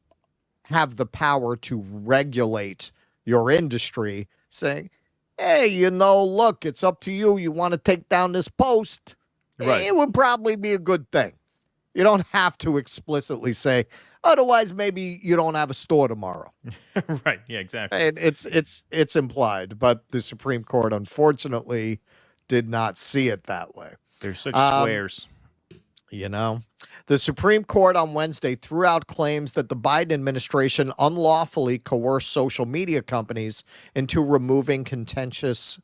have the power to regulate your industry, saying, hey, look, it's up to you. You want to take down this post? Right. It would probably be a good thing. You don't have to explicitly say, otherwise maybe you don't have a store tomorrow. Right, yeah, exactly. And it's implied, but the Supreme Court, unfortunately, did not see it that way. They're such squares. The Supreme Court on Wednesday threw out claims that the Biden administration unlawfully coerced social media companies into removing contentious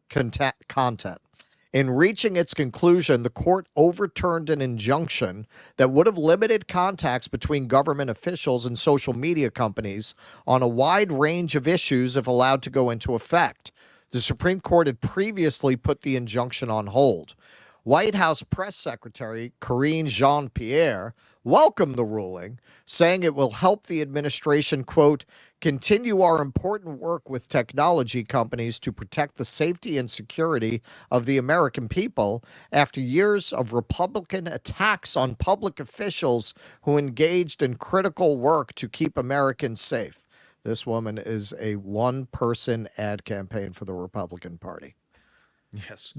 content. In reaching its conclusion, the court overturned an injunction that would have limited contacts between government officials and social media companies on a wide range of issues if allowed to go into effect. The Supreme Court had previously put the injunction on hold. White House Press Secretary Karine Jean-Pierre welcomed the ruling, saying it will help the administration, quote, continue our important work with technology companies to protect the safety and security of the American people after years of Republican attacks on public officials who engaged in critical work to keep Americans safe. This woman is a one-person ad campaign for the Republican Party. Yes.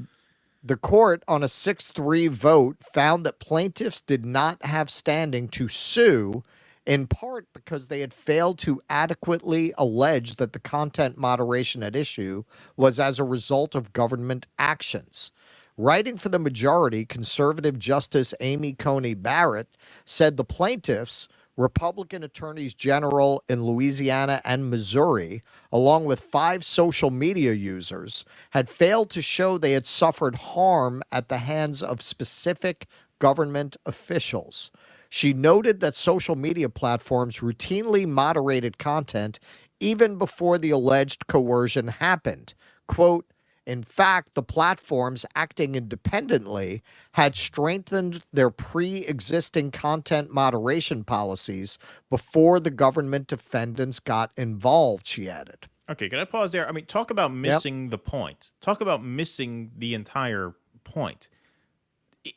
The court, on a 6-3 vote, found that plaintiffs did not have standing to sue, in part because they had failed to adequately allege that the content moderation at issue was as a result of government actions. Writing for the majority, conservative Justice Amy Coney Barrett said the plaintiffs, Republican attorneys general in Louisiana and Missouri, along with 5 social media users, had failed to show they had suffered harm at the hands of specific government officials. She noted that social media platforms routinely moderated content even before the alleged coercion happened. Quote, in fact, the platforms acting independently had strengthened their pre-existing content moderation policies before the government defendants got involved, she added. Okay, can I pause there? I mean, talk about missing the point. Talk about missing the entire point.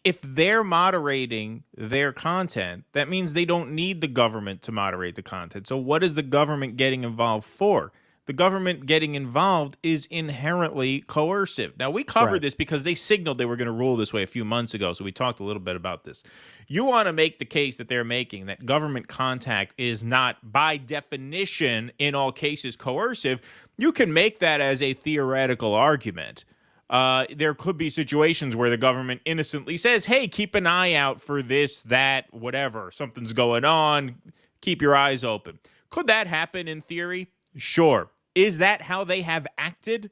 If they're moderating their content, that means they don't need the government to moderate the content. So what is the government getting involved for? The government getting involved is inherently coercive. Now, we covered this because they signaled they were going to rule this way a few months ago, so we talked a little bit about this. You want to make the case that they're making that government contact is not, by definition, in all cases, coercive. You can make that as a theoretical argument. There could be situations where the government innocently says, hey, keep an eye out for this, that, whatever. Something's going on. Keep your eyes open. Could that happen in theory? Sure. Is that how they have acted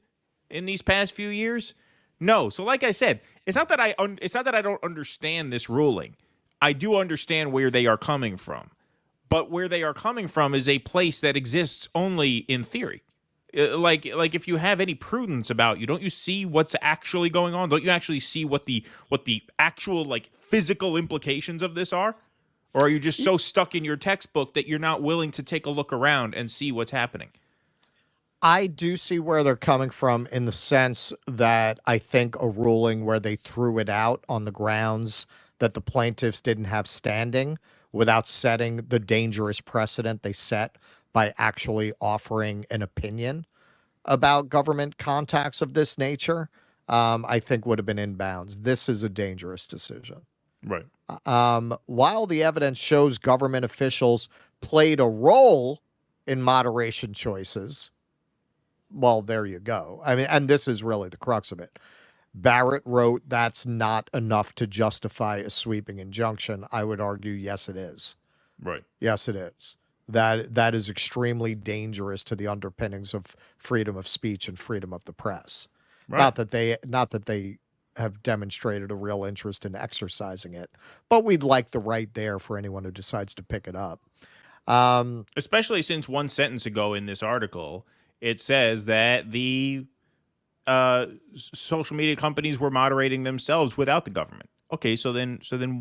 in these past few years? No. So like I said, it's not that I don't understand this ruling. I do understand where they are coming from. But where they are coming from is a place that exists only in theory. Like if you have any prudence about you, don't you see what's actually going on? Don't you actually see what the actual like physical implications of this are? Or are you just so stuck in your textbook that you're not willing to take a look around and see what's happening? I do see where they're coming from in the sense that I think a ruling where they threw it out on the grounds that the plaintiffs didn't have standing without setting the dangerous precedent they set by actually offering an opinion about government contacts of this nature, I think would have been in bounds. This is a dangerous decision. Right. While the evidence shows government officials played a role in moderation choices, well, there you go. I mean, and this is really the crux of it. Barrett wrote that's not enough to justify a sweeping injunction. I would argue, yes, it is. Right. Yes, it is. That is extremely dangerous to the underpinnings of freedom of speech and freedom of the press. Right. Not that they have demonstrated a real interest in exercising it, but we'd like the right there for anyone who decides to pick it up. Especially since one sentence ago in this article, it says that the social media companies were moderating themselves without the government. Okay, so then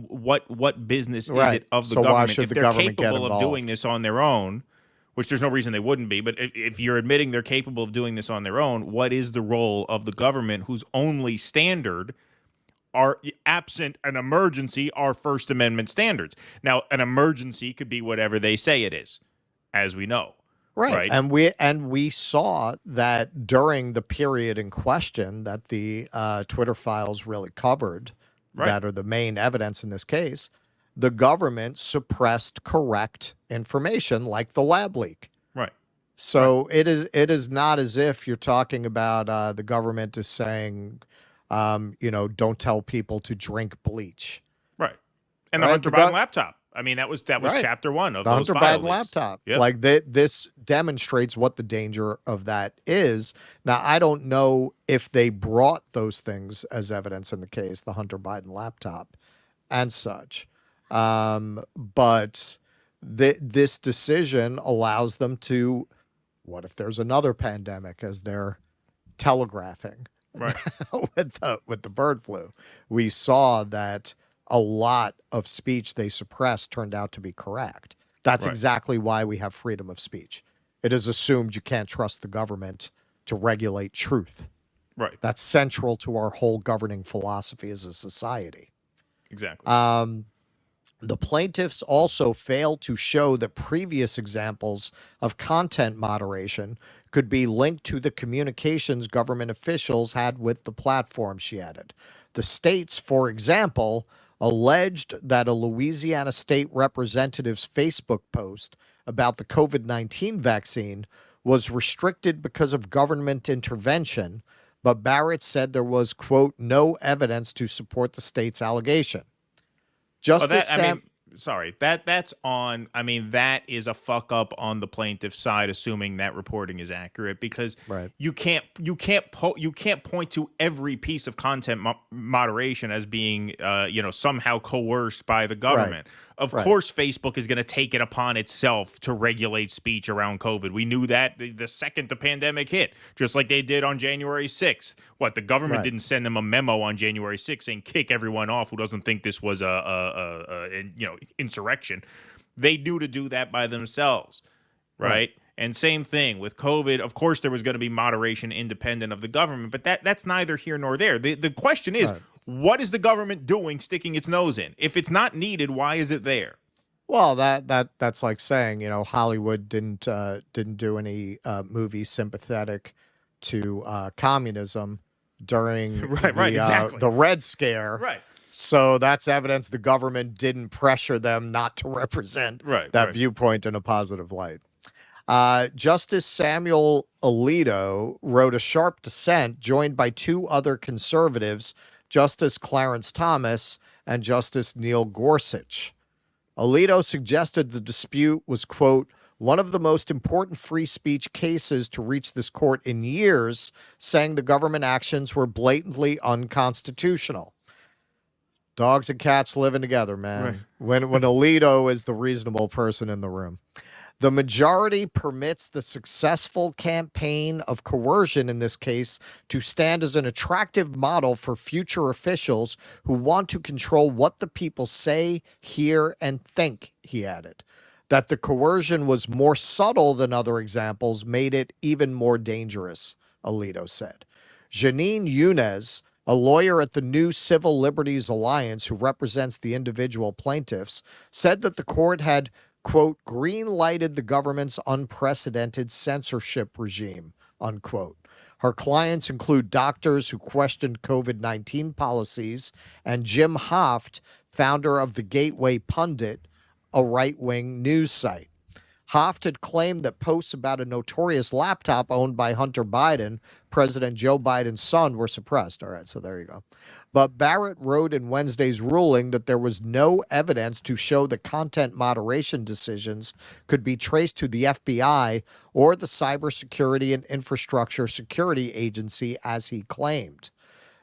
what business is it of the government if they're capable of doing this on their own, which there's no reason they wouldn't be, but if you're admitting they're capable of doing this on their own, what is the role of the government whose only standard are, absent an emergency, are First Amendment standards? Now, an emergency could be whatever they say it is, as we know. Right. And we saw that during the period in question that the Twitter files really covered, that are the main evidence in this case, the government suppressed correct information like the lab leak. Right. So it is not as if you're talking about the government is saying, don't tell people to drink bleach. Right. And the Hunter Biden laptop. I mean, that was chapter one of the those Hunter file Biden leaks. laptop. Yep. Like this demonstrates what the danger of that is. Now, I don't know if they brought those things as evidence in the case, the Hunter Biden laptop and such. But this decision allows them to, what if there's another pandemic, as they're telegraphing, right? with the bird flu. We saw that a lot of speech they suppressed turned out to be correct. That's exactly why we have freedom of speech. It is assumed you can't trust the government to regulate truth. Right. That's central to our whole governing philosophy as a society. Exactly. The plaintiffs also failed to show that previous examples of content moderation could be linked to the communications government officials had with the platform, she added. The states, for example, alleged that a Louisiana state representative's Facebook post about the COVID-19 vaccine was restricted because of government intervention, but Barrett said there was, quote, no evidence to support the state's allegation. That is a fuck up on the plaintiff's side, assuming that reporting is accurate, because you can't point to every piece of content moderation as being somehow coerced by the government. Of course, Facebook is going to take it upon itself to regulate speech around COVID. We knew that the second the pandemic hit, just like they did on January 6th. What, the government didn't send them a memo on January 6th saying kick everyone off who doesn't think this was insurrection. They knew to do that by themselves, right? And same thing with COVID. Of course, there was going to be moderation independent of the government, but that's neither here nor there. The question is, what is the government doing sticking its nose in? If it's not needed, why is it there? Well, that's like saying, Hollywood didn't do any movies sympathetic to communism during the Red Scare. Right. So that's evidence the government didn't pressure them not to represent that viewpoint in a positive light. Justice Samuel Alito wrote a sharp dissent joined by two other conservatives, Justice Clarence Thomas and Justice Neil Gorsuch. Alito suggested the dispute was, quote, one of the most important free speech cases to reach this court in years, saying the government actions were blatantly unconstitutional. Dogs and cats living together, man. Right. When Alito is the reasonable person in the room. The majority permits the successful campaign of coercion in this case to stand as an attractive model for future officials who want to control what the people say, hear, and think, he added. That the coercion was more subtle than other examples made it even more dangerous, Alito said. Janine Younes, a lawyer at the New Civil Liberties Alliance who represents the individual plaintiffs, said that the court had, quote, green-lighted the government's unprecedented censorship regime, unquote. Her clients include doctors who questioned COVID-19 policies and Jim Hoft, founder of the Gateway Pundit, a right-wing news site. Hoft had claimed that posts about a notorious laptop owned by Hunter Biden, President Joe Biden's son, were suppressed. All right, so there you go. But Barrett wrote in Wednesday's ruling that there was no evidence to show the content moderation decisions could be traced to the FBI or the Cybersecurity and Infrastructure Security Agency, as he claimed.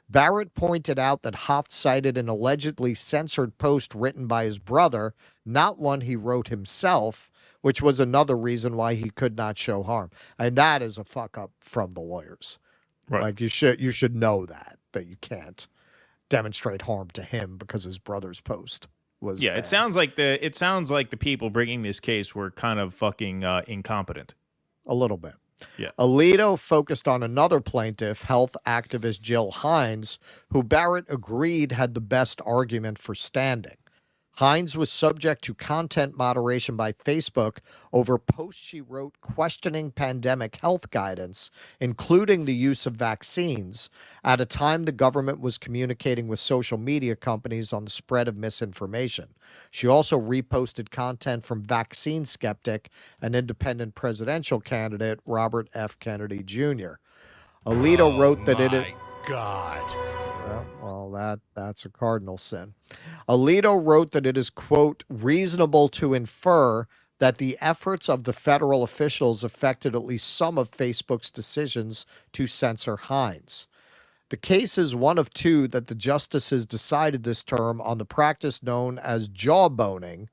Barrett pointed out that Hoft cited an allegedly censored post written by his brother, not one he wrote himself, which was another reason why he could not show harm. And that is a fuck up from the lawyers. Right. Like you should know that you can't demonstrate harm to him because his brother's post was bad. It sounds like the people bringing this case were kind of fucking incompetent. A little bit. Yeah. Alito focused on another plaintiff, health activist Jill Hines, who Barrett agreed had the best argument for standing. Hines was subject to content moderation by Facebook over posts she wrote questioning pandemic health guidance, including the use of vaccines, at a time the government was communicating with social media companies on the spread of misinformation. She also reposted content from vaccine skeptic and independent presidential candidate Robert F. Kennedy Jr. Alito wrote that God. Well, that's a cardinal sin. Alito wrote that it is, quote, reasonable to infer that the efforts of the federal officials affected at least some of Facebook's decisions to censor Hines. The case is one of two that the justices decided this term on the practice known as jawboning,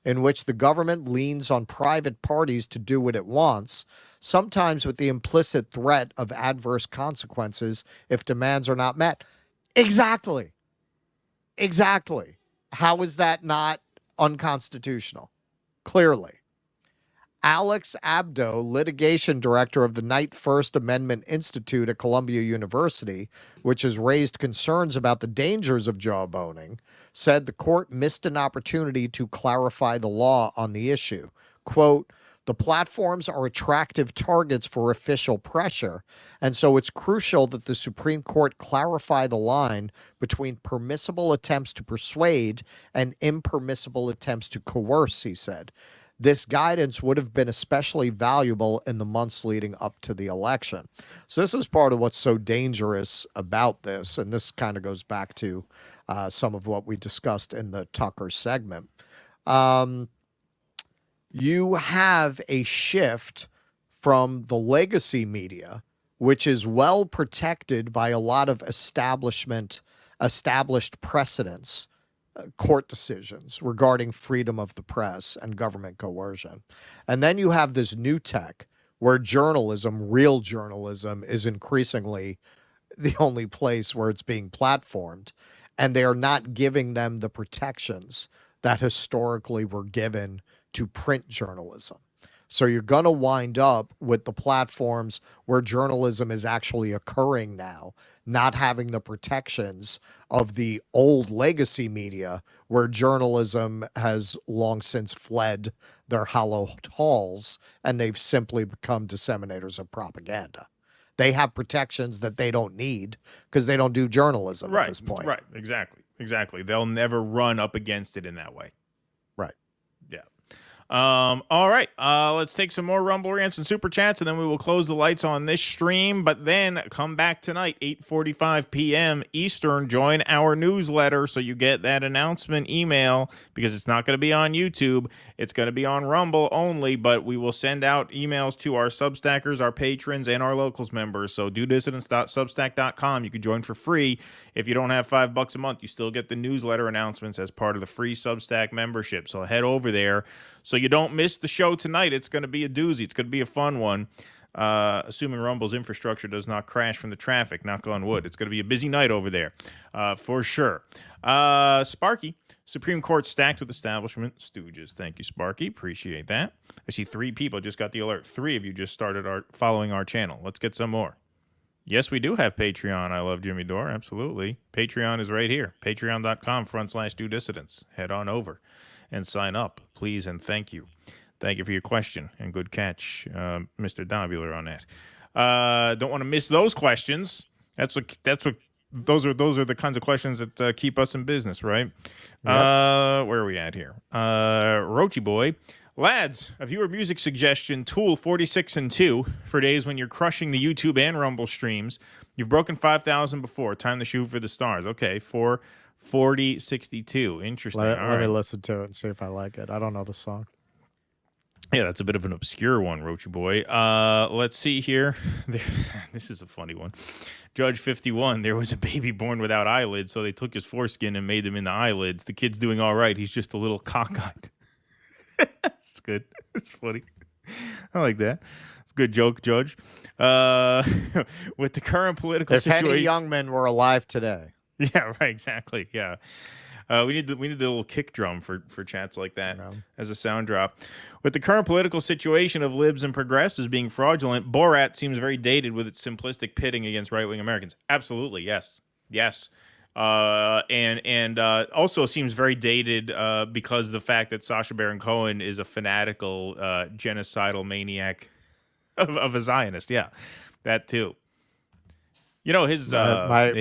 in which the government leans on private parties to do what it wants, sometimes with the implicit threat of adverse consequences if demands are not met. Exactly. How is that not unconstitutional? Clearly. Alex Abdo, litigation director of the Knight First Amendment Institute at Columbia University, which has raised concerns about the dangers of jawboning, said the court missed an opportunity to clarify the law on the issue. Quote, the platforms are attractive targets for official pressure, and so it's crucial that the Supreme Court clarify the line between permissible attempts to persuade and impermissible attempts to coerce, he said. This guidance would have been especially valuable in the months leading up to the election. So this is part of what's so dangerous about this, and this kind of goes back to some of what we discussed in the Tucker segment. You have a shift from the legacy media, which is well protected by a lot of established precedents, court decisions regarding freedom of the press and government coercion. And then you have this new tech where journalism, real journalism, is increasingly the only place where it's being platformed, and they are not giving them the protections that historically were given to print journalism. So you're going to wind up with the platforms where journalism is actually occurring now, not having the protections of the old legacy media where journalism has long since fled their hallowed halls and they've simply become disseminators of propaganda. They have protections that they don't need because they don't do journalism at this point. Right, exactly. They'll never run up against it in that way. Right. Yeah. All right, let's take some more Rumble rants and super chats, and then we will close the lights on this stream. But then come back tonight, 8:45 p.m. Eastern. Join our newsletter so you get that announcement email, because it's not going to be on YouTube. It's going to be on Rumble only, but we will send out emails to our Substackers, our patrons, and our Locals members. So dudissidents.substack.com. You can join for free. If you don't have $5 a month, you still get the newsletter announcements as part of the free Substack membership. So head over there so you don't miss the show tonight. It's going to be a doozy. It's going to be a fun one, assuming Rumble's infrastructure does not crash from the traffic. Knock on wood. It's going to be a busy night over there, for sure. Sparky, Supreme Court stacked with establishment stooges. Thank you, Sparky. Appreciate that. I see 3 people just got the alert. 3 of you just started following our channel. Let's get some more. Yes, we do have Patreon. I love Jimmy Dore. Absolutely. Patreon is right here. Patreon.com/DoDissidents. Head on over and sign up, please, and thank you. Thank you for your question, and good catch, Mr. Dobular, on that. Don't want to miss those questions. Those are the kinds of questions that keep us in business, right? Yep. Where are we at here? Roachy Boy. Lads, a viewer music suggestion, Tool 46 and 2 for days when you're crushing the YouTube and Rumble streams. You've broken 5,000 before. Time to shoot for the stars. Okay, 44062. Interesting. Let me listen to it and see if I like it. I don't know the song. Yeah, that's a bit of an obscure one, Roachy Boy. Let's see here. This is a funny one. Judge 51, there was a baby born without eyelids, so they took his foreskin and made them into eyelids. The kid's doing all right. He's just a little cockeyed. It's good. It's funny. I like that. It's a good joke, Judge. With the current political situation... If any young men were alive today. Yeah, right, exactly, yeah. We need the little kick drum for chats like that as a sound drop. With the current political situation of libs and progressives being fraudulent, Borat seems very dated with its simplistic pitting against right-wing Americans. Absolutely, yes. Yes. And also seems very dated because of the fact that Sacha Baron Cohen is a fanatical genocidal maniac of a Zionist. Yeah, that too. You know, his wife,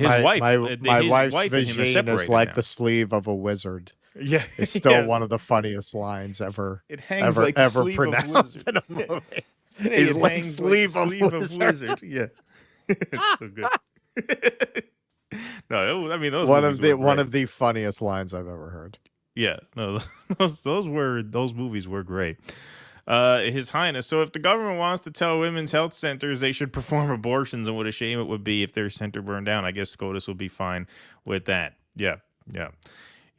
my wife's wife vision is like the sleeve of a wizard. Yeah, it's still one of the funniest lines ever. It hangs like the sleeve pronounced of in a movie. Yeah, He's it like hangs sleeve like of wizard. Yeah, it's so good. No, I mean those one of the funniest lines I've ever heard. Yeah, no, those movies were great. His Highness. So if the government wants to tell women's health centers they should perform abortions, and what a shame it would be if their center burned down, I guess SCOTUS will be fine with that. Yeah.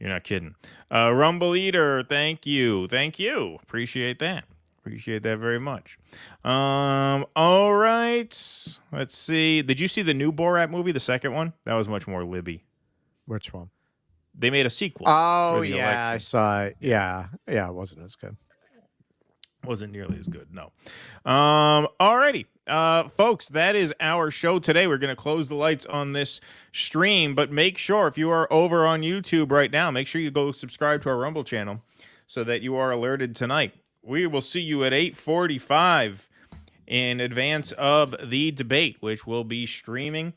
You're not kidding. Rumble Eater, thank you. Appreciate that very much. All right. Let's see. Did you see the new Borat movie, the second one? That was much more libby. Which one? They made a sequel. Oh, yeah, I saw it. Yeah, it wasn't as good. Wasn't nearly as good, no. Alrighty. Folks, that is our show today. We're going to close the lights on this stream, but make sure, if you are over on YouTube right now, make sure you go subscribe to our Rumble channel so that you are alerted tonight. We will see you at 8:45 in advance of the debate, which will be streaming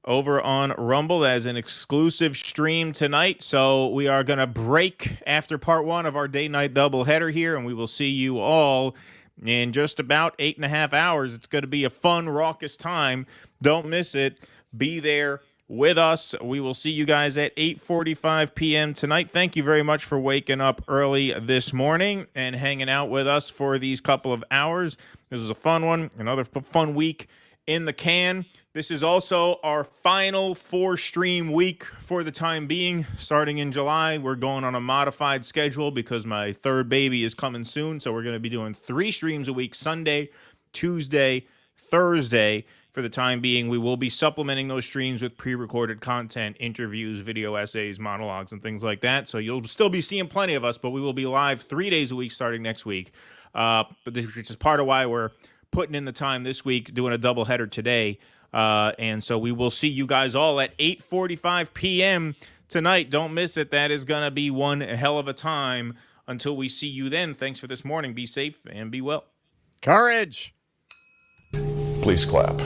over on Rumble as an exclusive stream tonight. So we are going to break after part 1 of our day-night doubleheader here, and we will see you all in just about 8.5 hours. It's going to be a fun, raucous time. Don't miss it. Be there with us. We will see you guys at 8:45 p.m. tonight. Thank you very much for waking up early this morning and hanging out with us for these couple of hours. This was a fun one, another fun week in the can. This is also our final 4-stream week for the time being. Starting in July, we're going on a modified schedule because my third baby is coming soon. So we're going to be doing 3 streams a week, Sunday, Tuesday, Thursday. For the time being, we will be supplementing those streams with pre-recorded content, interviews, video essays, monologues, and things like that. So you'll still be seeing plenty of us, but we will be live 3 days a week starting next week. Which is part of why we're putting in the time this week, doing a doubleheader today. And so we will see you guys all at 8:45 p.m. tonight. Don't miss it. That is going to be one hell of a time. Until we see you then, thanks for this morning. Be safe and be well. Courage. Please clap.